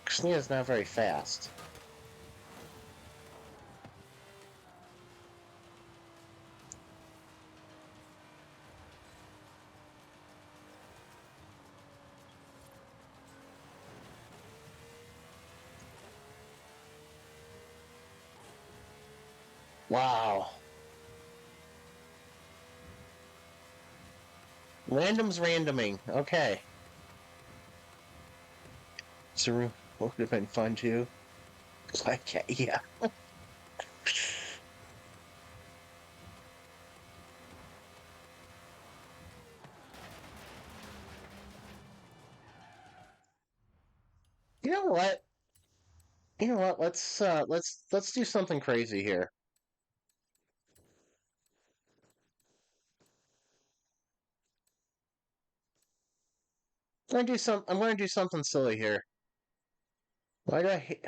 Christina's not very fast. Wow. Random's randoming. Okay. Saru would have been fun too. Okay, yeah. You know what? You know what? Let's do something crazy here. I'm gonna do something silly here. Why do I hate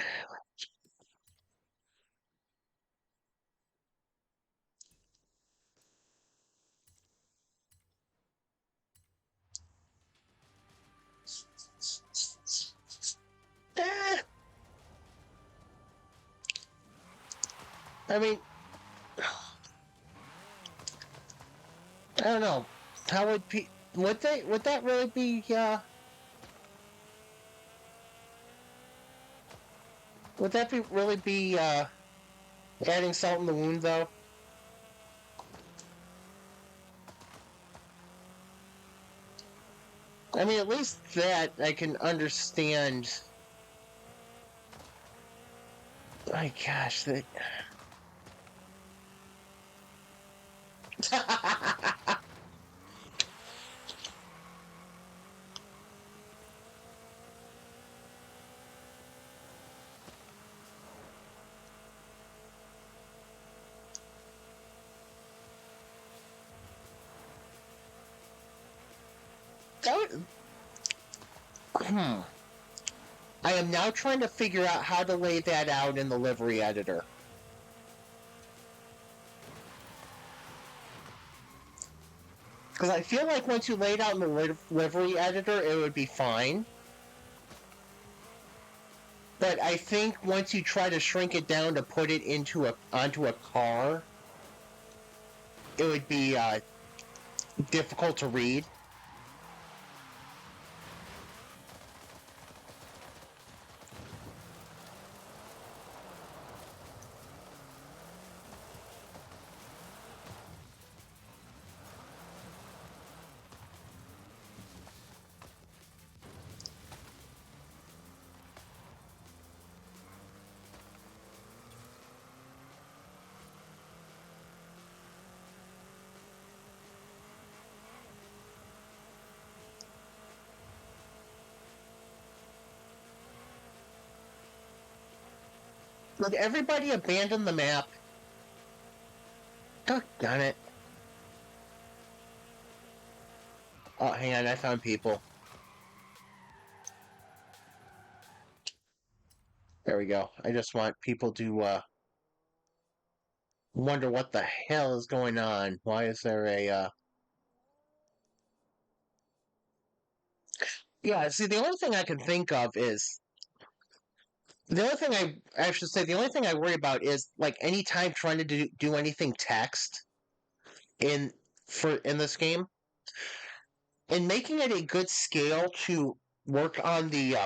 Eh, I mean, I don't know. How would that really be would that be really be adding salt in the wound though? I mean, at least that I can understand. My gosh, that. Hmm. I am now trying to figure out how to lay that out in the livery editor. Because I feel like once you lay it out in the livery editor, it would be fine. But I think once you try to shrink it down to put it onto a car, it would be difficult to read. Look, everybody abandon the map. Darn it. Oh, hang on, I found people. There we go. I just want people to wonder what the hell is going on. Why is there a Yeah, see, the only thing I can think of is the only thing I should say the only thing I worry about is like anytime trying to do anything text in in this game and making it a good scale to work on the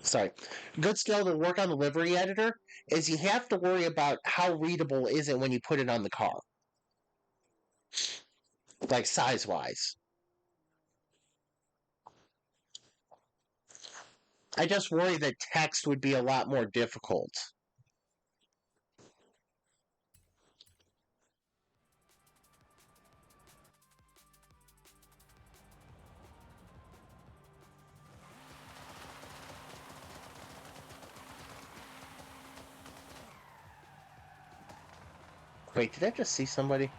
sorry, good scale to work on the livery editor is you have to worry about how readable is it when you put it on the car, like size wise. I just worry that text would be a lot more difficult. Wait, did I just see somebody?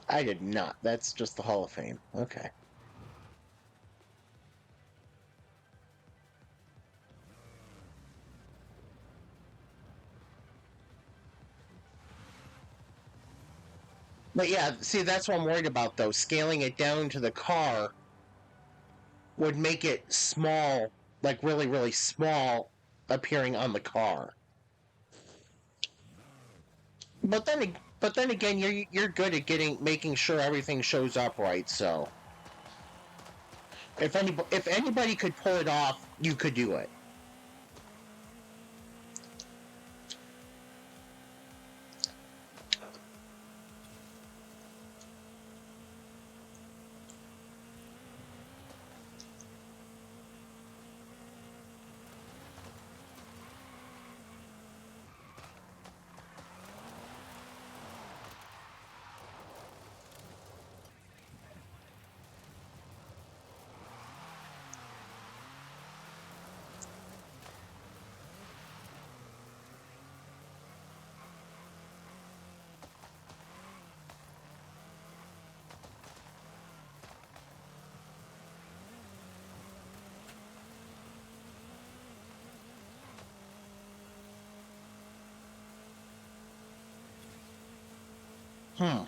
I did not. That's just the Hall of Fame. Okay. But yeah, see, that's what I'm worried about, though. Scaling it down to the car would make it small, like really, really small, appearing on the car. But then again, you're good at making sure everything shows up right. So if anybody could pull it off, you could do it. Hmm.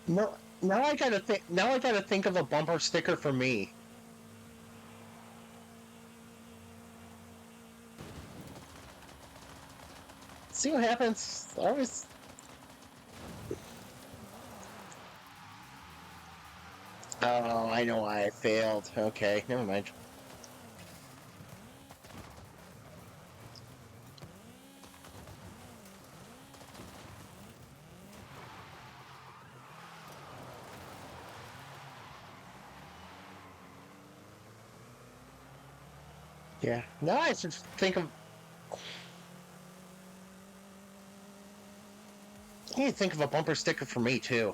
No, now I gotta think. Now I gotta think of a bumper sticker for me. See what happens. I always. Oh, I know why I failed. Okay, never mind. Yeah. Now I should think of. I need to think of a bumper sticker for me too.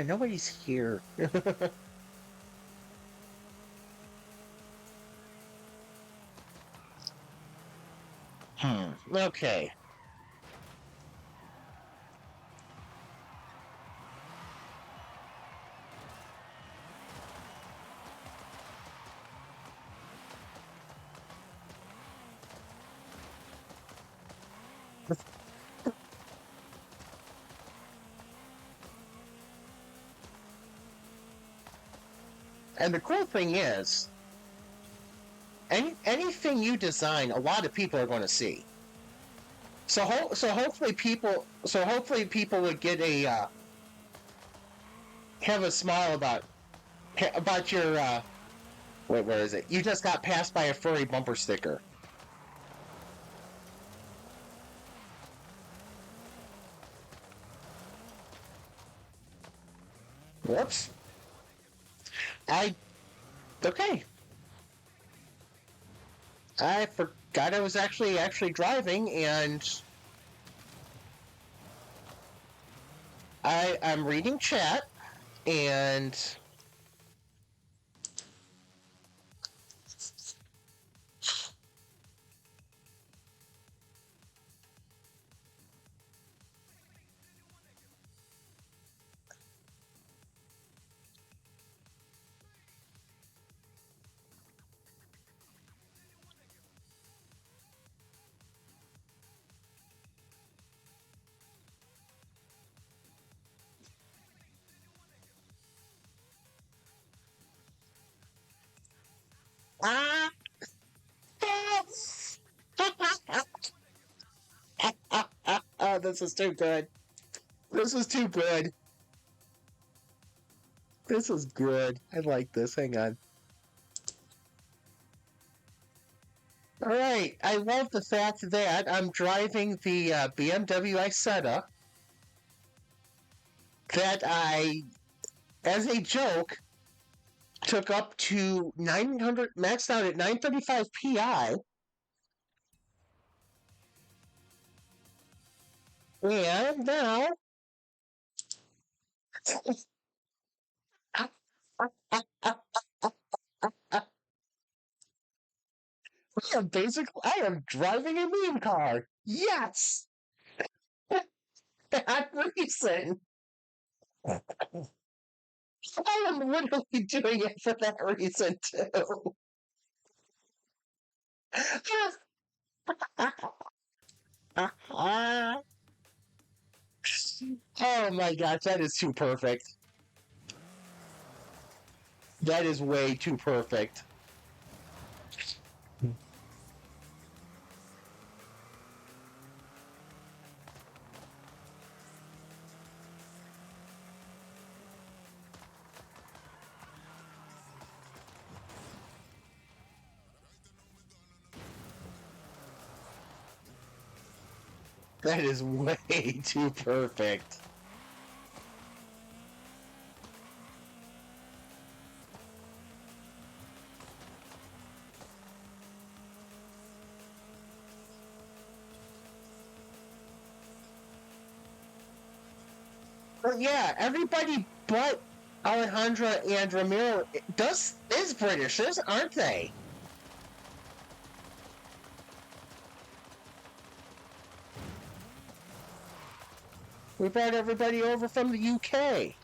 Nobody's here. Hmm. Okay. And the cool thing is, anything you design, a lot of people are going to see. So hopefully people would get a have a smile about your wait, where is it? You just got passed by a furry bumper sticker. Whoops. I okay. I forgot I was actually driving, and I'm reading chat and ah, oh, this is too good. This is too good. This is good. I like this. Hang on. All right. I love the fact that I'm driving the BMW Isetta that I, as a joke, took up to 900, maxed out at 935 PI. And now, I am driving a meme car. Yes! That reason. I am literally doing it for that reason, too. Oh my gosh, that is too perfect. That is way too perfect. That is way too perfect. But yeah, everybody but Alejandra and Ramiro is British, aren't they? We brought everybody over from the UK.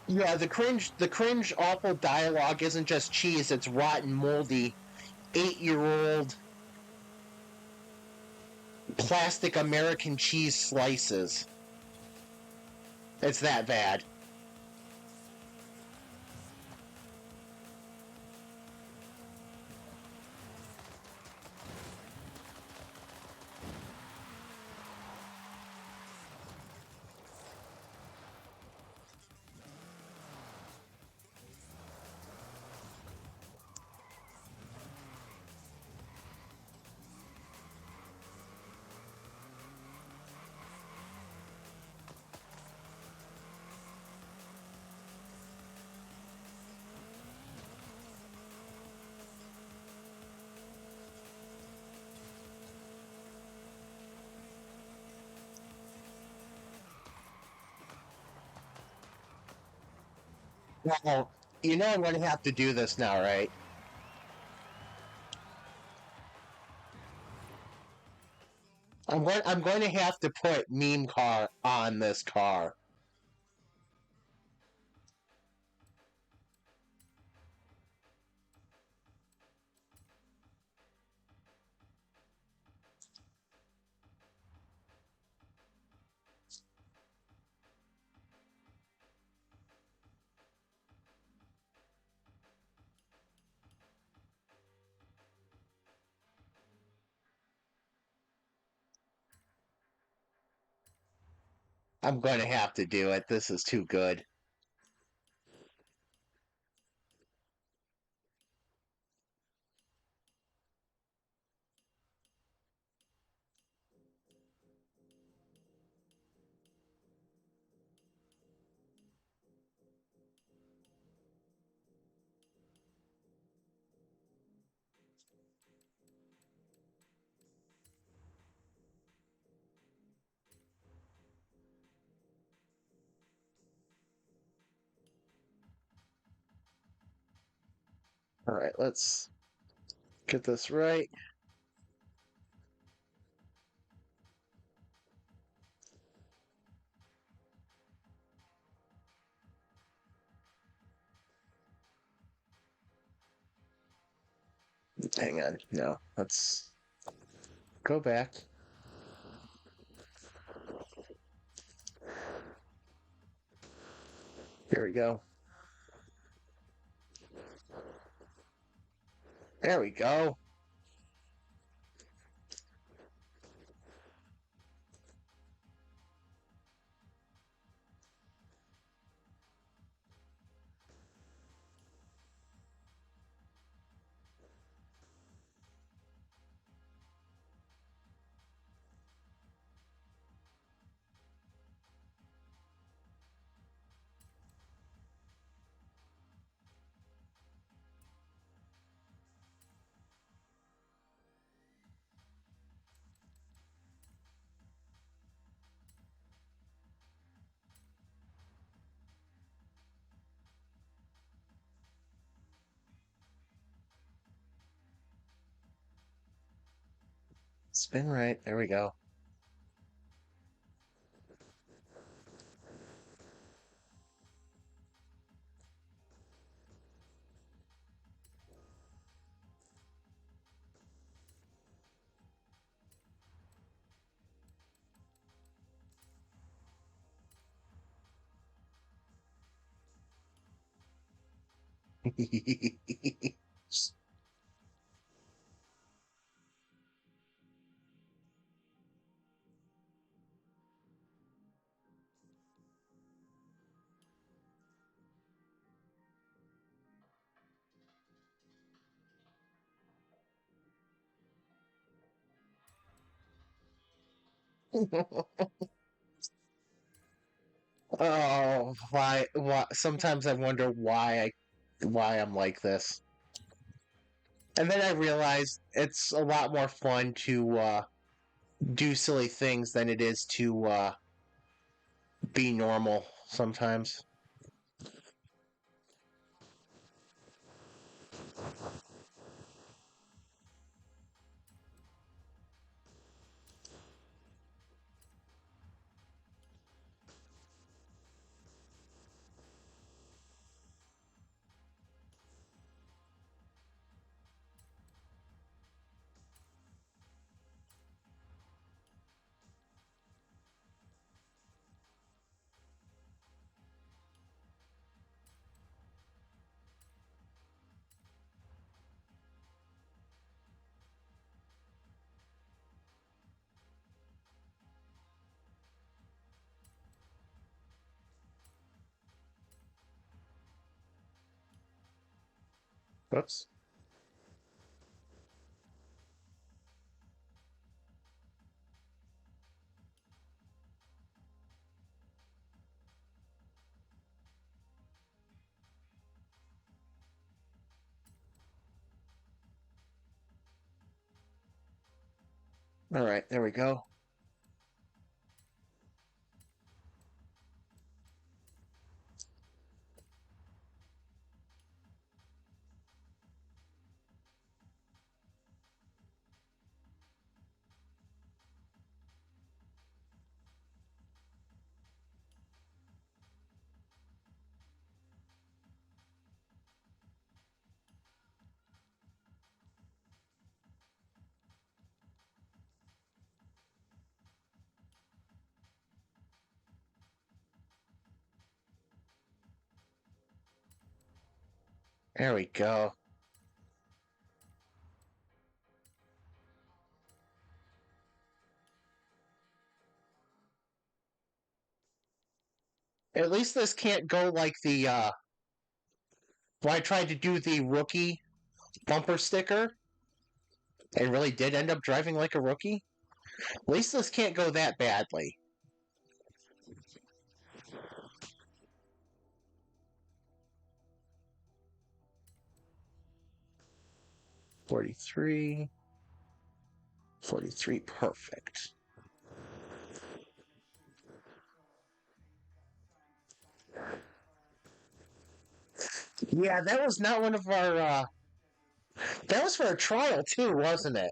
Yeah, the cringe, awful dialogue isn't just cheese; it's rotten, moldy, 8-year-old plastic American cheese slices. It's that bad. Well, you know I'm going to have to do this now, right? I'm going to have to put meme car on this car. I'm going to have to do it. This is too good. All right, let's get this right. Hang on. No, let's go back. Here we go. There we go. Spin right. There we go. Oh, why? Why? Sometimes I wonder why I'm like this. And then I realize it's a lot more fun to do silly things than it is to be normal sometimes. Whoops. All right, there we go. There we go. At least this can't go like the when I tried to do the rookie bumper sticker and really did end up driving like a rookie. At least this can't go that badly. $43. 43, perfect. Yeah, that was not one of our That was for a trial too, wasn't it?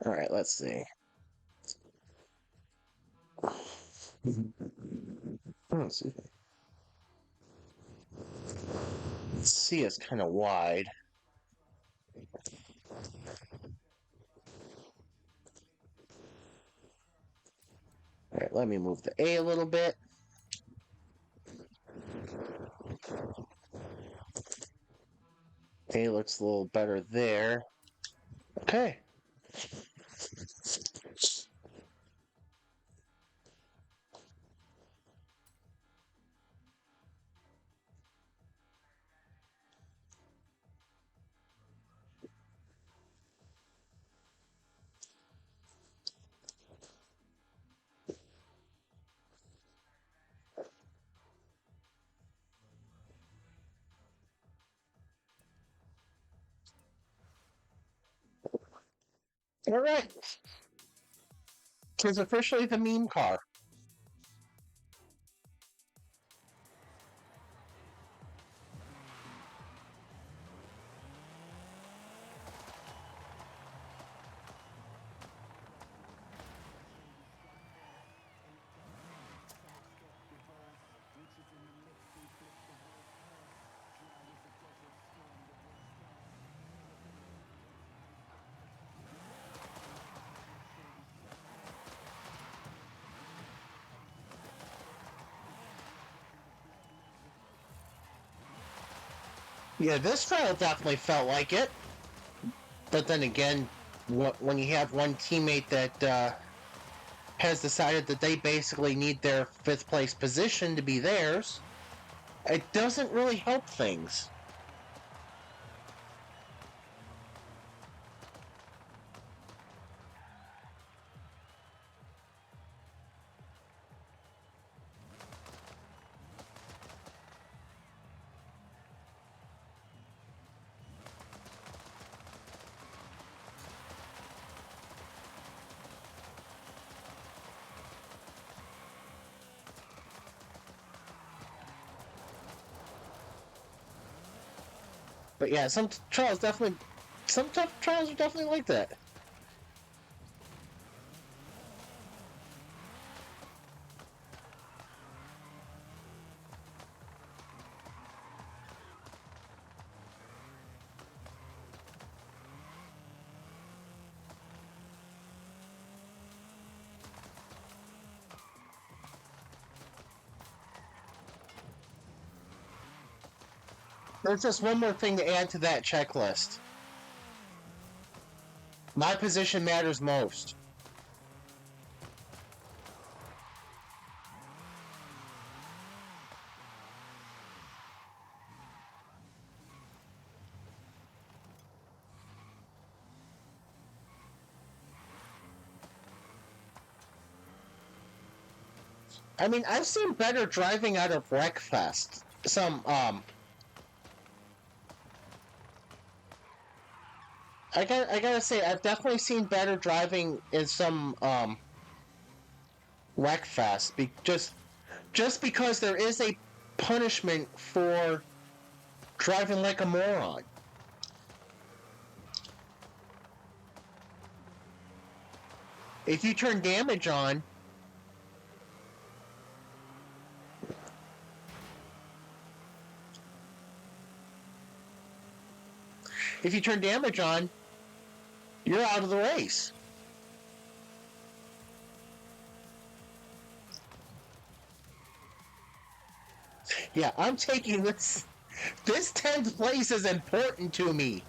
All right, let's see. Let's see. C is kind of wide. All right, let me move the A a little bit. A looks a little better there. Okay. All right. It's officially the meme car. Yeah, this trial definitely felt like it. But then again, when you have one teammate that has decided that they basically need their fifth place position to be theirs, it doesn't really help things. But yeah, some tough trials are definitely like that. There's just one more thing to add to that checklist. My position matters most. I mean, I've seen better driving out of Wreckfest. I gotta say, I've definitely seen better driving in some Wreckfest. Just because there is a punishment for driving like a moron. If you turn damage on, you're out of the race. Yeah, I'm taking this. This 10th place is important to me.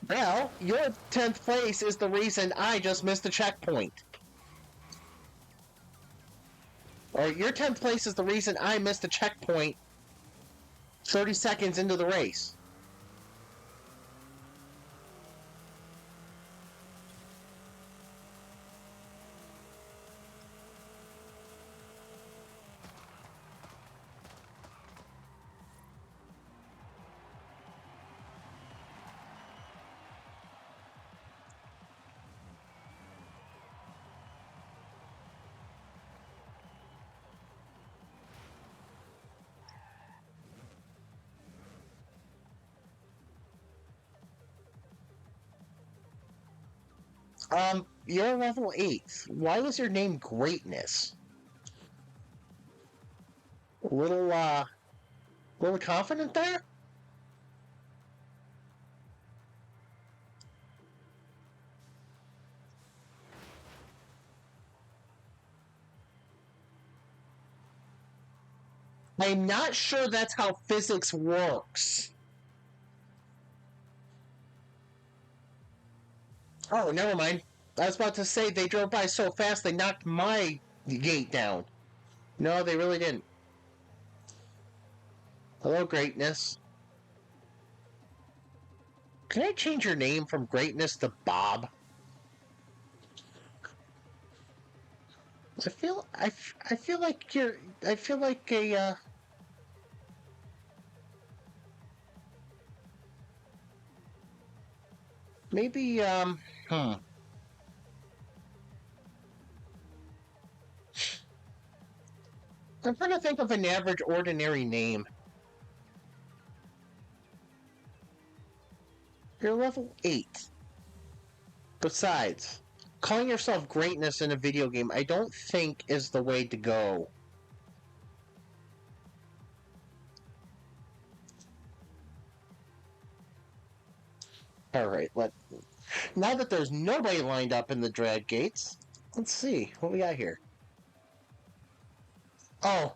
Well, your 10th place is the reason I just missed a checkpoint. Or your 10th place is the reason I missed a checkpoint 30 seconds into the race. You're level 8. Why was your name Greatness? A little confident there? I'm not sure that's how physics works. Oh, never mind. I was about to say they drove by so fast they knocked my gate down. No, they really didn't. Hello, Greatness. Can I change your name from Greatness to Bob? I feel like you're I feel like a maybe hmm. I'm trying to think of an average ordinary name. You're level 8. Besides, calling yourself Greatness in a video game I don't think is the way to go. Alright, now that there's nobody lined up in the drag gates, let's see what we got here. Oh.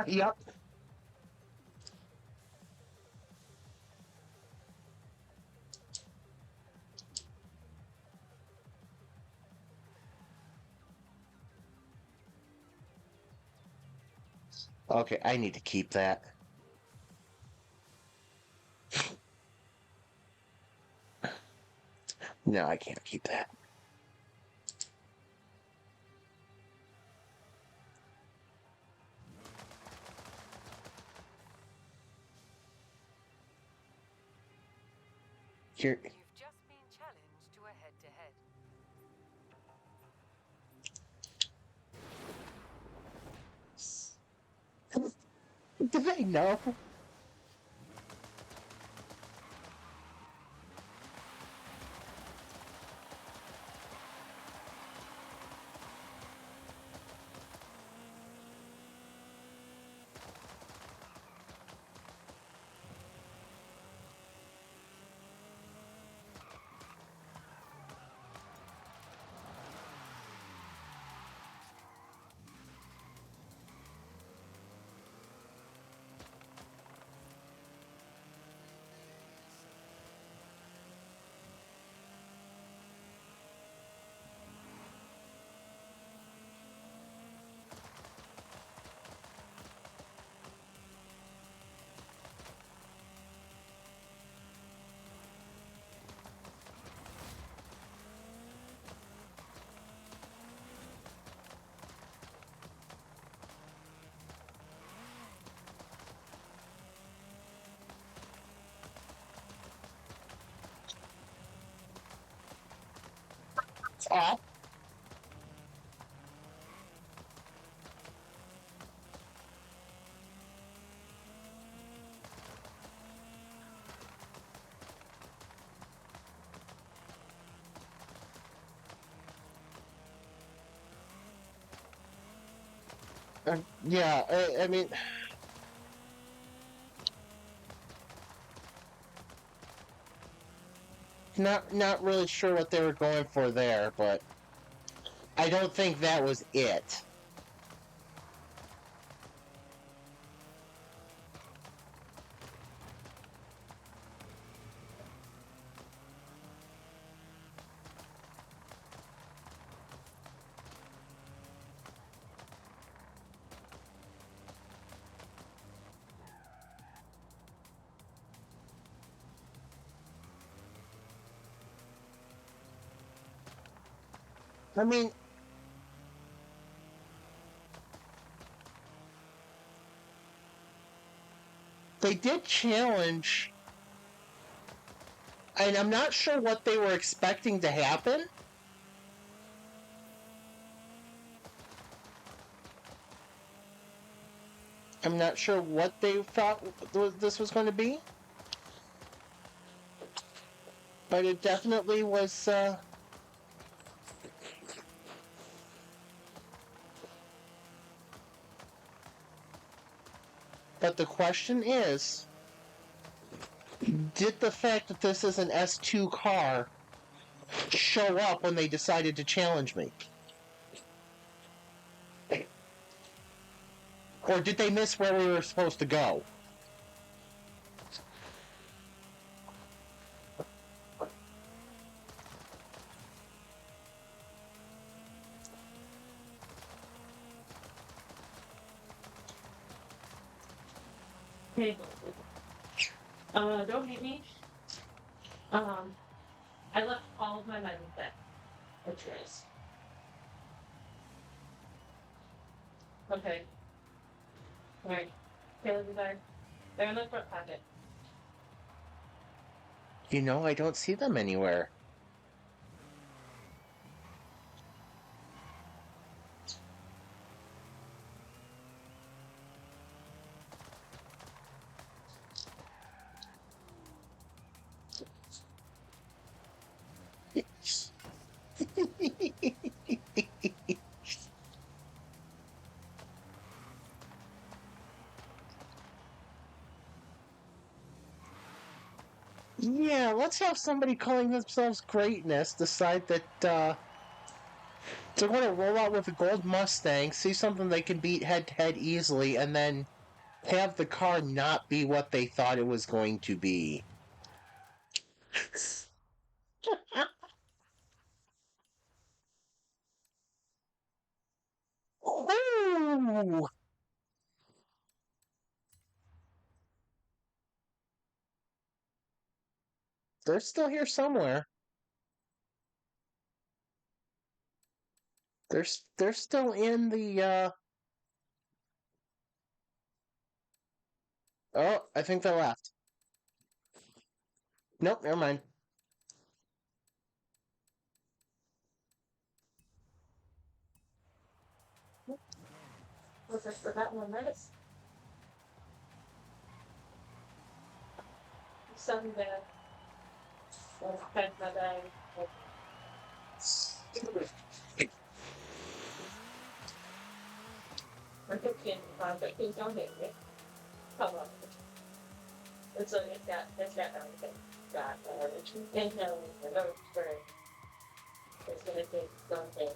Yep. Okay, I need to keep that. No, I can't keep that. Here. You've just been challenged to a head-to-head. Do they know? Oh. Yeah, I mean, not really sure what they were going for there, but I don't think that was it. I mean, they did challenge, and I'm not sure what they were expecting to happen. I'm not sure what they thought this was going to be. But it definitely was, but the question is, did the fact that this is an S2 car show up when they decided to challenge me? Or did they miss where we were supposed to go? Hey, don't hate me. I left all of my money back. Which is okay. Alright. Caleb is there. They're in the front pocket. You know, I don't see them anywhere. Yeah, let's have somebody calling themselves greatness decide that they're going to roll out with a gold Mustang, see something they can beat head to head easily, and then have the car not be what they thought it was going to be. Ooh! They're still here somewhere. They're still in the Oh, I think they left. Nope, never mind. Was I for that 1 minute? Something bad. I'll pack my bag. I took in but please don't hit me. Come on. And so it's got everything. Got inhale, the spray. It's gonna take something.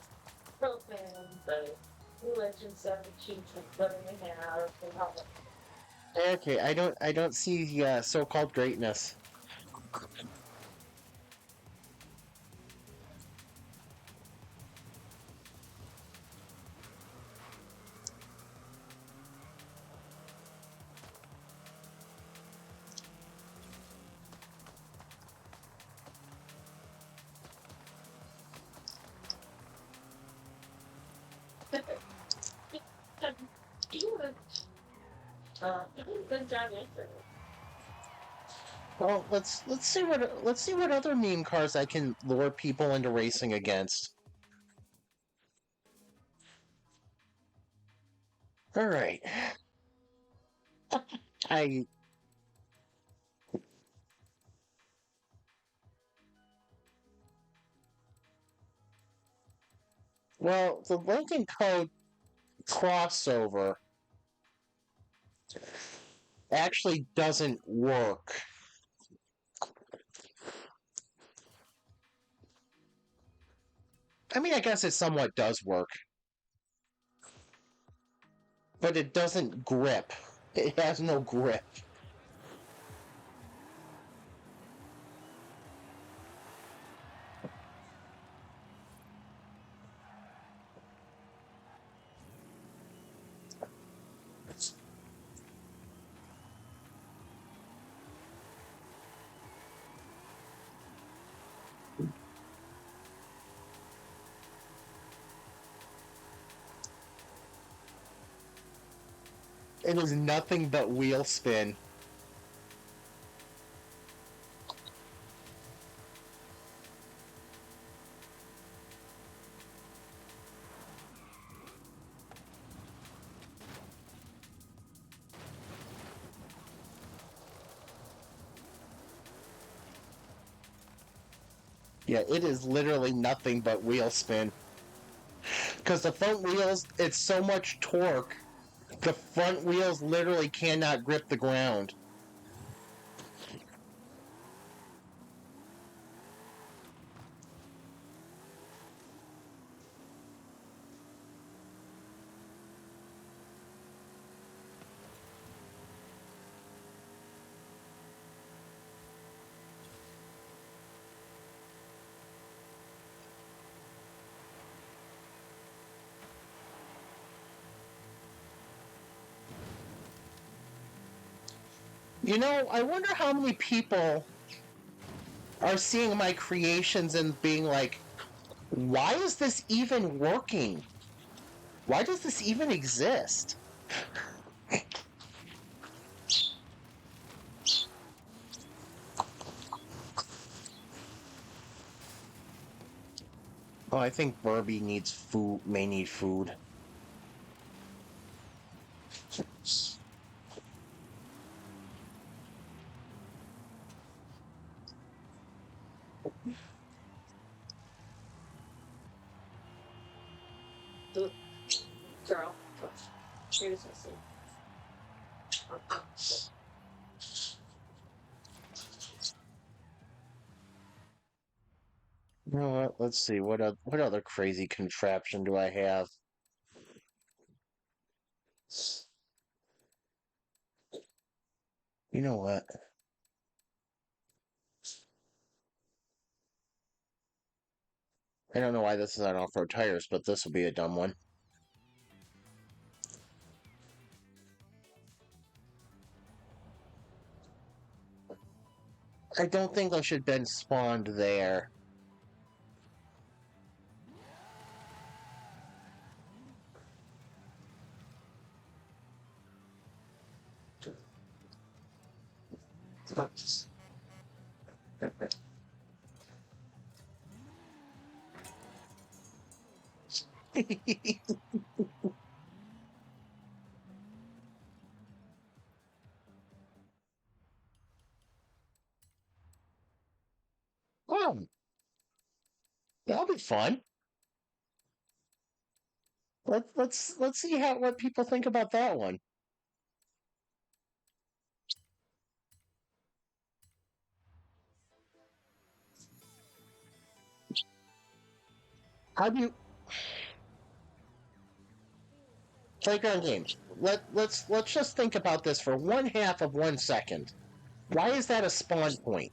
Propane, the religion 7 sheets and putting in the house and all that. Okay, I don't see so-called greatness. Good job answering. Well, let's see what other meme cars I can lure people into racing against. All right. I Well, the Lincoln Code crossover actually doesn't work. I mean, I guess it somewhat does work. But it doesn't grip. It has no grip. It is nothing but wheel spin. Yeah, it is literally nothing but wheel spin. Because the front wheels, it's so much torque, the front wheels literally cannot grip the ground. You know, I wonder how many people are seeing my creations and being like, why is this even working? Why does this even exist? Oh, I think Burby needs food, may need food. Girl, here's the scene. You know what? Let's see. What other crazy contraption do I have? You know what? I don't know why this is on off-road tires, but this will be a dumb one. I don't think I should have been spawned there. Oh, that'll be fun. Let's see what people think about that one. How do you playground games? Let's just think about this for 1/2 of 1 second. Why is that a spawn point?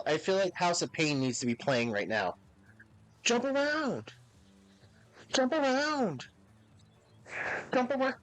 I feel like House of Pain needs to be playing right now. Jump around, jump around, jump around.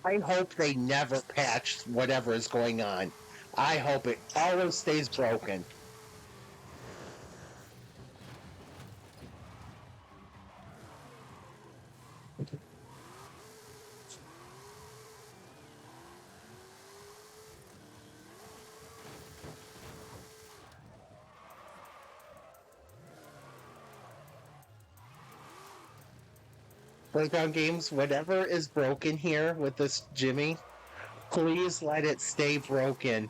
I hope they never patch whatever is going on. I hope it always stays broken. Playground games, whatever is broken here with this Jimmy, please let it stay broken.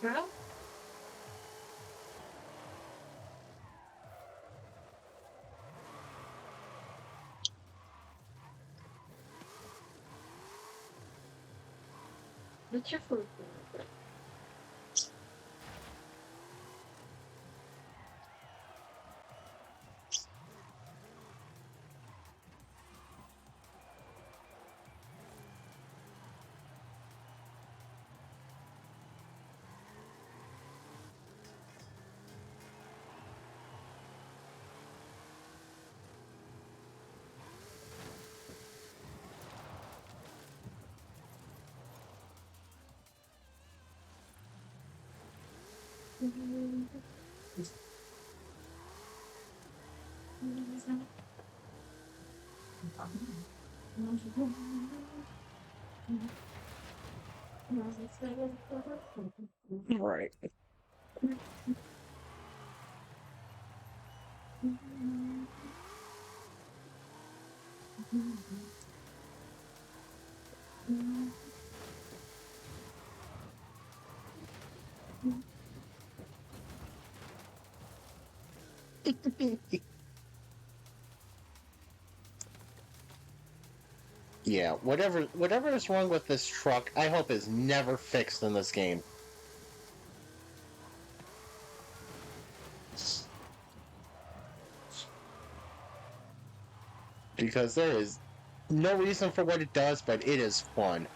Girl? What's your food? Right. Yeah, whatever is wrong with this truck, I hope is never fixed in this game. Because there is no reason for what it does, but it is fun.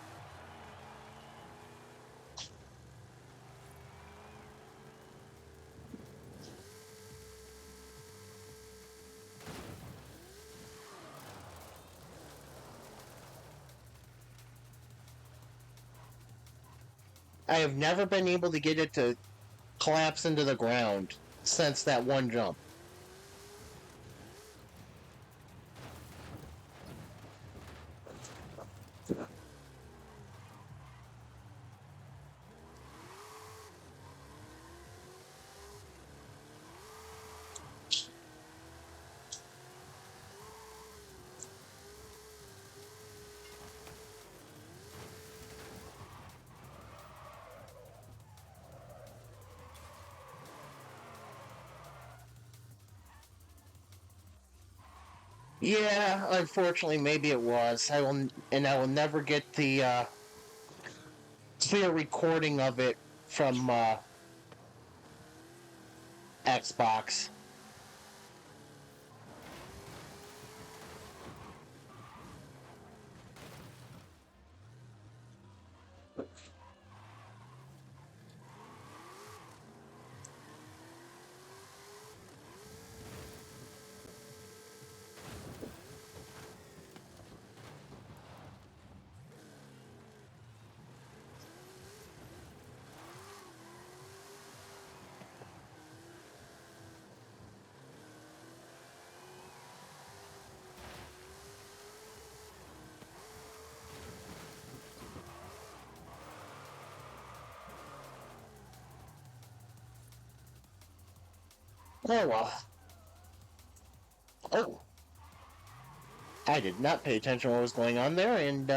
I have never been able to get it to collapse into the ground since that one jump. Yeah, unfortunately, maybe it was. I will never get the clear recording of it from Xbox. Oh well. Oh, I did not pay attention to what was going on there, and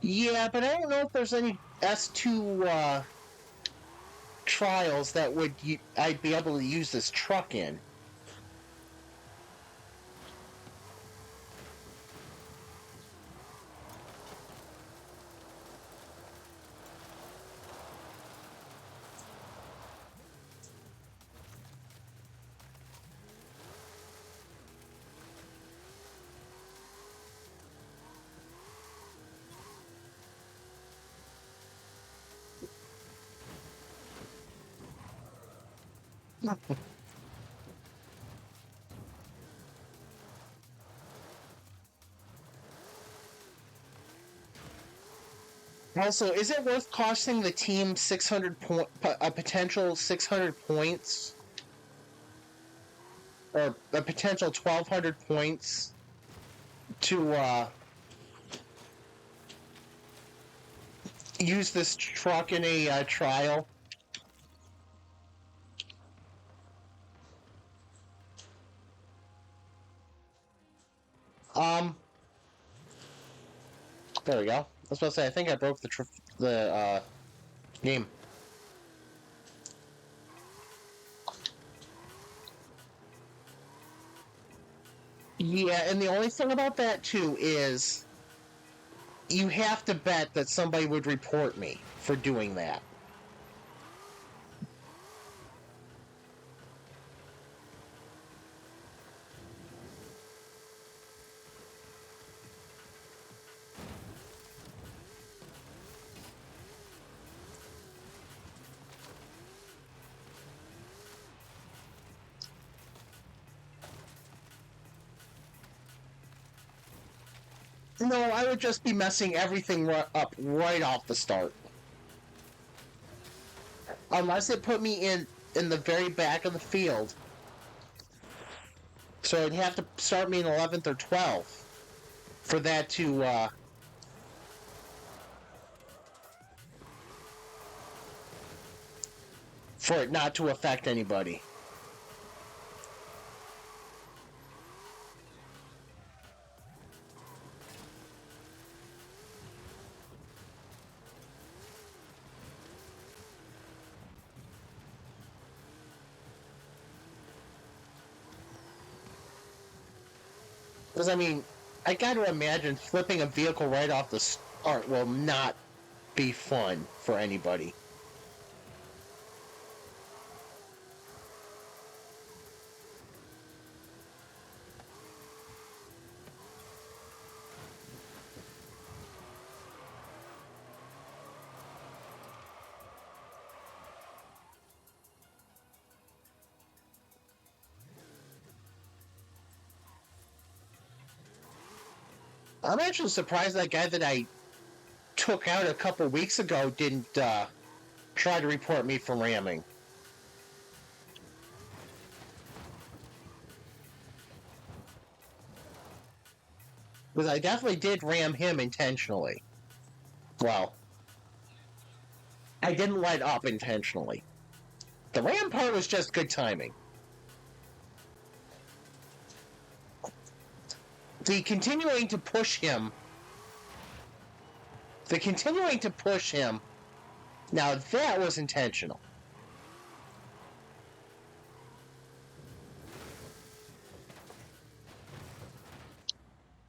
yeah, but I don't know if there's any S2 trials that I'd be able to use this truck in. Also, is it worth costing the team 600 a potential 600 points, or a potential 1,200 points to use this truck in a trial? There we go. I was supposed to say, I think I broke the game. Yeah, and the only thing about that, too, is you have to bet that somebody would report me for doing that. No, I would just be messing everything up right off the start. Unless it put me in the very back of the field. So it'd have to start me in 11th or 12th for that to, for it not to affect anybody. Because, I mean, I gotta imagine flipping a vehicle right off the start will not be fun for anybody. I'm actually surprised that guy that I took out a couple weeks ago didn't try to report me for ramming. Because I definitely did ram him intentionally. Well, I didn't let up intentionally. The ram part was just good timing. The continuing to push him. Now that was intentional.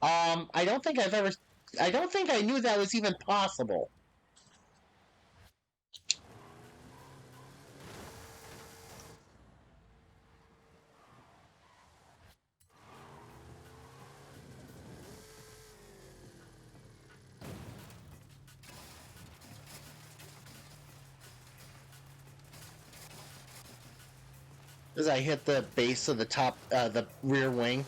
I don't think I knew that was even possible. As I hit the base of the rear wing.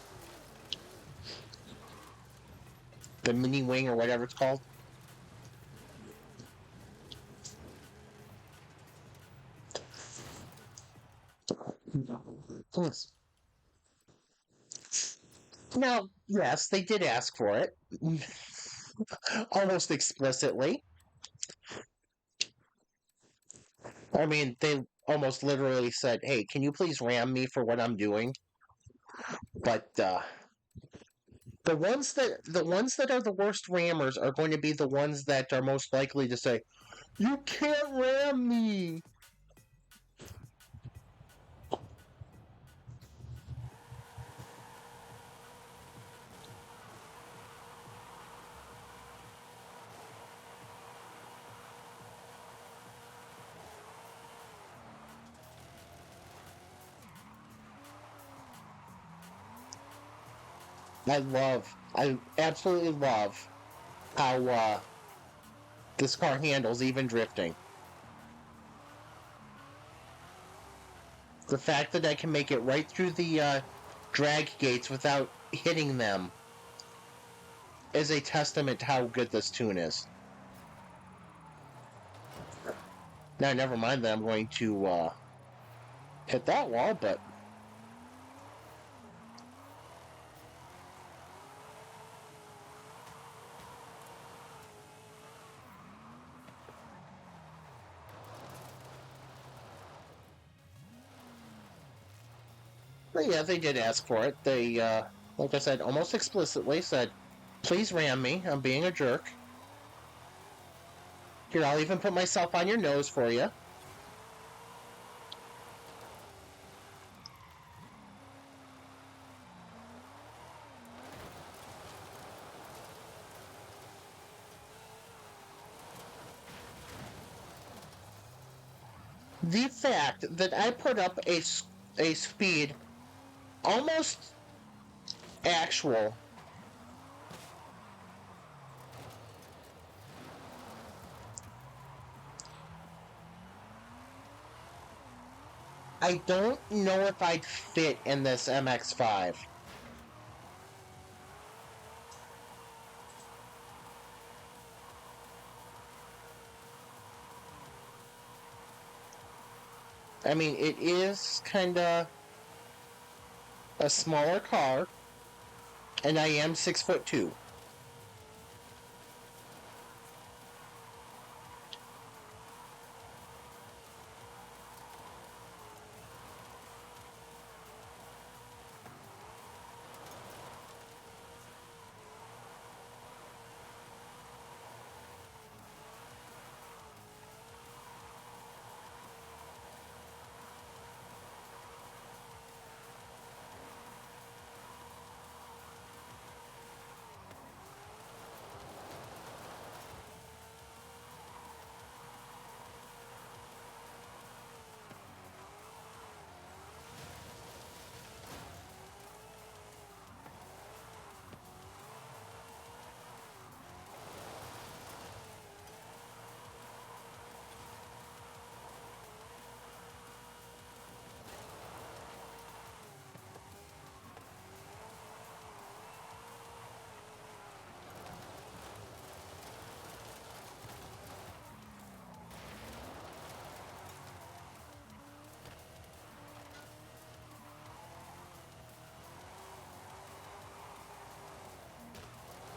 The mini wing or whatever it's called. Yes. Now, yes, they did ask for it. Almost explicitly. I mean, they almost literally said, "Hey, can you please ram me for what I'm doing?" But the ones that are the worst rammers are going to be the ones that are most likely to say, "You can't ram me." I absolutely love how this car handles even drifting. The fact that I can make it right through the drag gates without hitting them is a testament to how good this tune is. Now, never mind that I'm going to hit that wall, but yeah, they did ask for it. They, like I said, almost explicitly said, "Please ram me. I'm being a jerk." Here, I'll even put myself on your nose for you. The fact that I put up a speed almost actual. I don't know if I'd fit in this MX-5. I mean, it is kind of a smaller car, and I am 6'2".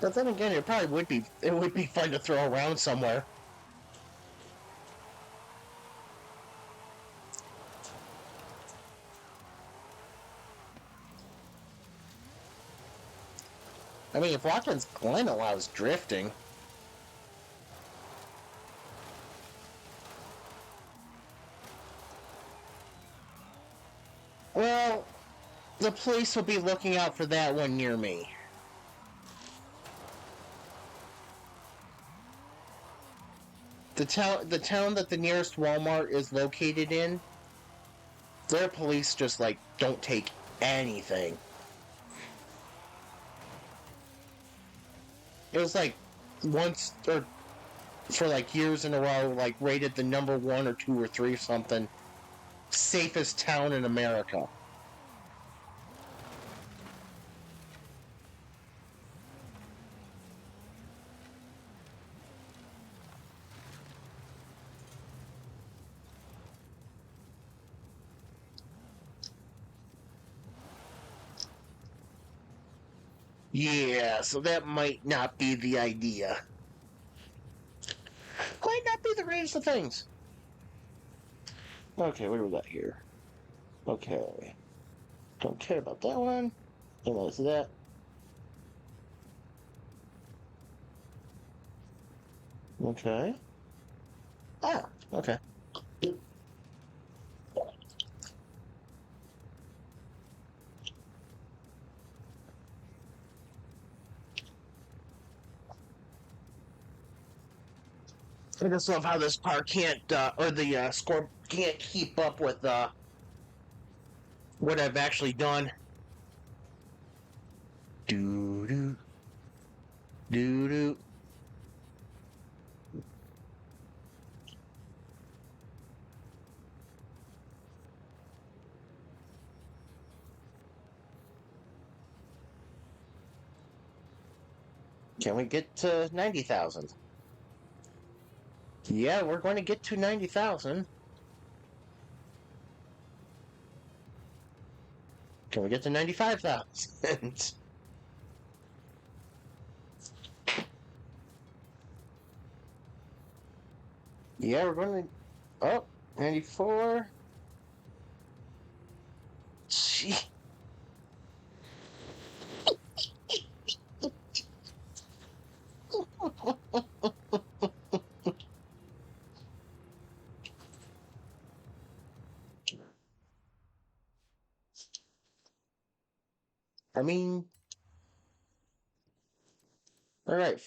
But then again, it would be fun to throw around somewhere. I mean, if Watkins Glen allows drifting. Well, the police will be looking out for that one near me. The town that the nearest Walmart is located in, their police just, like, don't take anything. It was, like, once, or for, like, years in a row, like, rated the number 1 or 2 or 3 or something, safest town in America. Yeah, so that might not be the idea. Might not be the greatest of things. Okay, what do we got here? Okay. Don't care about that one. And that's that. Okay. Ah, okay. I just love how this car can't, or the score can't keep up with what I've actually done. Doo doo. Doo doo. Can we get to 90,000? Yeah, we're going to get to 90,000. Can we get to 95,000? Yeah, we're going to... Oh, 94. Gee.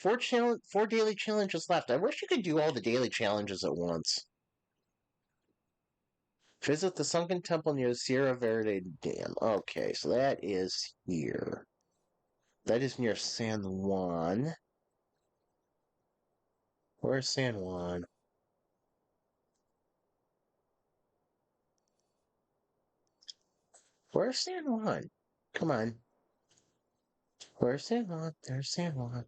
4 daily challenges left. I wish you could do all the daily challenges at once. Visit the sunken temple near the Sierra Verde Dam. Okay, so that is here. That is near San Juan. Where's San Juan? Where's San Juan? Come on. Where's San Juan? There's San Juan.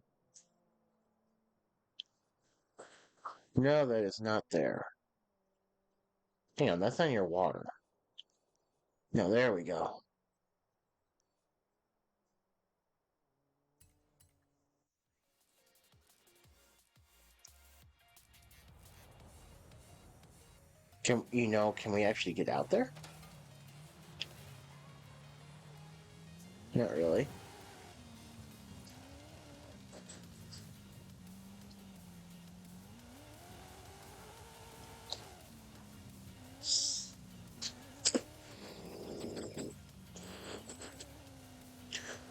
No, that is not there. Damn, that's not your water. No, there we go. Can we actually get out there? Not really.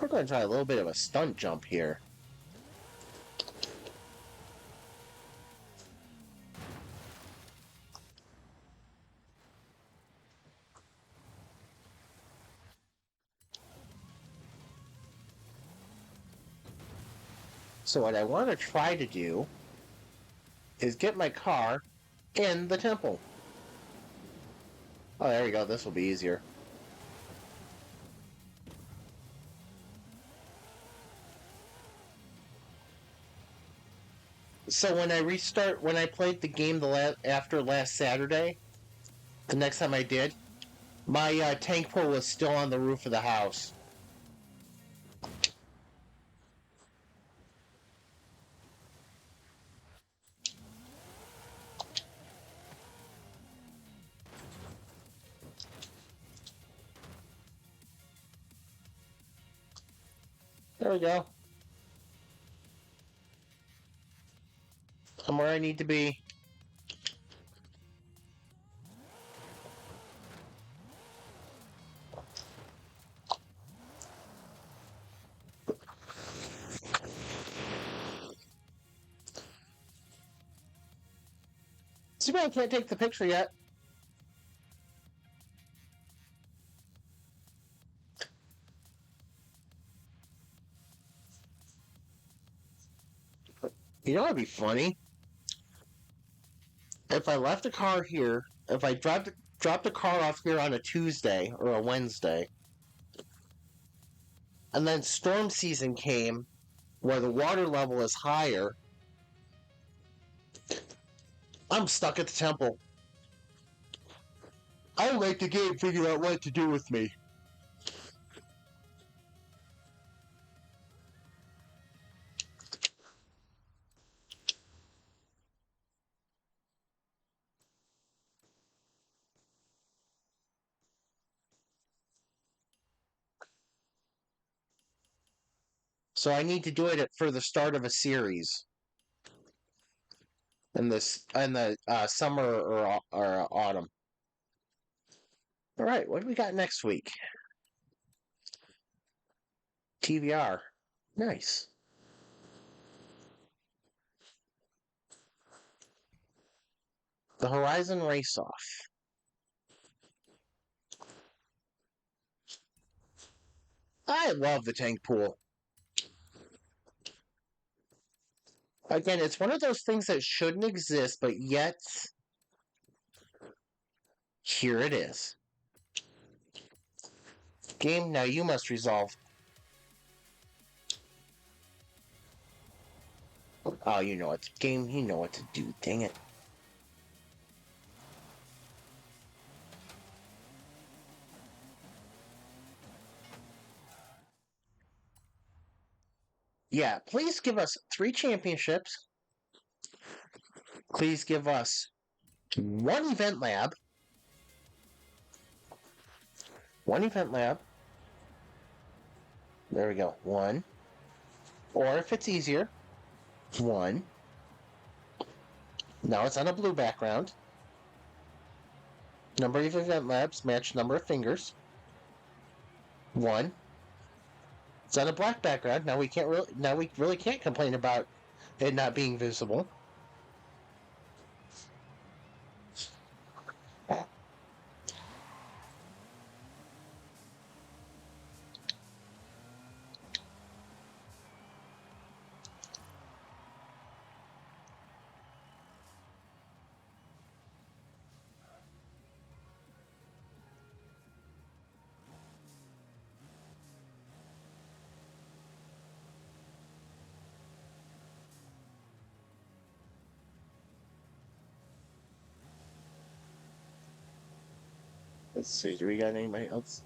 We're going to try a little bit of a stunt jump here. So what I want to try to do is get my car in the temple. Oh, there we go. This will be easier. So when I played the game after last Saturday, the next time I did, my tank pull was still on the roof of the house. There we go. I'm where I need to be. Too bad I can't take the picture yet. You know what'd be funny? If I left the car here, if I dropped the car off here on a Tuesday or a Wednesday, and then storm season came where the water level is higher, I'm stuck at the temple. I'll make the game figure out what to do with me. So I need to do it for the start of a series in the summer or autumn. All right, what do we got next week? TVR. Nice. The Horizon Race Off. I love the tank pool. Again, it's one of those things that shouldn't exist, but yet here it is. Game, now you must resolve. Oh, you know what. Game, you know what to do. Dang it. Yeah, please give us 3 championships. Please give us 1 event lab. 1 event lab. There we go. 1. Or if it's easier, 1. Now it's on a blue background. Number of event labs match number of fingers. 1. It's on a black background. Now we really can't complain about it not being visible. Let's see, do we got anybody else?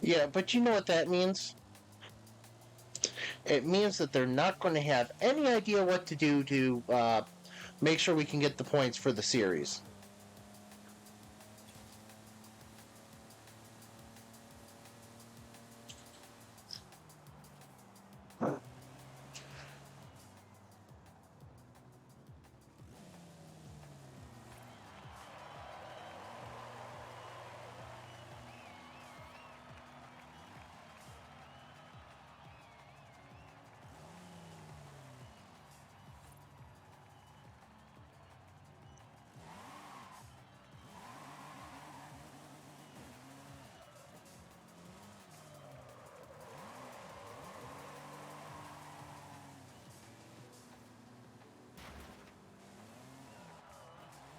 Yeah, but you know what that means? It means that they're not going to have any idea what to do to make sure we can get the points for the series.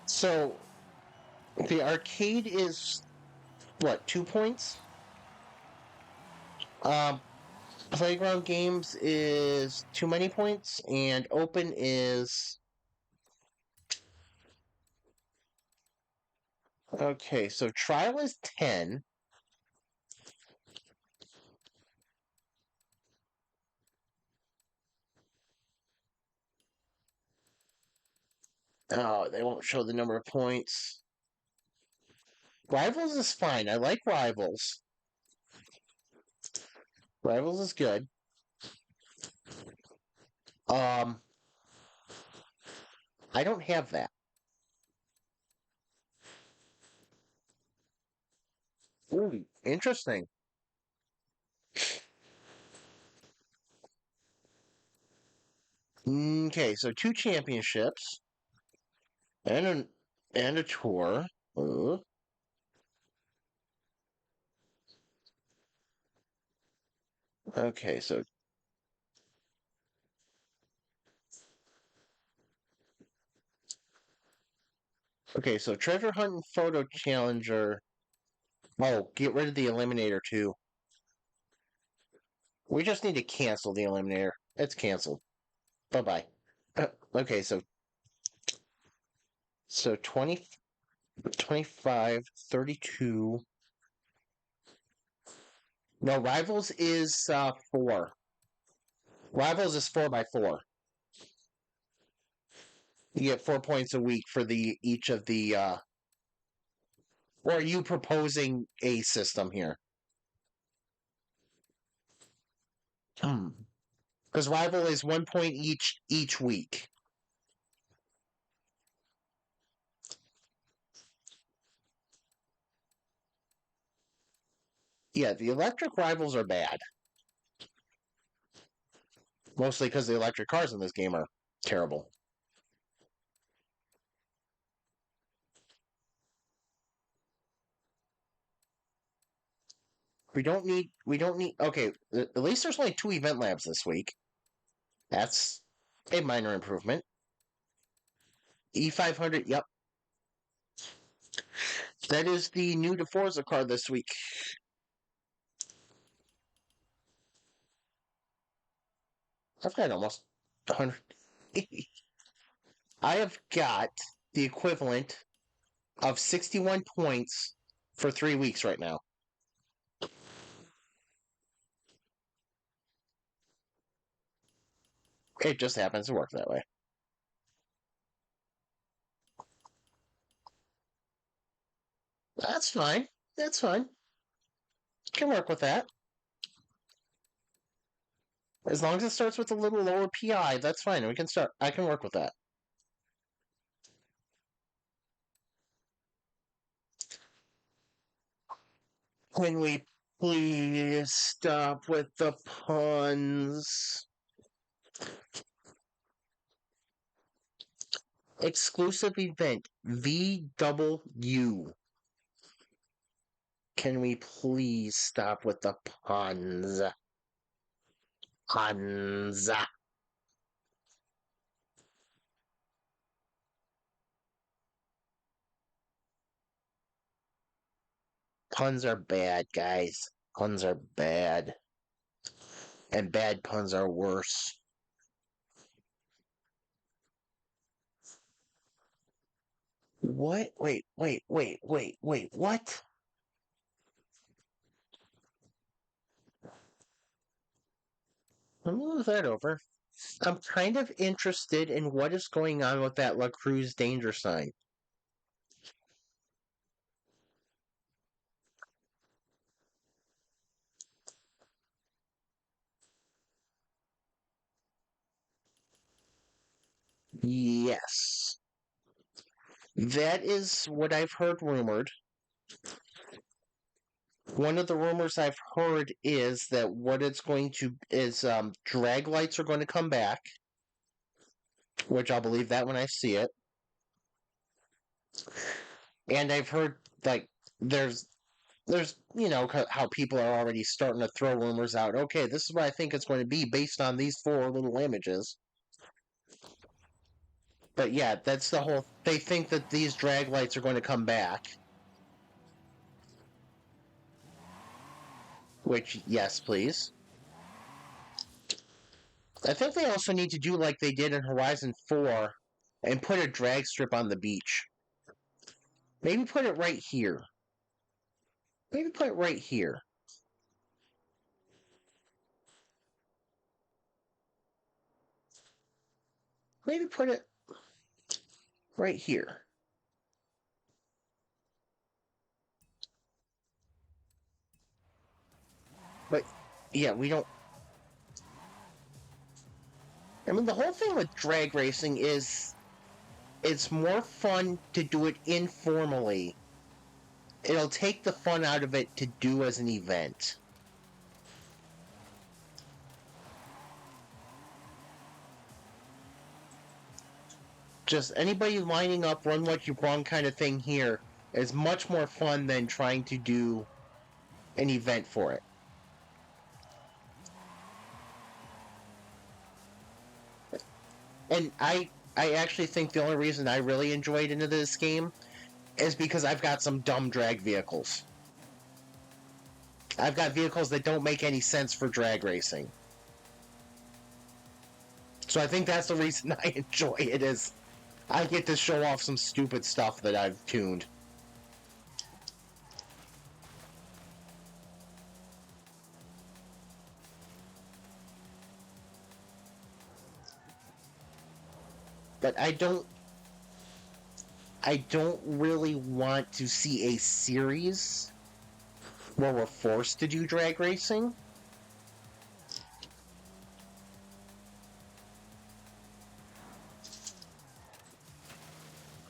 So the arcade is what, 2 points? Um, Playground games is too many points, and open is okay. So trial is 10. Oh, they won't show the number of points. Rivals is fine. I like Rivals. Rivals is good. Um, I don't have that. Ooh, interesting. Okay, so 2 championships and a tour. Uh, okay, so treasure hunt and photo challenger. Oh, get rid of the eliminator too. We just need to cancel the eliminator. It's canceled. Bye bye. Okay, so 20, 25, 32. No, Rivals is 4. Rivals is 4x4. You get 4 points a week for the each of the. Or are you proposing a system here? Because Rival is 1 point each week. Yeah, the electric rivals are bad. Mostly because the electric cars in this game are terrible. We don't need okay, at least there's only 2 event labs this week. That's a minor improvement. E500, yep. That is the new to Forza car this week. I've got almost 100. I have got the equivalent of 61 points for 3 weeks right now. It just happens to work that way. That's fine. That's fine. Can work with that. As long as it starts with a little lower PI, that's fine. We can start. I can work with that. Can we please stop with the puns? Exclusive event VW. Can we please stop with the puns? Puns. Puns are bad, guys. Puns are bad. And bad puns are worse. What? Wait, what? Let me move that over. I'm kind of interested in what is going on with that La Cruz danger sign. Yes. That is what I've heard rumored. One of the rumors I've heard is that what it's going to is drag lights are going to come back, which I'll believe that when I see it. And I've heard like there's how people are already starting to throw rumors out. Okay, this is what I think it's going to be based on these 4 little images. But yeah, that's the whole. They think that these drag lights are going to come back. Which, yes, please. I think they also need to do like they did in Horizon 4 and put a drag strip on the beach. Maybe put it right here. Maybe put it right here. Maybe put it right here. But, yeah, we don't... I mean, the whole thing with drag racing is it's more fun to do it informally. It'll take the fun out of it to do as an event. Just anybody lining up, run what you want kind of thing here is much more fun than trying to do an event for it. And I actually think the only reason I really enjoyed into this game is because I've got some dumb drag vehicles. I've got vehicles that don't make any sense for drag racing. So I think that's the reason I enjoy it, is I get to show off some stupid stuff that I've tuned. But I don't really want to see a series where we're forced to do drag racing.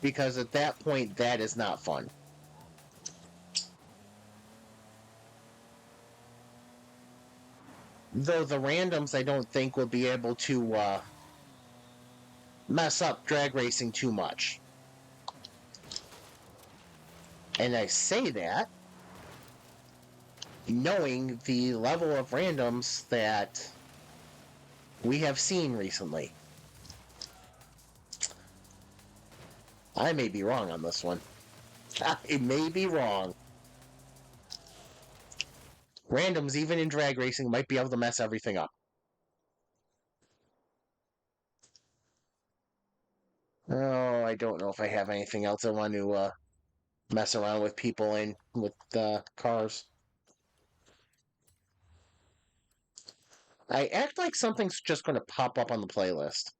Because at that point, that is not fun. Though the randoms, I don't think, will be able to mess up drag racing too much. And I say that knowing the level of randoms that we have seen recently. I may be wrong on this one. I may be wrong. Randoms, even in drag racing, might be able to mess everything up. I don't know if I have anything else I want to mess around with people in with cars. I act like something's just going to pop up on the playlist.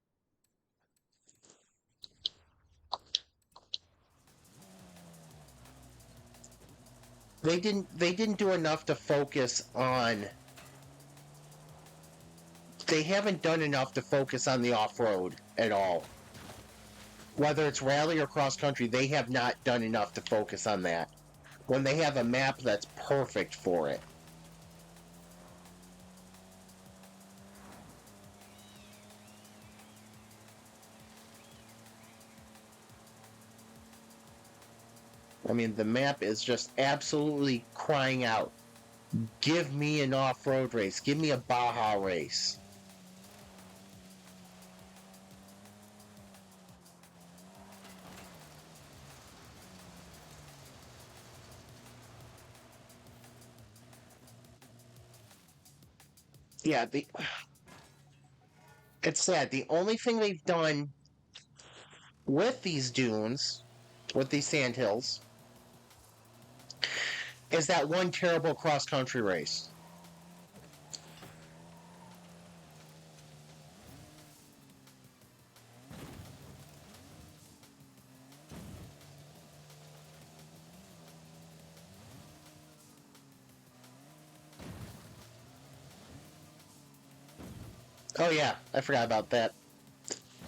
They didn't do enough to focus on. They haven't done enough to focus on the off-road at all. Whether it's rally or cross country, they have not done enough to focus on that. When they have a map that's perfect for it. I mean, the map is just absolutely crying out. Give me an off-road race. Give me a Baja race. Yeah, it's sad. The only thing they've done with these dunes, with these sandhills, is that one terrible cross-country race. Oh yeah, I forgot about that.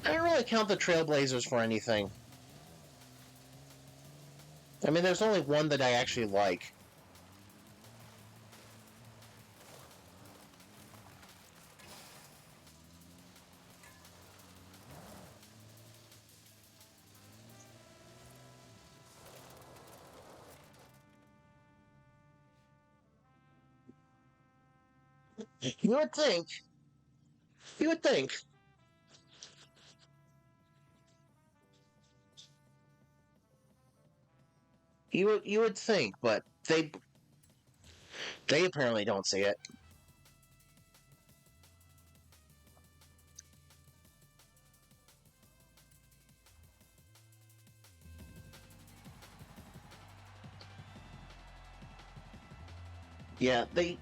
I don't really count the Trailblazers for anything. I mean, there's only one that I actually like. You would think. You would think. You would think, but they apparently don't see it. Yeah, they.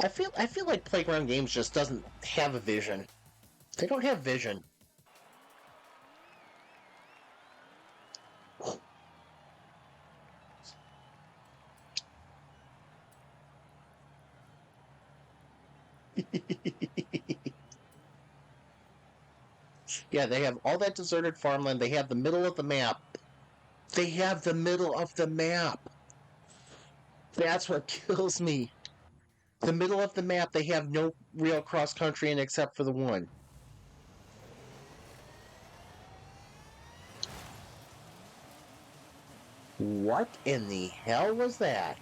I feel like Playground Games just doesn't have a vision. They don't have vision. Yeah, they have all that deserted farmland. They have the middle of the map. They have the middle of the map. That's what kills me. The middle of the map, they have no real cross country in except for the one. What in the hell was that?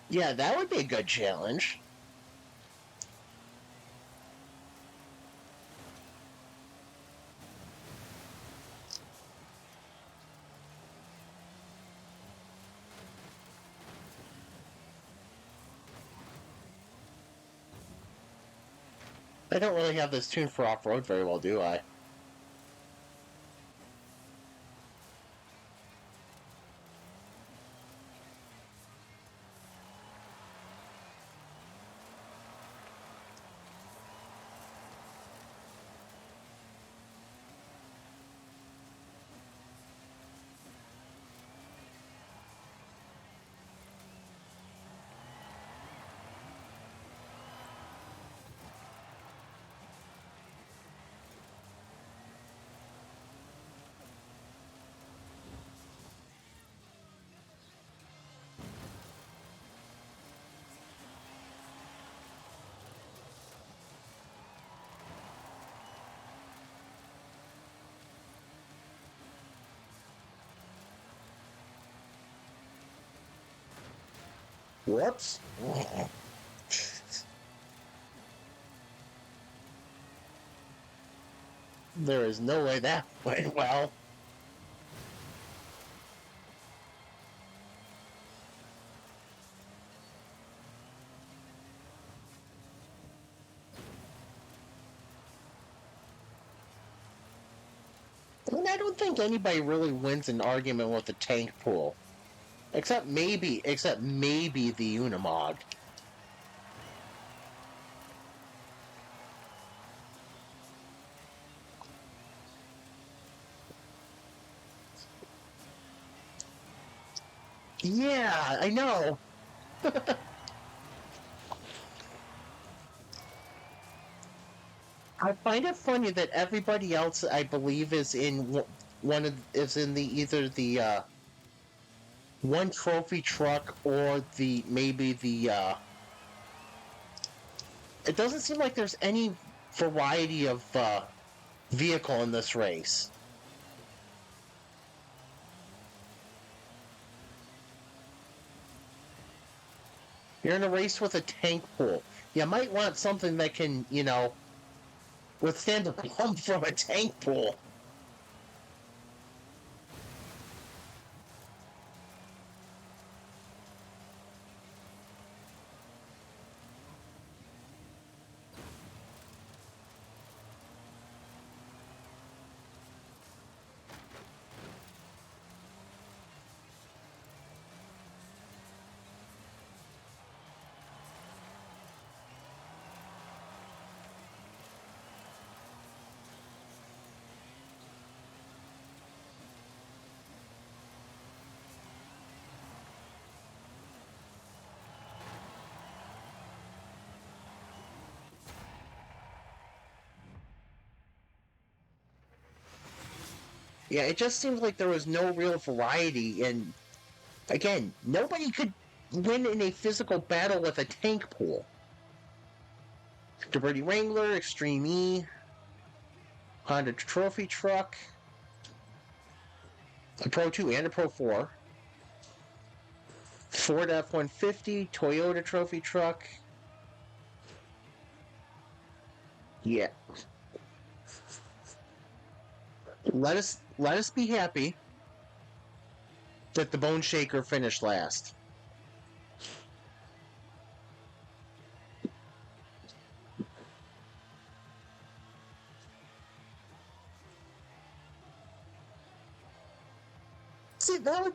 Yeah, that would be a good challenge. I don't really have this tuned for off-road very well, do I? Whoops. There is no way that went well. I mean, I don't think anybody really wins an argument with the tank pool. Except maybe the Unimog. Yeah, I know. I find it funny that everybody else, I believe, is in either the one trophy truck or the maybe the. It doesn't seem like there's any variety of vehicle in this race. You're in a race with a tank pool. You might want something that can, withstand the pump from a tank pool. Yeah, it just seems like there was no real variety, and again, nobody could win in a physical battle with a tank pool. Liberty Wrangler, Extreme E, Honda Trophy Truck, a Pro 2 and a Pro 4, Ford F-150, Toyota Trophy Truck. Yeah. Let us be happy that the Bone Shaker finished last. See, that would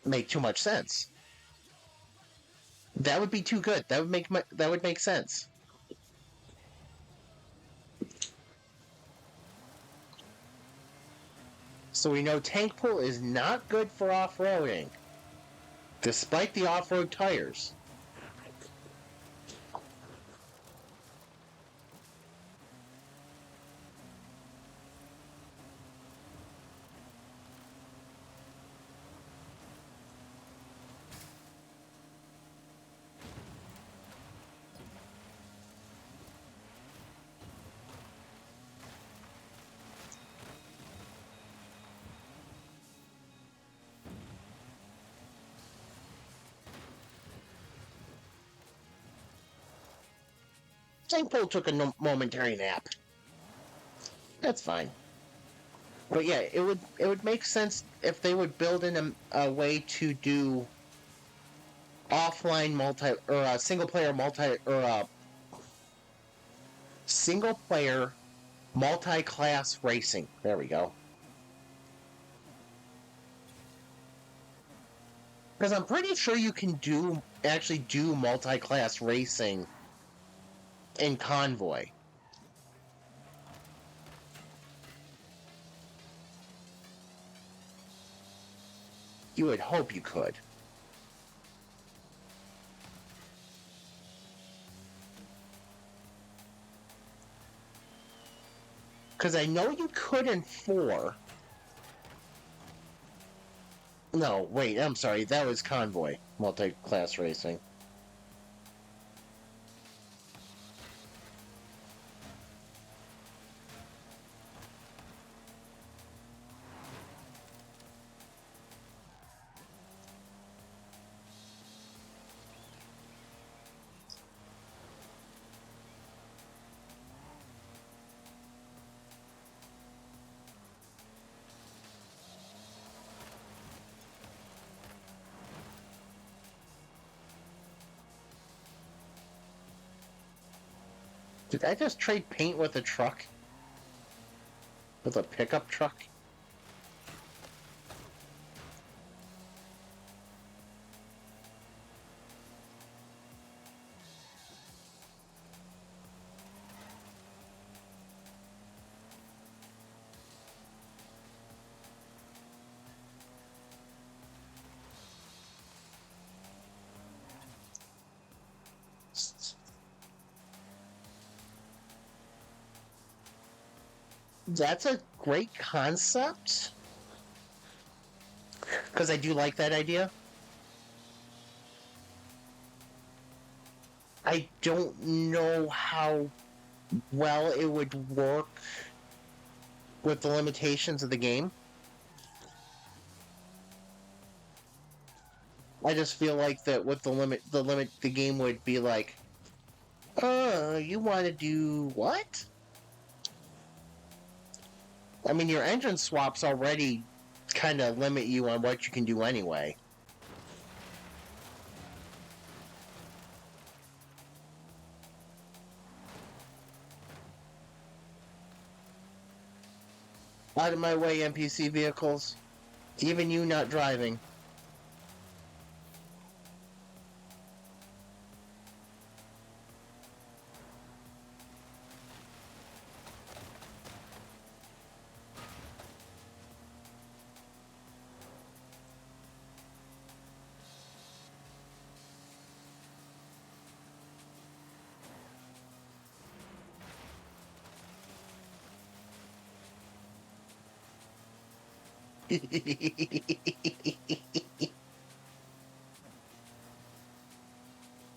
make too much sense. That would be too good. That would make sense. So we know tank pull is not good for off-roading, despite the off-road tires. Tank pull took a momentary nap. That's fine. But yeah, it would make sense if they would build in a way to do offline single player multi-class racing. There we go. Because I'm pretty sure you can actually do multi-class racing in Convoy. You would hope you could. Because I know you could in 4. No, wait, I'm sorry. That was Convoy. Multi-class racing. Did I just trade paint with a truck? With a pickup truck? That's a great concept. Because I do like that idea. I don't know how well it would work with the limitations of the game. I just feel like that with the game would be like, you want to do what? I mean, your engine swaps already kind of limit you on what you can do anyway. Out of my way, NPC vehicles. Even you not driving.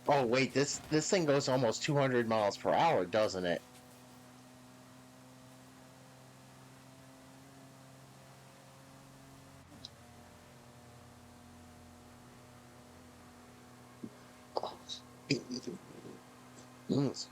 Oh wait, this thing goes almost 200 miles per hour, doesn't it? Mm.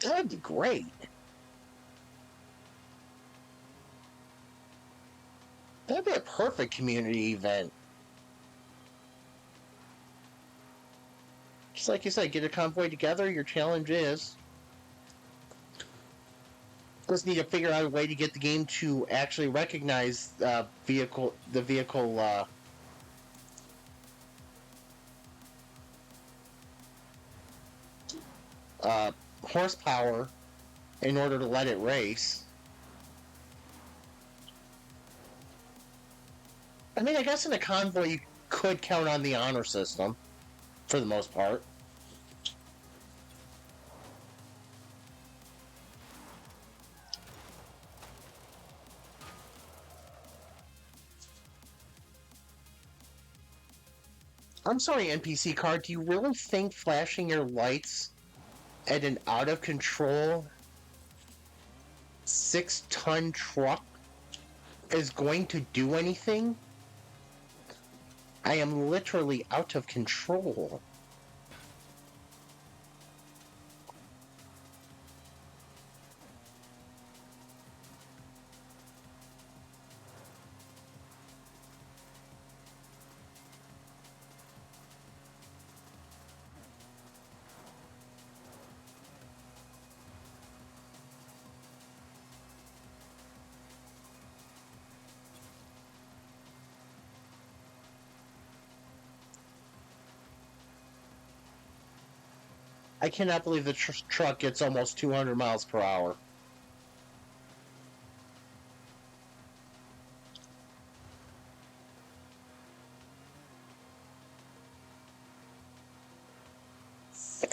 That'd be great. That'd be a perfect community event. Just like you said, get a convoy together. Your challenge is just need to figure out a way to get the game to actually recognize the vehicle horsepower in order to let it race. I mean, I guess in a convoy you could count on the honor system for the most part. I'm sorry, NPC card, do you really think flashing your lights at an out of control 6-ton truck is going to do anything? I am literally out of control. I cannot believe the truck gets almost 200 miles per hour.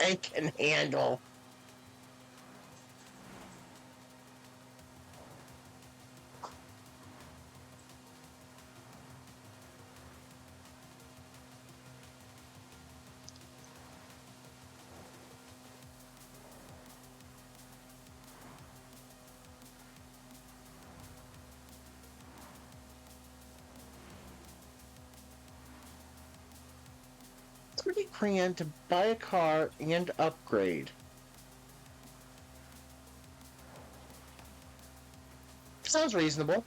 I can handle. $30,000 to buy a car and upgrade. Sounds reasonable.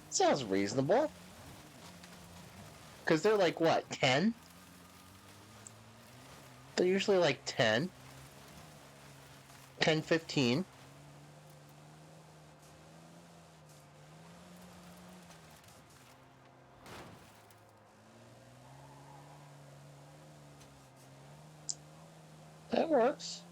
Sounds reasonable. Because they're like, what, 10? They're usually like 10. 10, 15. That works.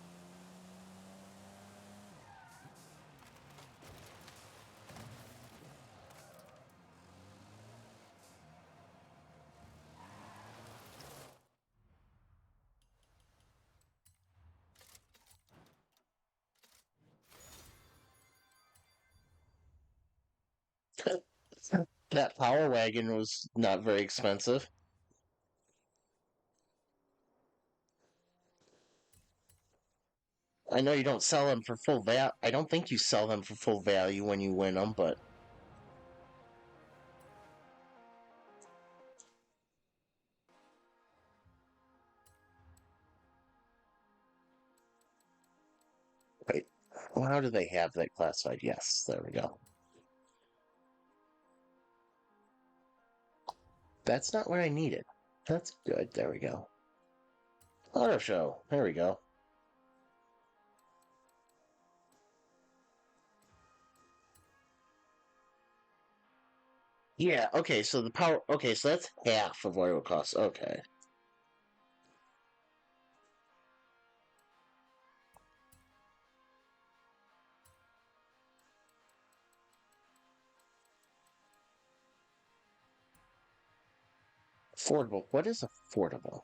That Power Wagon was not very expensive. I know you don't sell them for full value. I don't think you sell them for full value when you win them, but wait. Well, how do they have that classified? Yes, there we go. That's not what I needed. That's good. There we go. Auto show. There we go. Yeah, okay, so the power... Okay, so that's half of what it would cost. Okay. Affordable. What is affordable?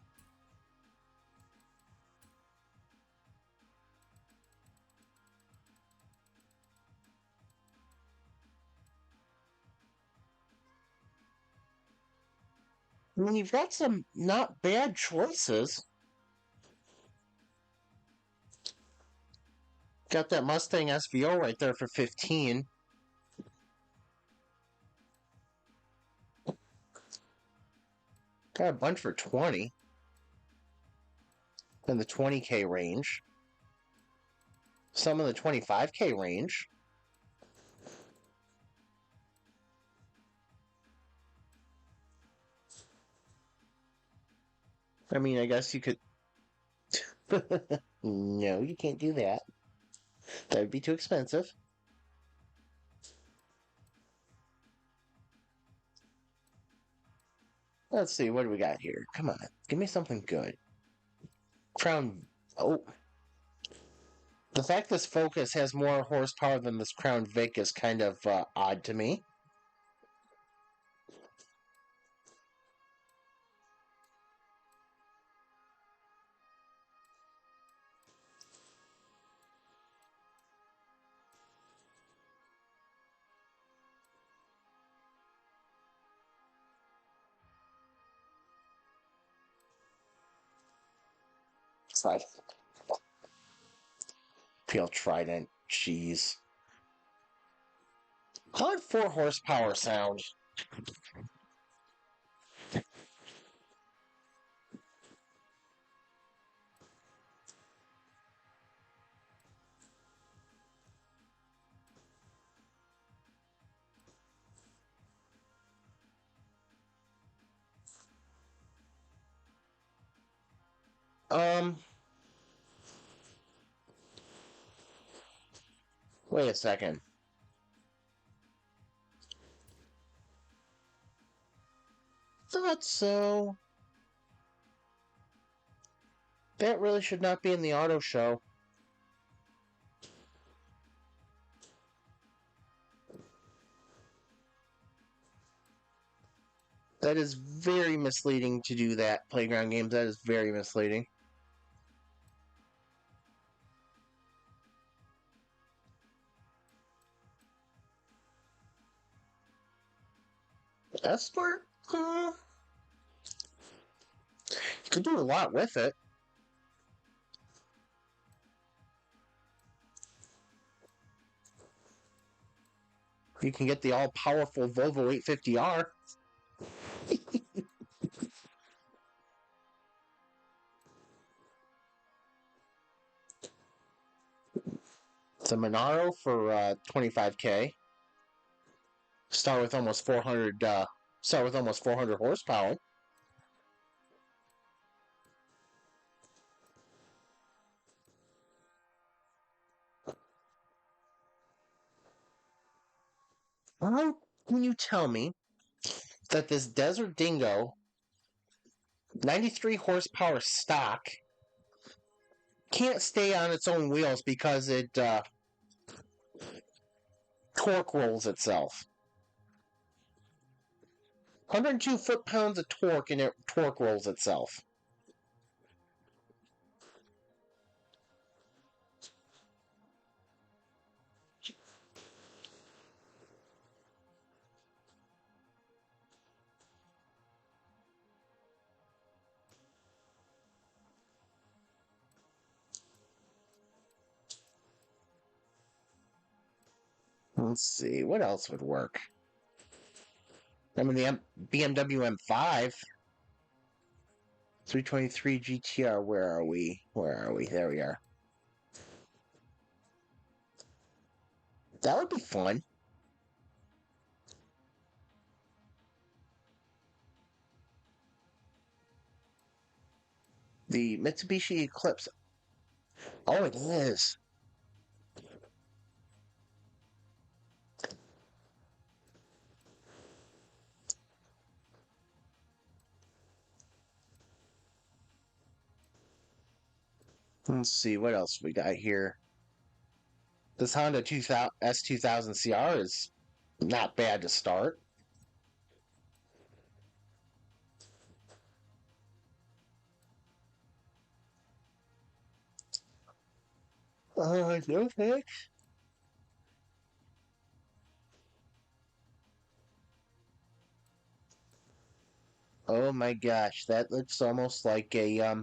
I mean, you've got some not bad choices. Got that Mustang SVO right there for 15. Got a bunch for 20. In the 20K range. Some in the 25K range. I mean, I guess you could... No, you can't do that. That would be too expensive. Let's see, what do we got here? Come on, give me something good. Crown... Oh. The fact this Focus has more horsepower than this Crown Vic is kind of odd to me. Five. Peel Trident. Jeez. How would 4 horsepower sound? Wait a second. Thought so. That really should not be in the auto show. That is very misleading to do that, Playground Games. That is very misleading. Escort? You could do a lot with it. You can get the all-powerful Volvo 850R. It's a Monaro for 25K. Start with almost 400. Start with almost 400 horsepower. How can you tell me that this Desert Dingo 93 horsepower stock can't stay on its own wheels because it torque rolls itself? 102 foot-pounds of torque and it torque rolls itself. Let's see, what else would work? I mean, the BMW M5. 323 GTR, where are we? Where are we? There we are. That would be fun. The Mitsubishi Eclipse. Oh, it is. Let's see, what else we got here? This Honda S2000 CR is not bad to start. No thanks. Oh my gosh, that looks almost like a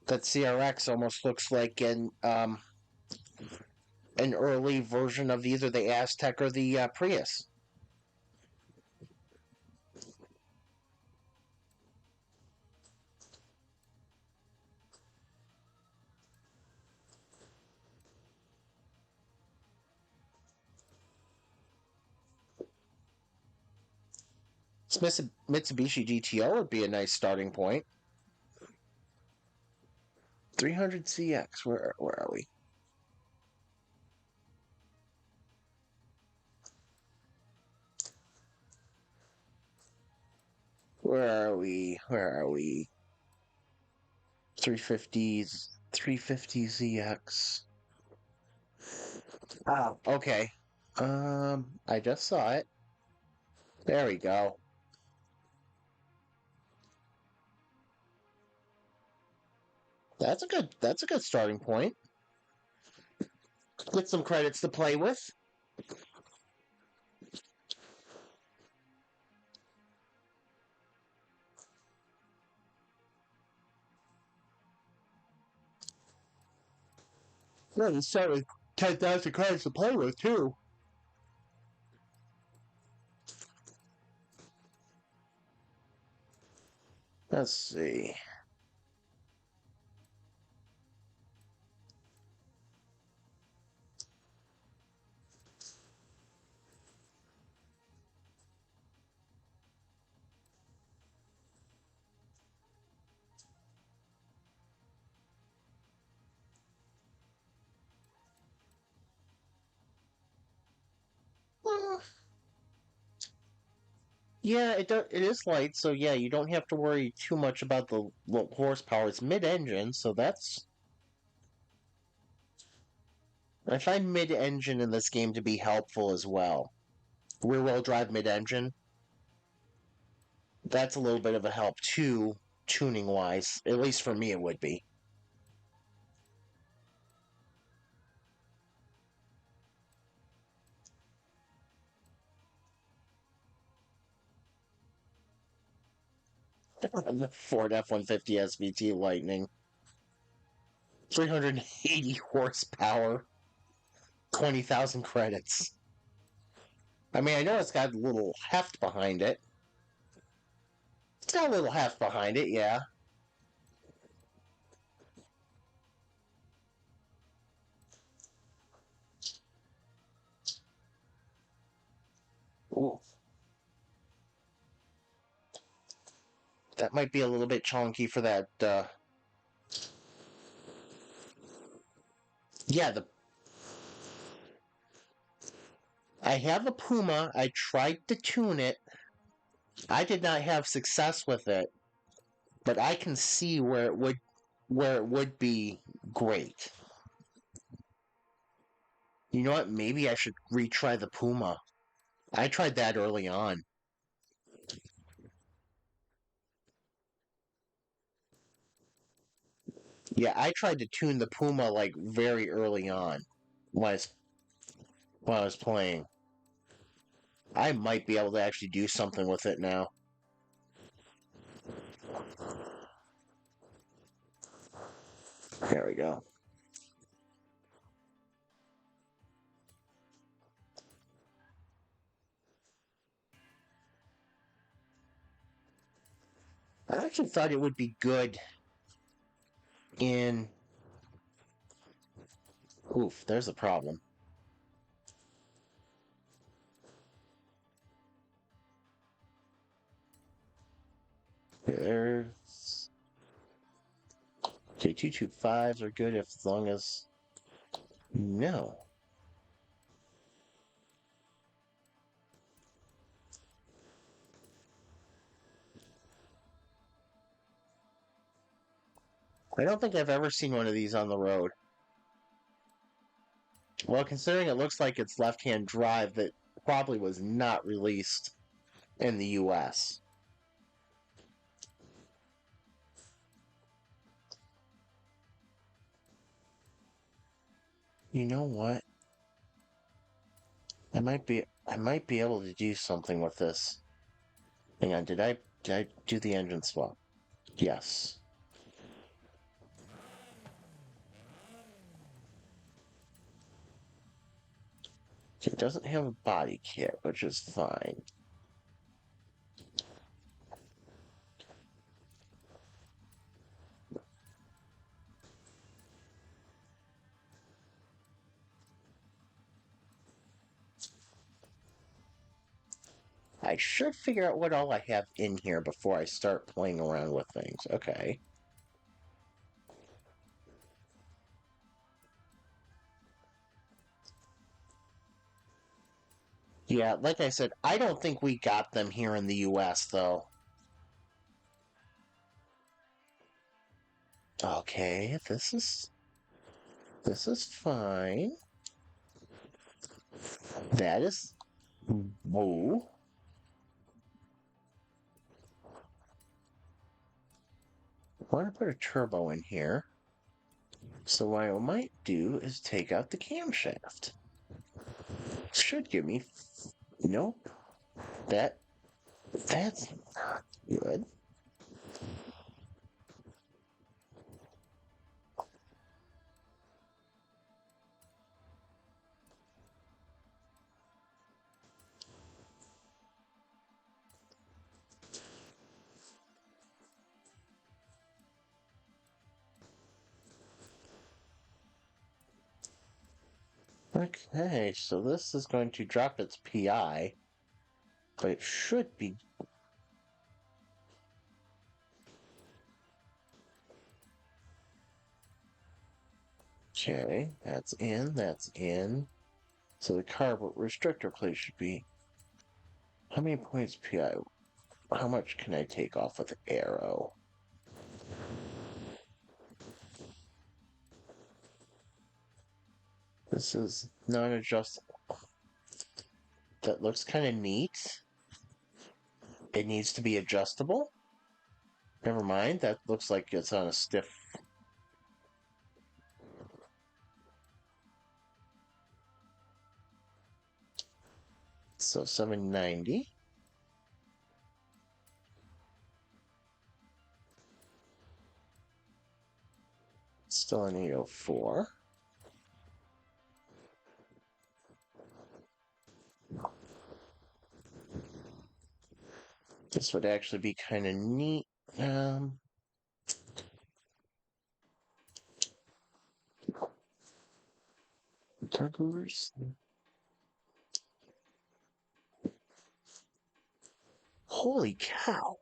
that CRX almost looks like an early version of either the Aztec or the Prius. Mitsubishi GTO would be a nice starting point. 300 CX, where are we? Where are we? Where are we? 350s, 350 ZX. Oh, okay. I just saw it. There we go. That's a good starting point. Get some credits to play with. Yeah, you start with 10,000 credits to play with too. Let's see. Well, yeah, it is light, so yeah, you don't have to worry too much about the low horsepower. It's mid-engine, so that's. I find mid-engine in this game to be helpful as well. Rear-wheel drive mid-engine. That's a little bit of a help too, tuning wise. At least for me, it would be. The Ford F-150 SVT Lightning. 380 horsepower, 20,000 credits. I mean, I know it's got a little heft behind it. It's got a little heft behind it, yeah. Ooh. That might be a little bit chunky for that, yeah, I have a Puma. I tried to tune it. I did not have success with it, but I can see where it would be great. You know what? Maybe I should retry the Puma. I tried that early on. Yeah, I tried to tune the Puma like very early on when I was playing. I might be able to actually do something with it now. There we go. I actually thought it would be good in... Oof, there's a problem. There's... Okay, 225s are good as long as... No. I don't think I've ever seen one of these on the road. Well, considering it looks like it's left-hand drive, that probably was not released in the US. You know what? I might be able to do something with this. Hang on, did I do the engine swap? Yes. It doesn't have a body kit, which is fine. I should figure out what all I have in here before I start playing around with things. Okay. Yeah, like I said, I don't think we got them here in the US, though. Okay, this is fine. That is... Whoa. I want to put a turbo in here. So what I might do is take out the camshaft. Should give me... Nope. That's not good. Okay, so this is going to drop its PI, but it should be... Okay, that's in, that's in. So the carb restrictor plate should be... How many points PI? How much can I take off with arrow? This is non-adjustable. That looks kind of neat. It needs to be adjustable. Never mind. That looks like it's on a stiff. So 790. Still an 804. This would actually be kind of neat. Burgers. Holy cow.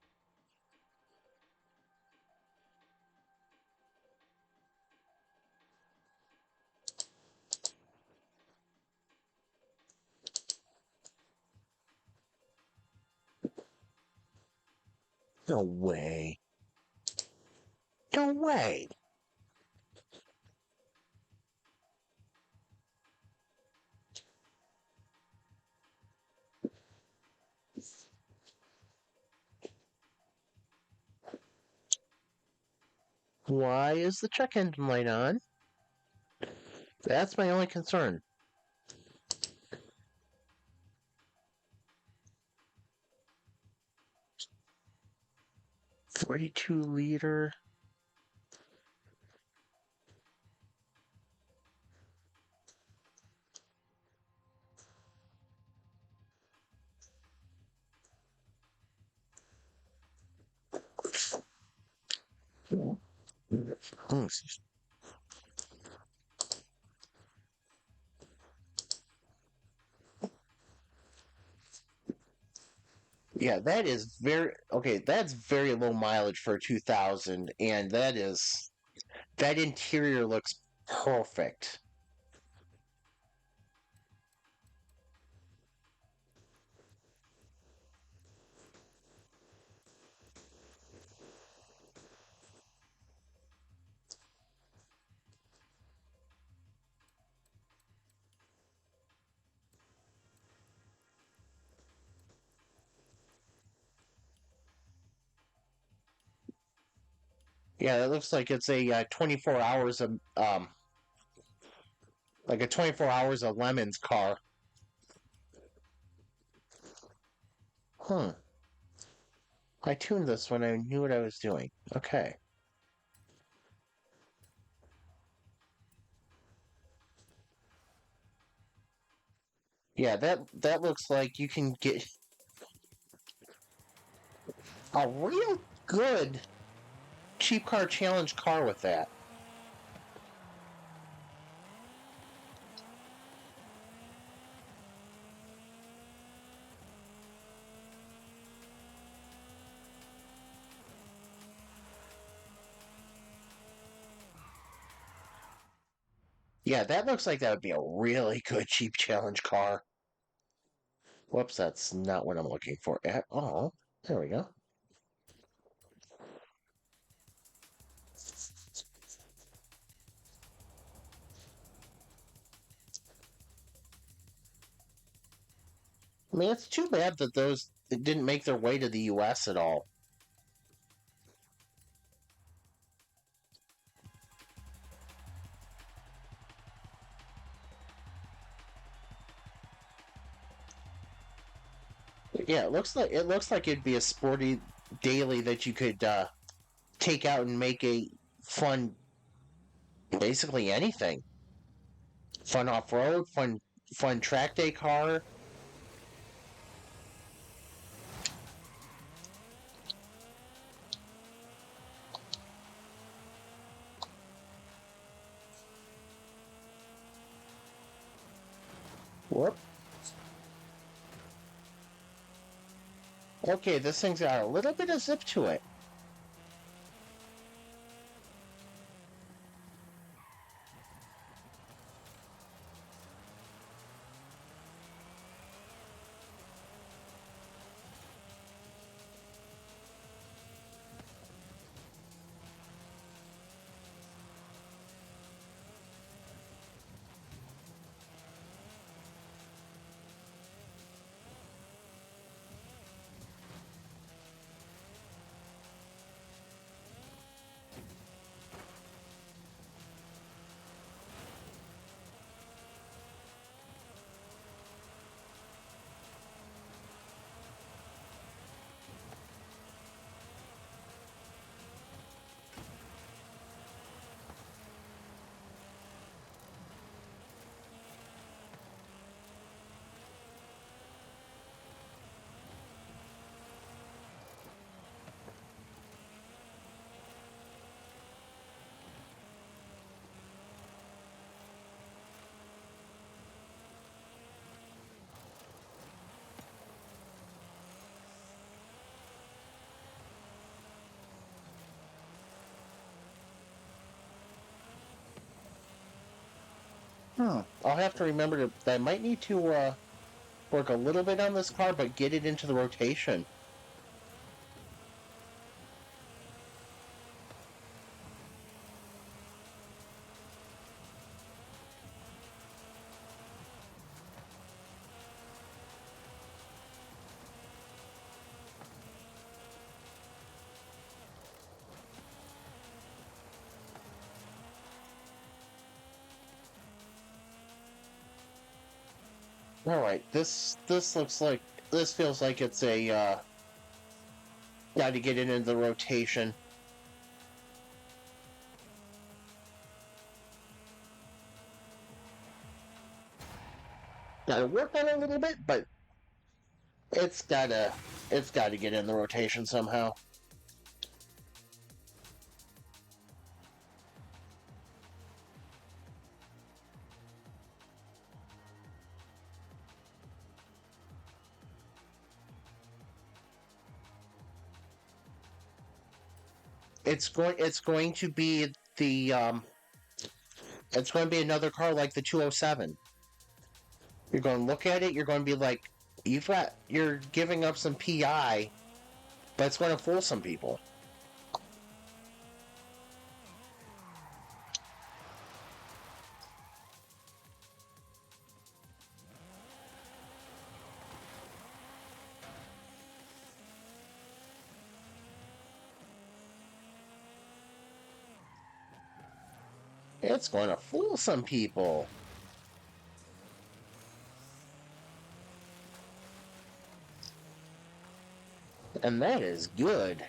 No way. No way. Why is the check engine light on? That's my only concern. 42-liter. Yeah, that is very okay. That's very low mileage for a 2000, and that interior looks perfect. Yeah, it looks like it's a 24 hours of like a 24 hours of lemons car. Huh. I tuned this when I knew what I was doing. Okay. Yeah, that looks like you can get a real good cheap car challenge car with that. Yeah, that looks like that would be a really good cheap challenge car. Whoops, that's not what I'm looking for at all. There we go. I mean, it's too bad that those didn't make their way to the US at all. Yeah, it looks like it'd be a sporty daily that you could take out and make a fun, basically anything. Fun off road, fun track day car. Whoop. Okay, this thing's got a little bit of zip to it. I'll have to remember that I might need to work a little bit on this car, but get it into the rotation. All right, this looks like this feels like it's a got to get it into the rotation. Got to work on it a little bit, but it's gotta get in the rotation somehow. It's going to be it's going to be another car like the 207. You're going to look at it, you're going to be like, you're giving up some PI, but it's going to fool some people. It's going to fool some people. And that is good.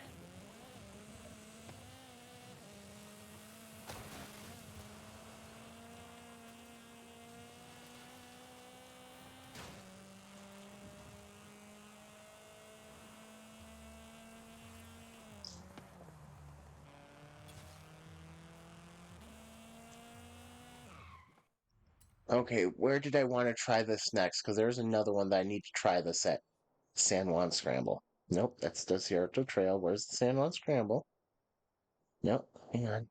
Okay, where did I want to try this next? Because there's another one that I need to try this at. San Juan Scramble. Nope, that's the Desierto Trail. Where's the San Juan Scramble? Nope, hang on.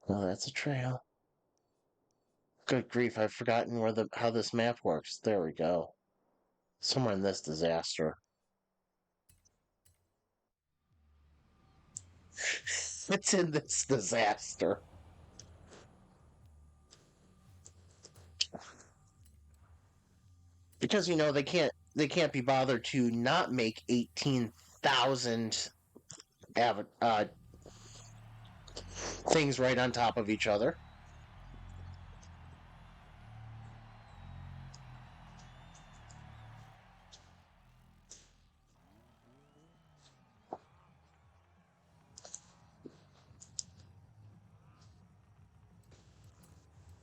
Oh, that's a trail. Good grief, I've forgotten how this map works. There we go. Somewhere in this disaster. It's in this disaster. Because they can't be bothered to not make 18,000 things right on top of each other.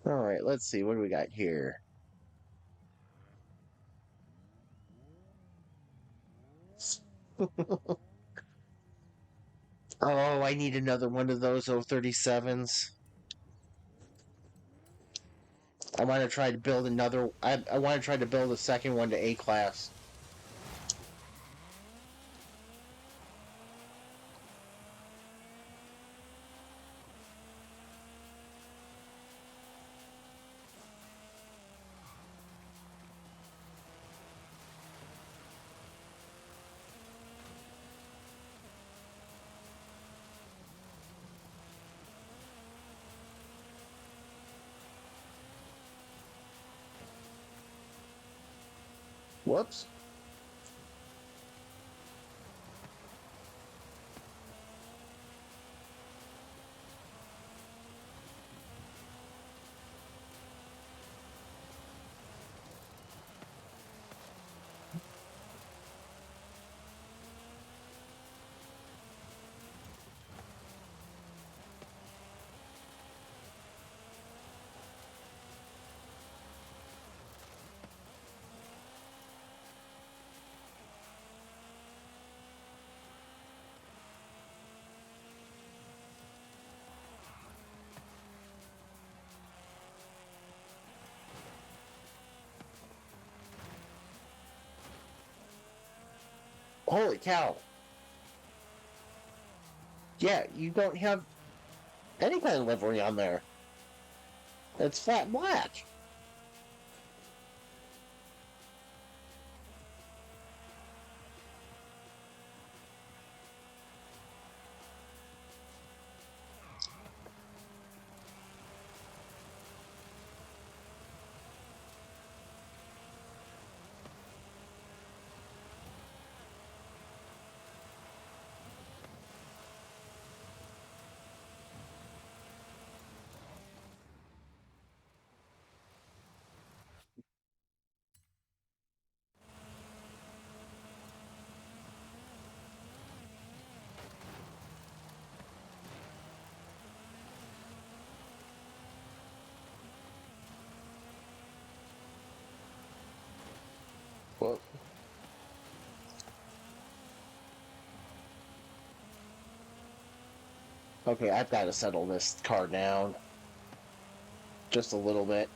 All right, let's see. What do we got here? Oh, I need another one of those 037s. I want to try to build another. I want to try to build a second one to A class. Whoops. Holy cow. Yeah, you don't have any kind of livery on there. It's flat black. Well, okay, I've got to settle this car down just a little bit.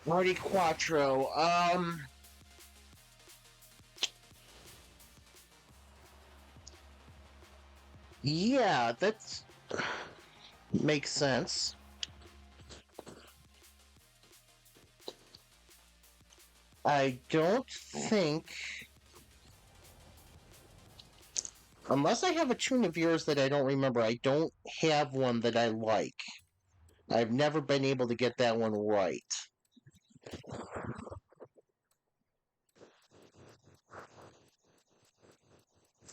Audi Quattro. Yeah, that's makes sense. I don't think, unless I have a tune of yours that I don't remember, I don't have one that I like. I've never been able to get that one right.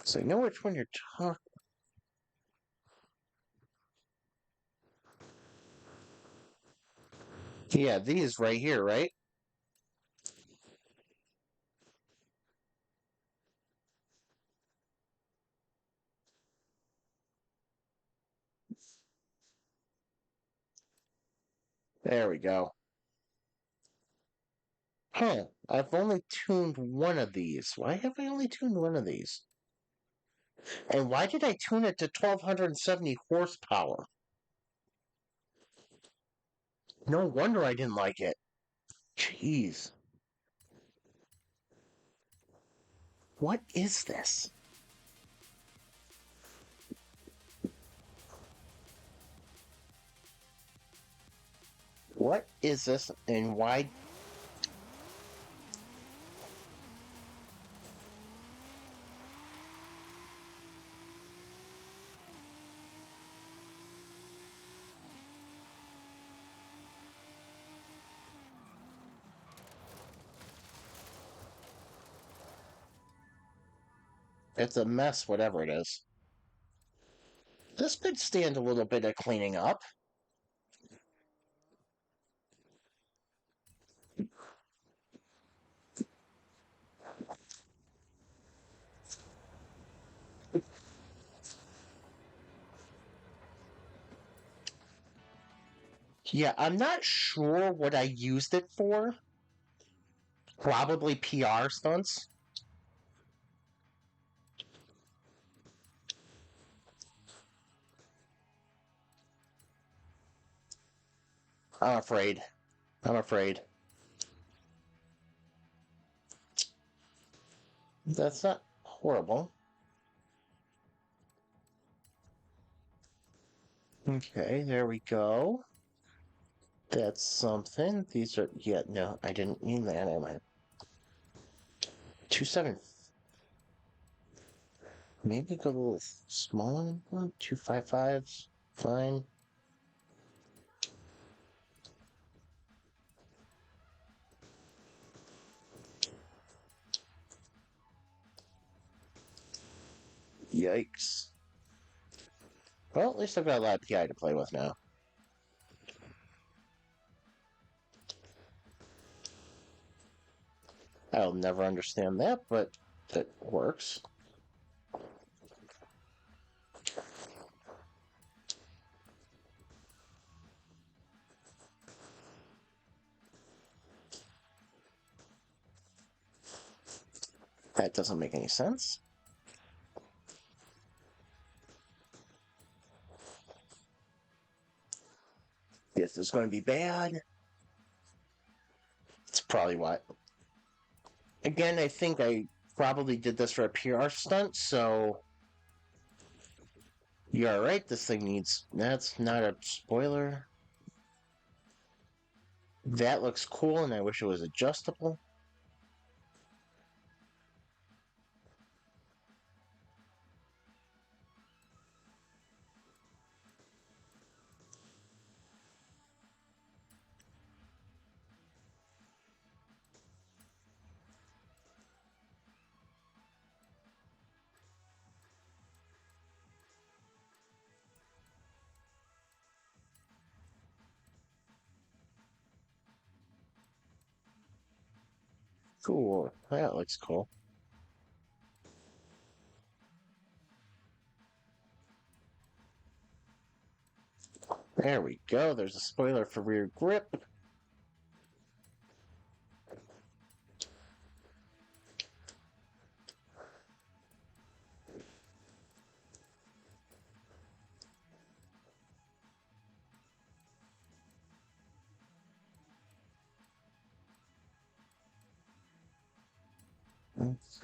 So I know which one you're talking. Yeah, these right here, right? There we go. Huh. I've only tuned one of these. Why have I only tuned one of these? And why did I tune it to 1270 horsepower? No wonder I didn't like it. Jeez. What is this? What is this and why? It's a mess, whatever it is. This could stand a little bit of cleaning up. Yeah, I'm not sure what I used it for. Probably PR stunts. I'm afraid. I'm afraid. That's not horrible. Okay, there we go. That's something. These are, yeah, no, I didn't mean that, am I? 2.7. Maybe go a little smaller one. 2.55. Fine. Yikes. Well, at least I've got a lot of PI to play with now. I'll never understand that, but that works. That doesn't make any sense. This is going to be bad. It's probably what. Again, I think I probably did this for a PR stunt, so you're alright. This thing needs. That's not a spoiler. That looks cool, and I wish it was adjustable. Cool. That looks cool. There we go. There's a spoiler for rear grip.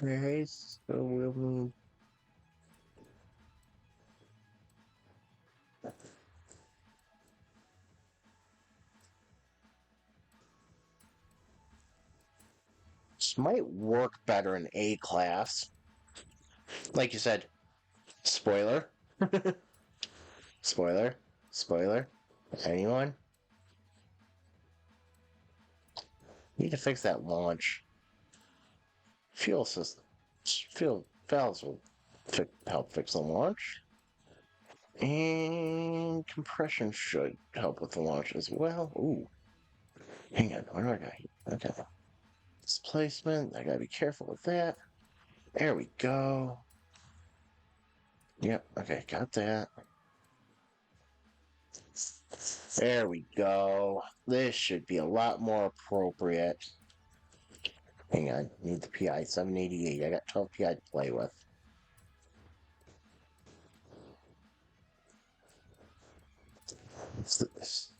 Okay, so we'll need. This might work better in A class. Like you said, spoiler. Spoiler. Spoiler. Anyone? Need to fix that launch. Fuel system. Fuel valves will help fix the launch. And compression should help with the launch as well. Ooh. Hang on. What do I got here? Okay. Displacement. I gotta be careful with that. There we go. Yep. Okay. Got that. There we go. This should be a lot more appropriate. Hang on. Need the PI 788. I got 12 PI to play with. What's this?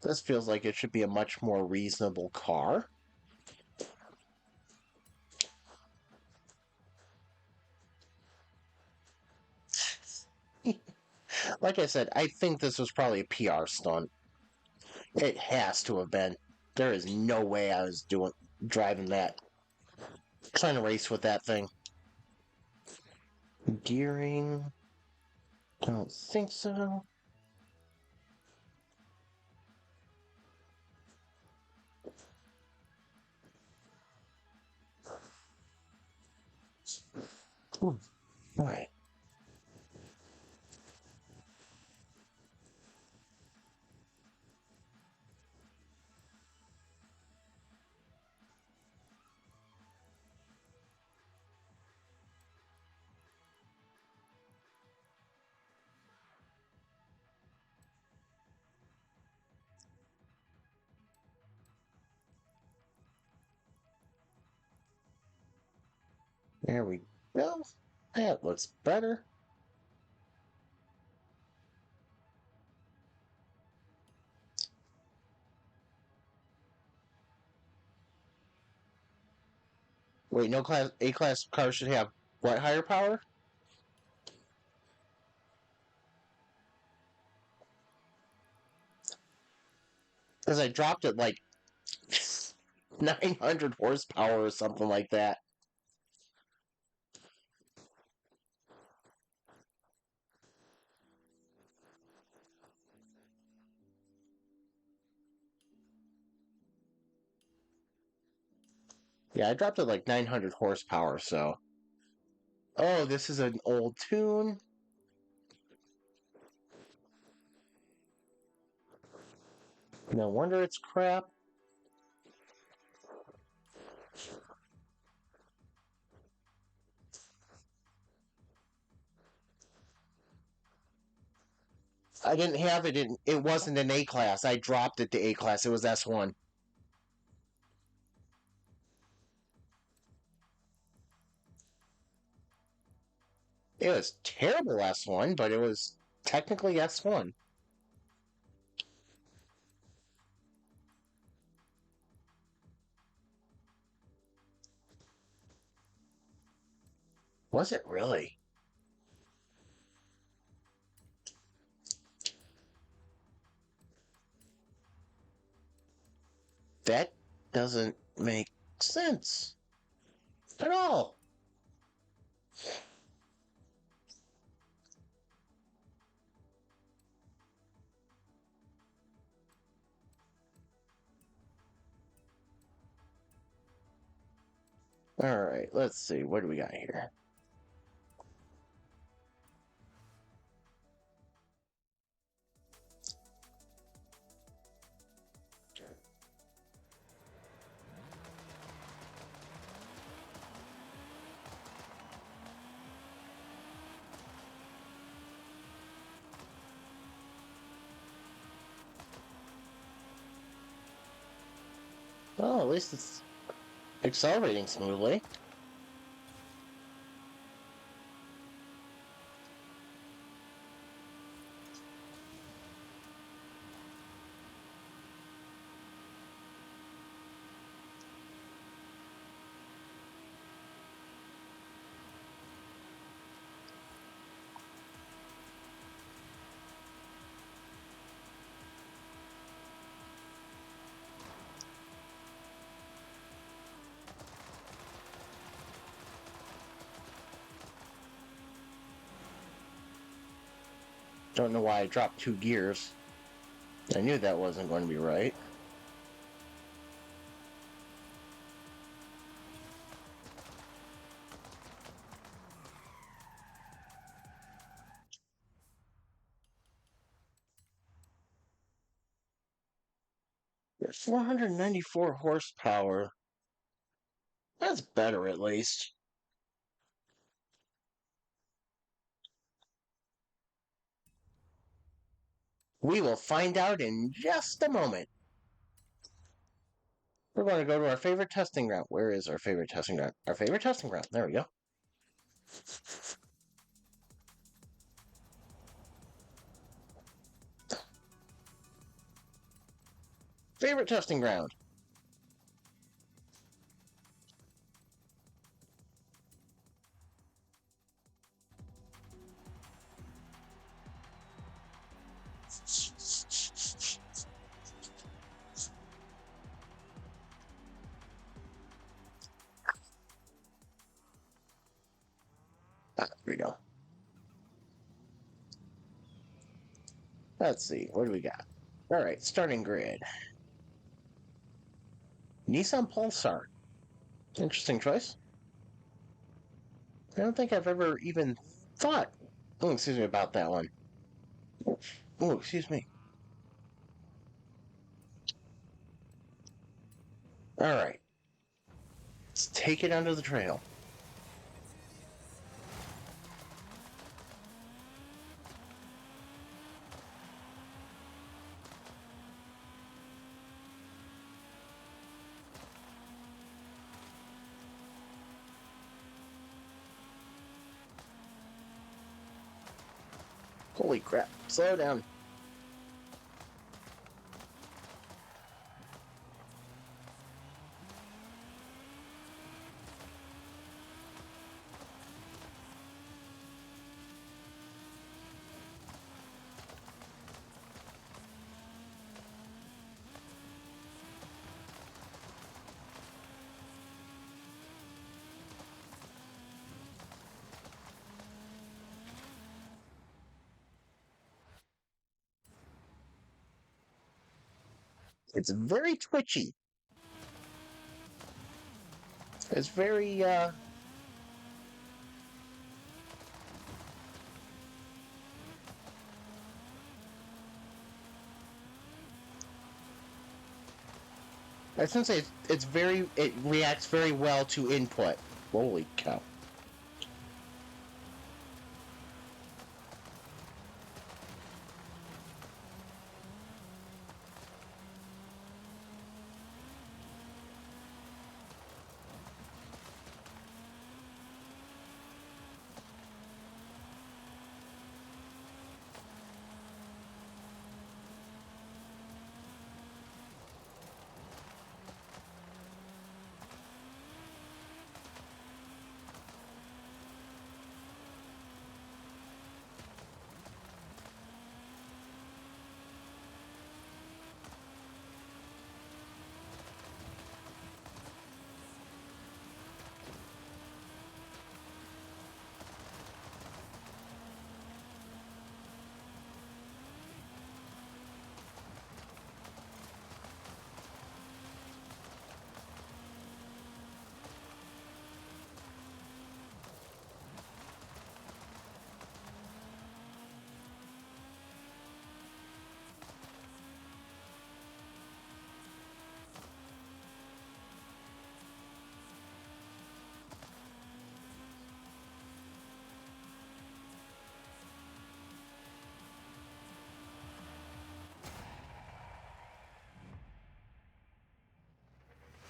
This feels like it should be a much more reasonable car. Like I said, I think this was probably a PR stunt. It has to have been. There is no way I was driving that, trying to race with that thing. Gearing. Don't think so. Ooh, all right. There we go. That looks better. Wait, no class A-class car should have what higher power? Because I dropped it like 900 horsepower or something like that. Yeah, I dropped it like 900 horsepower, so. Oh, this is an old tune. No wonder it's crap. I didn't have it in. It wasn't an A class. I dropped it to A class. It was S1. It was terrible S1, but it was technically S1. Was it really? That doesn't make sense at all. All right, let's see. What do we got here? Oh, at least it's accelerating smoothly. Don't know why I dropped 2 gears. I knew that wasn't going to be right. There's 494 horsepower. That's better, at least. We will find out in just a moment. We're going to go to our favorite testing ground. Where is our favorite testing ground? Our favorite testing ground. There we go. Favorite testing ground. There we go. Let's see. What do we got? All right, starting grid. Nissan Pulsar. Interesting choice. I don't think I've ever even thought. Oh, excuse me about that one. Oh, excuse me. All right. Let's take it onto the trail. Holy crap. Slow down. It's very twitchy. It's very, I was gonna say it's very. It reacts very well to input. Holy cow!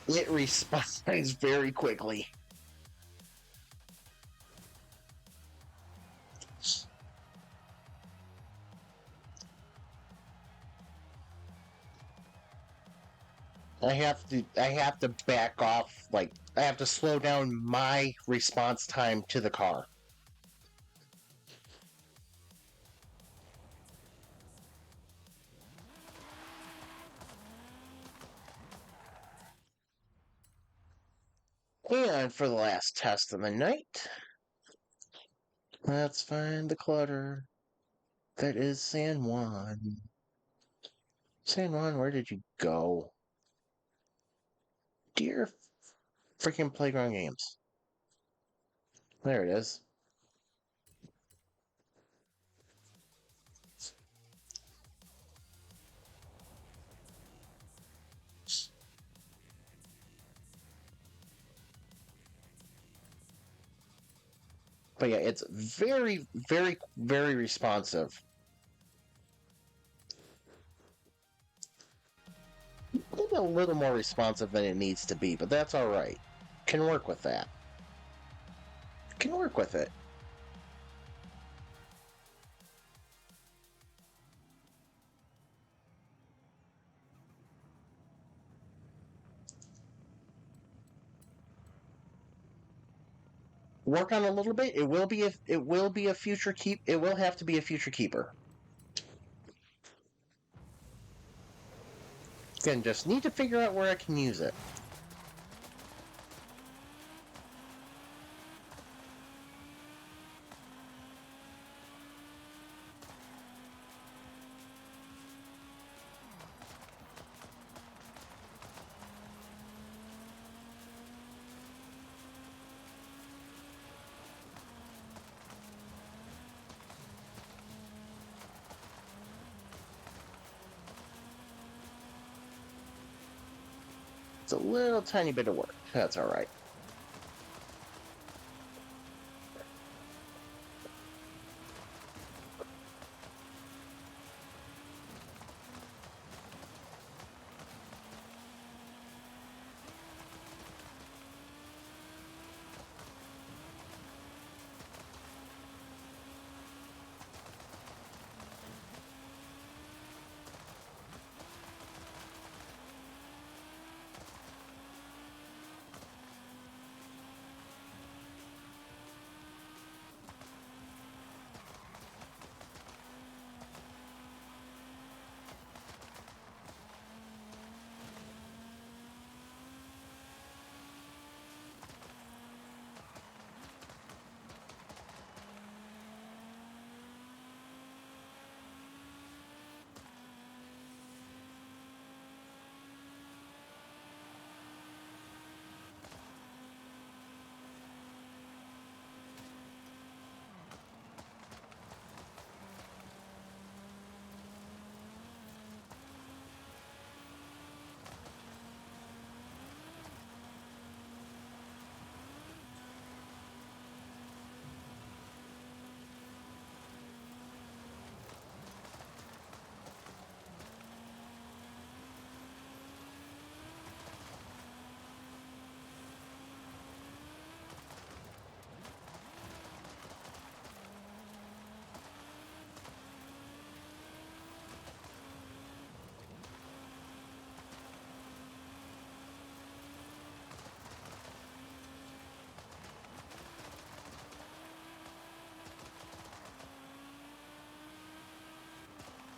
It responds very quickly. I have to back off. Like I have to slow down my response time to the car. And for the last test of the night, let's find the clutter that is San Juan. San Juan, where did you go? Dear freaking Playground Games. There it is. But yeah, it's very, very, very responsive. Maybe a little more responsive than it needs to be, but that's alright. Can work with that. Can work with it. Work on a little bit. It will be a future keep. It will have to be a future keeper. Again, just need to figure out where I can use it. It's a little tiny bit of work. That's alright.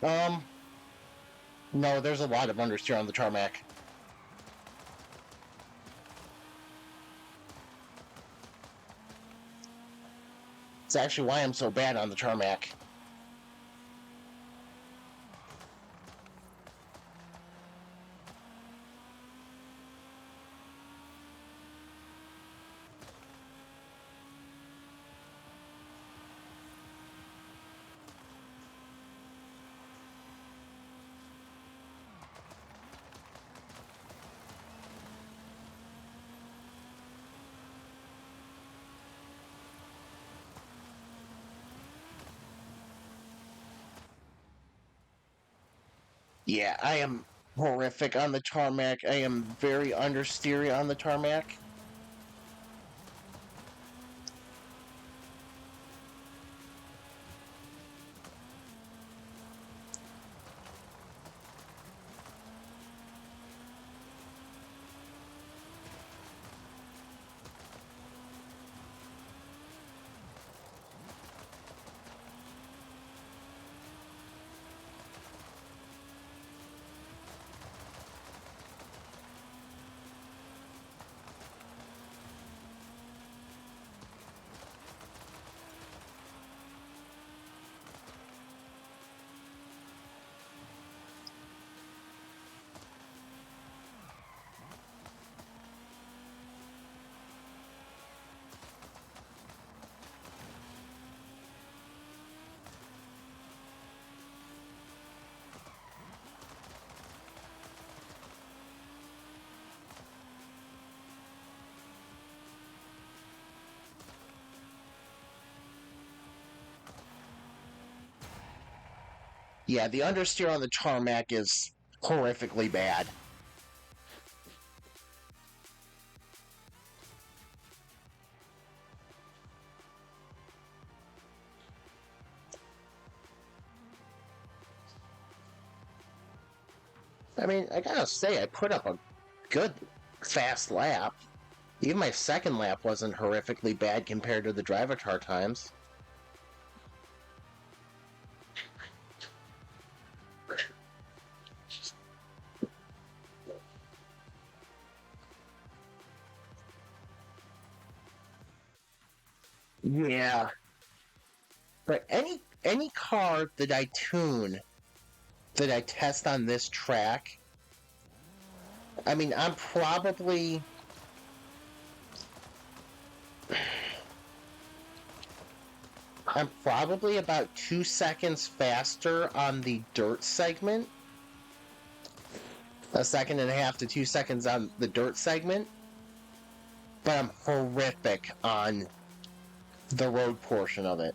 Um, no, there's a lot of understeer on the tarmac. It's actually why I'm so bad on the tarmac. Yeah, I am horrific on the tarmac. I am very understeery on the tarmac. Yeah, the understeer on the tarmac is horrifically bad. I mean, I gotta say, I put up a good fast lap. Even my second lap wasn't horrifically bad compared to the drivatar times. Yeah. But any car that I tune, that I test on this track, I mean, I'm probably about 2 seconds faster on the dirt segment. A second and a half to 2 seconds on the dirt segment. But I'm horrific on the road portion of it.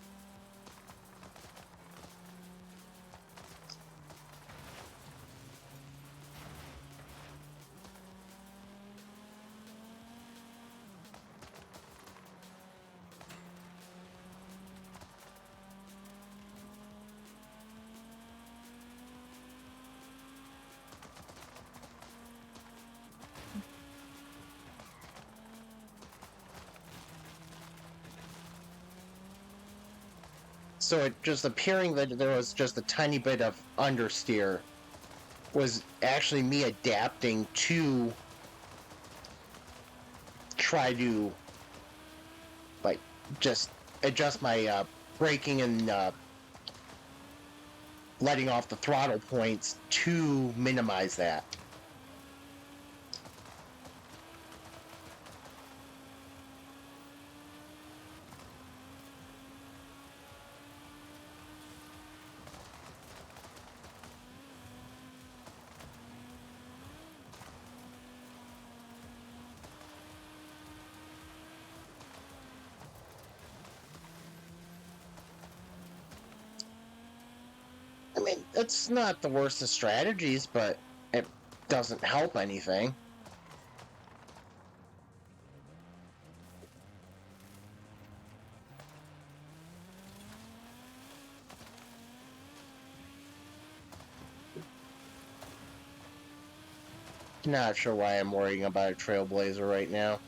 So it just appearing that there was just a tiny bit of understeer was actually me adapting to try to like just adjust my braking and letting off the throttle points to minimize that. I mean, it's not the worst of strategies, but it doesn't help anything. Not sure why I'm worrying about a Trailblazer right now.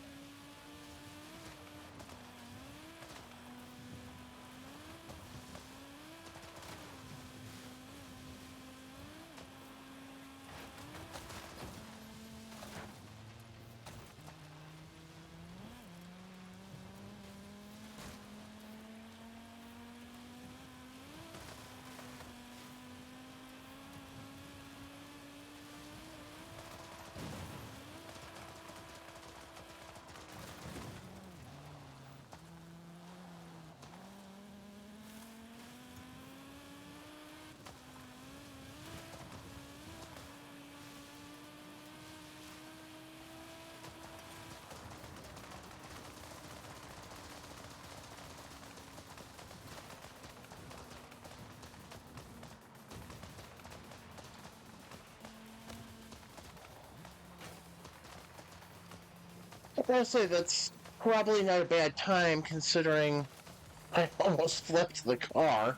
I'll say that's probably not a bad time considering I almost flipped the car.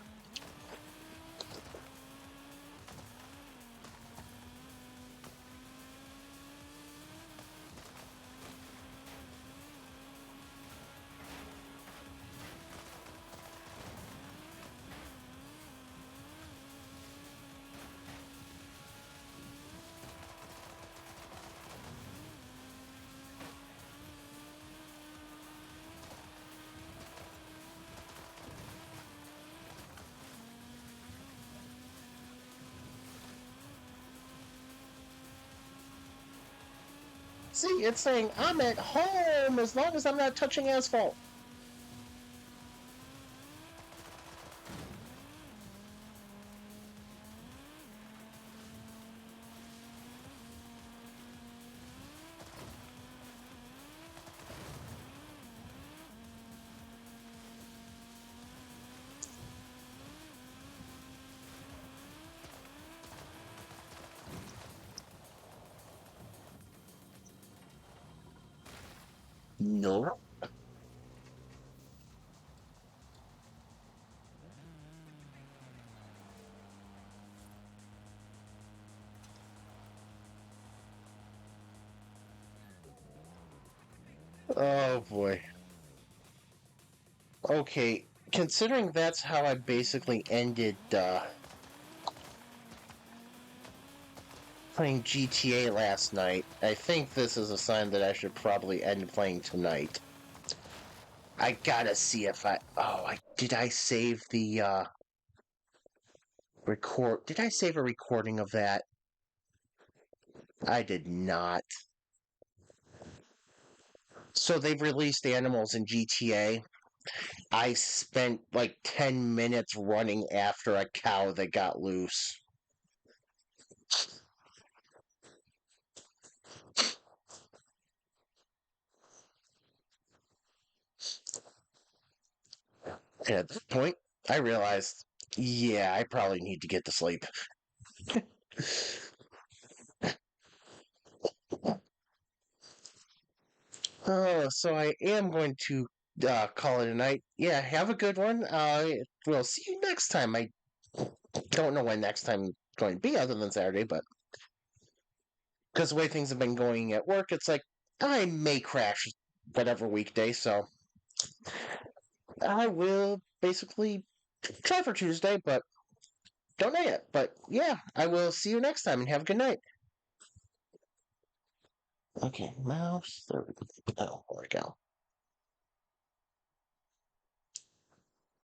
See, it's saying I'm at home as long as I'm not touching asphalt. No. Oh boy. Okay, considering that's how I basically ended playing GTA last night, I think this is a sign that I should probably end playing tonight. I gotta see if did I save the record? Did I save a recording of that? I did not. So they've released animals in GTA. I spent like 10 minutes running after a cow that got loose. And at that point, I realized, yeah, I probably need to get to sleep. So I am going to call it a night. Yeah, have a good one. We'll see you next time. I don't know when next time is going to be other than Saturday, but because the way things have been going at work, it's like I may crash whatever weekday, so I will basically try for Tuesday, but don't know yet. But yeah, I will see you next time and have a good night. Okay, mouse. There we go. Oh, there we go.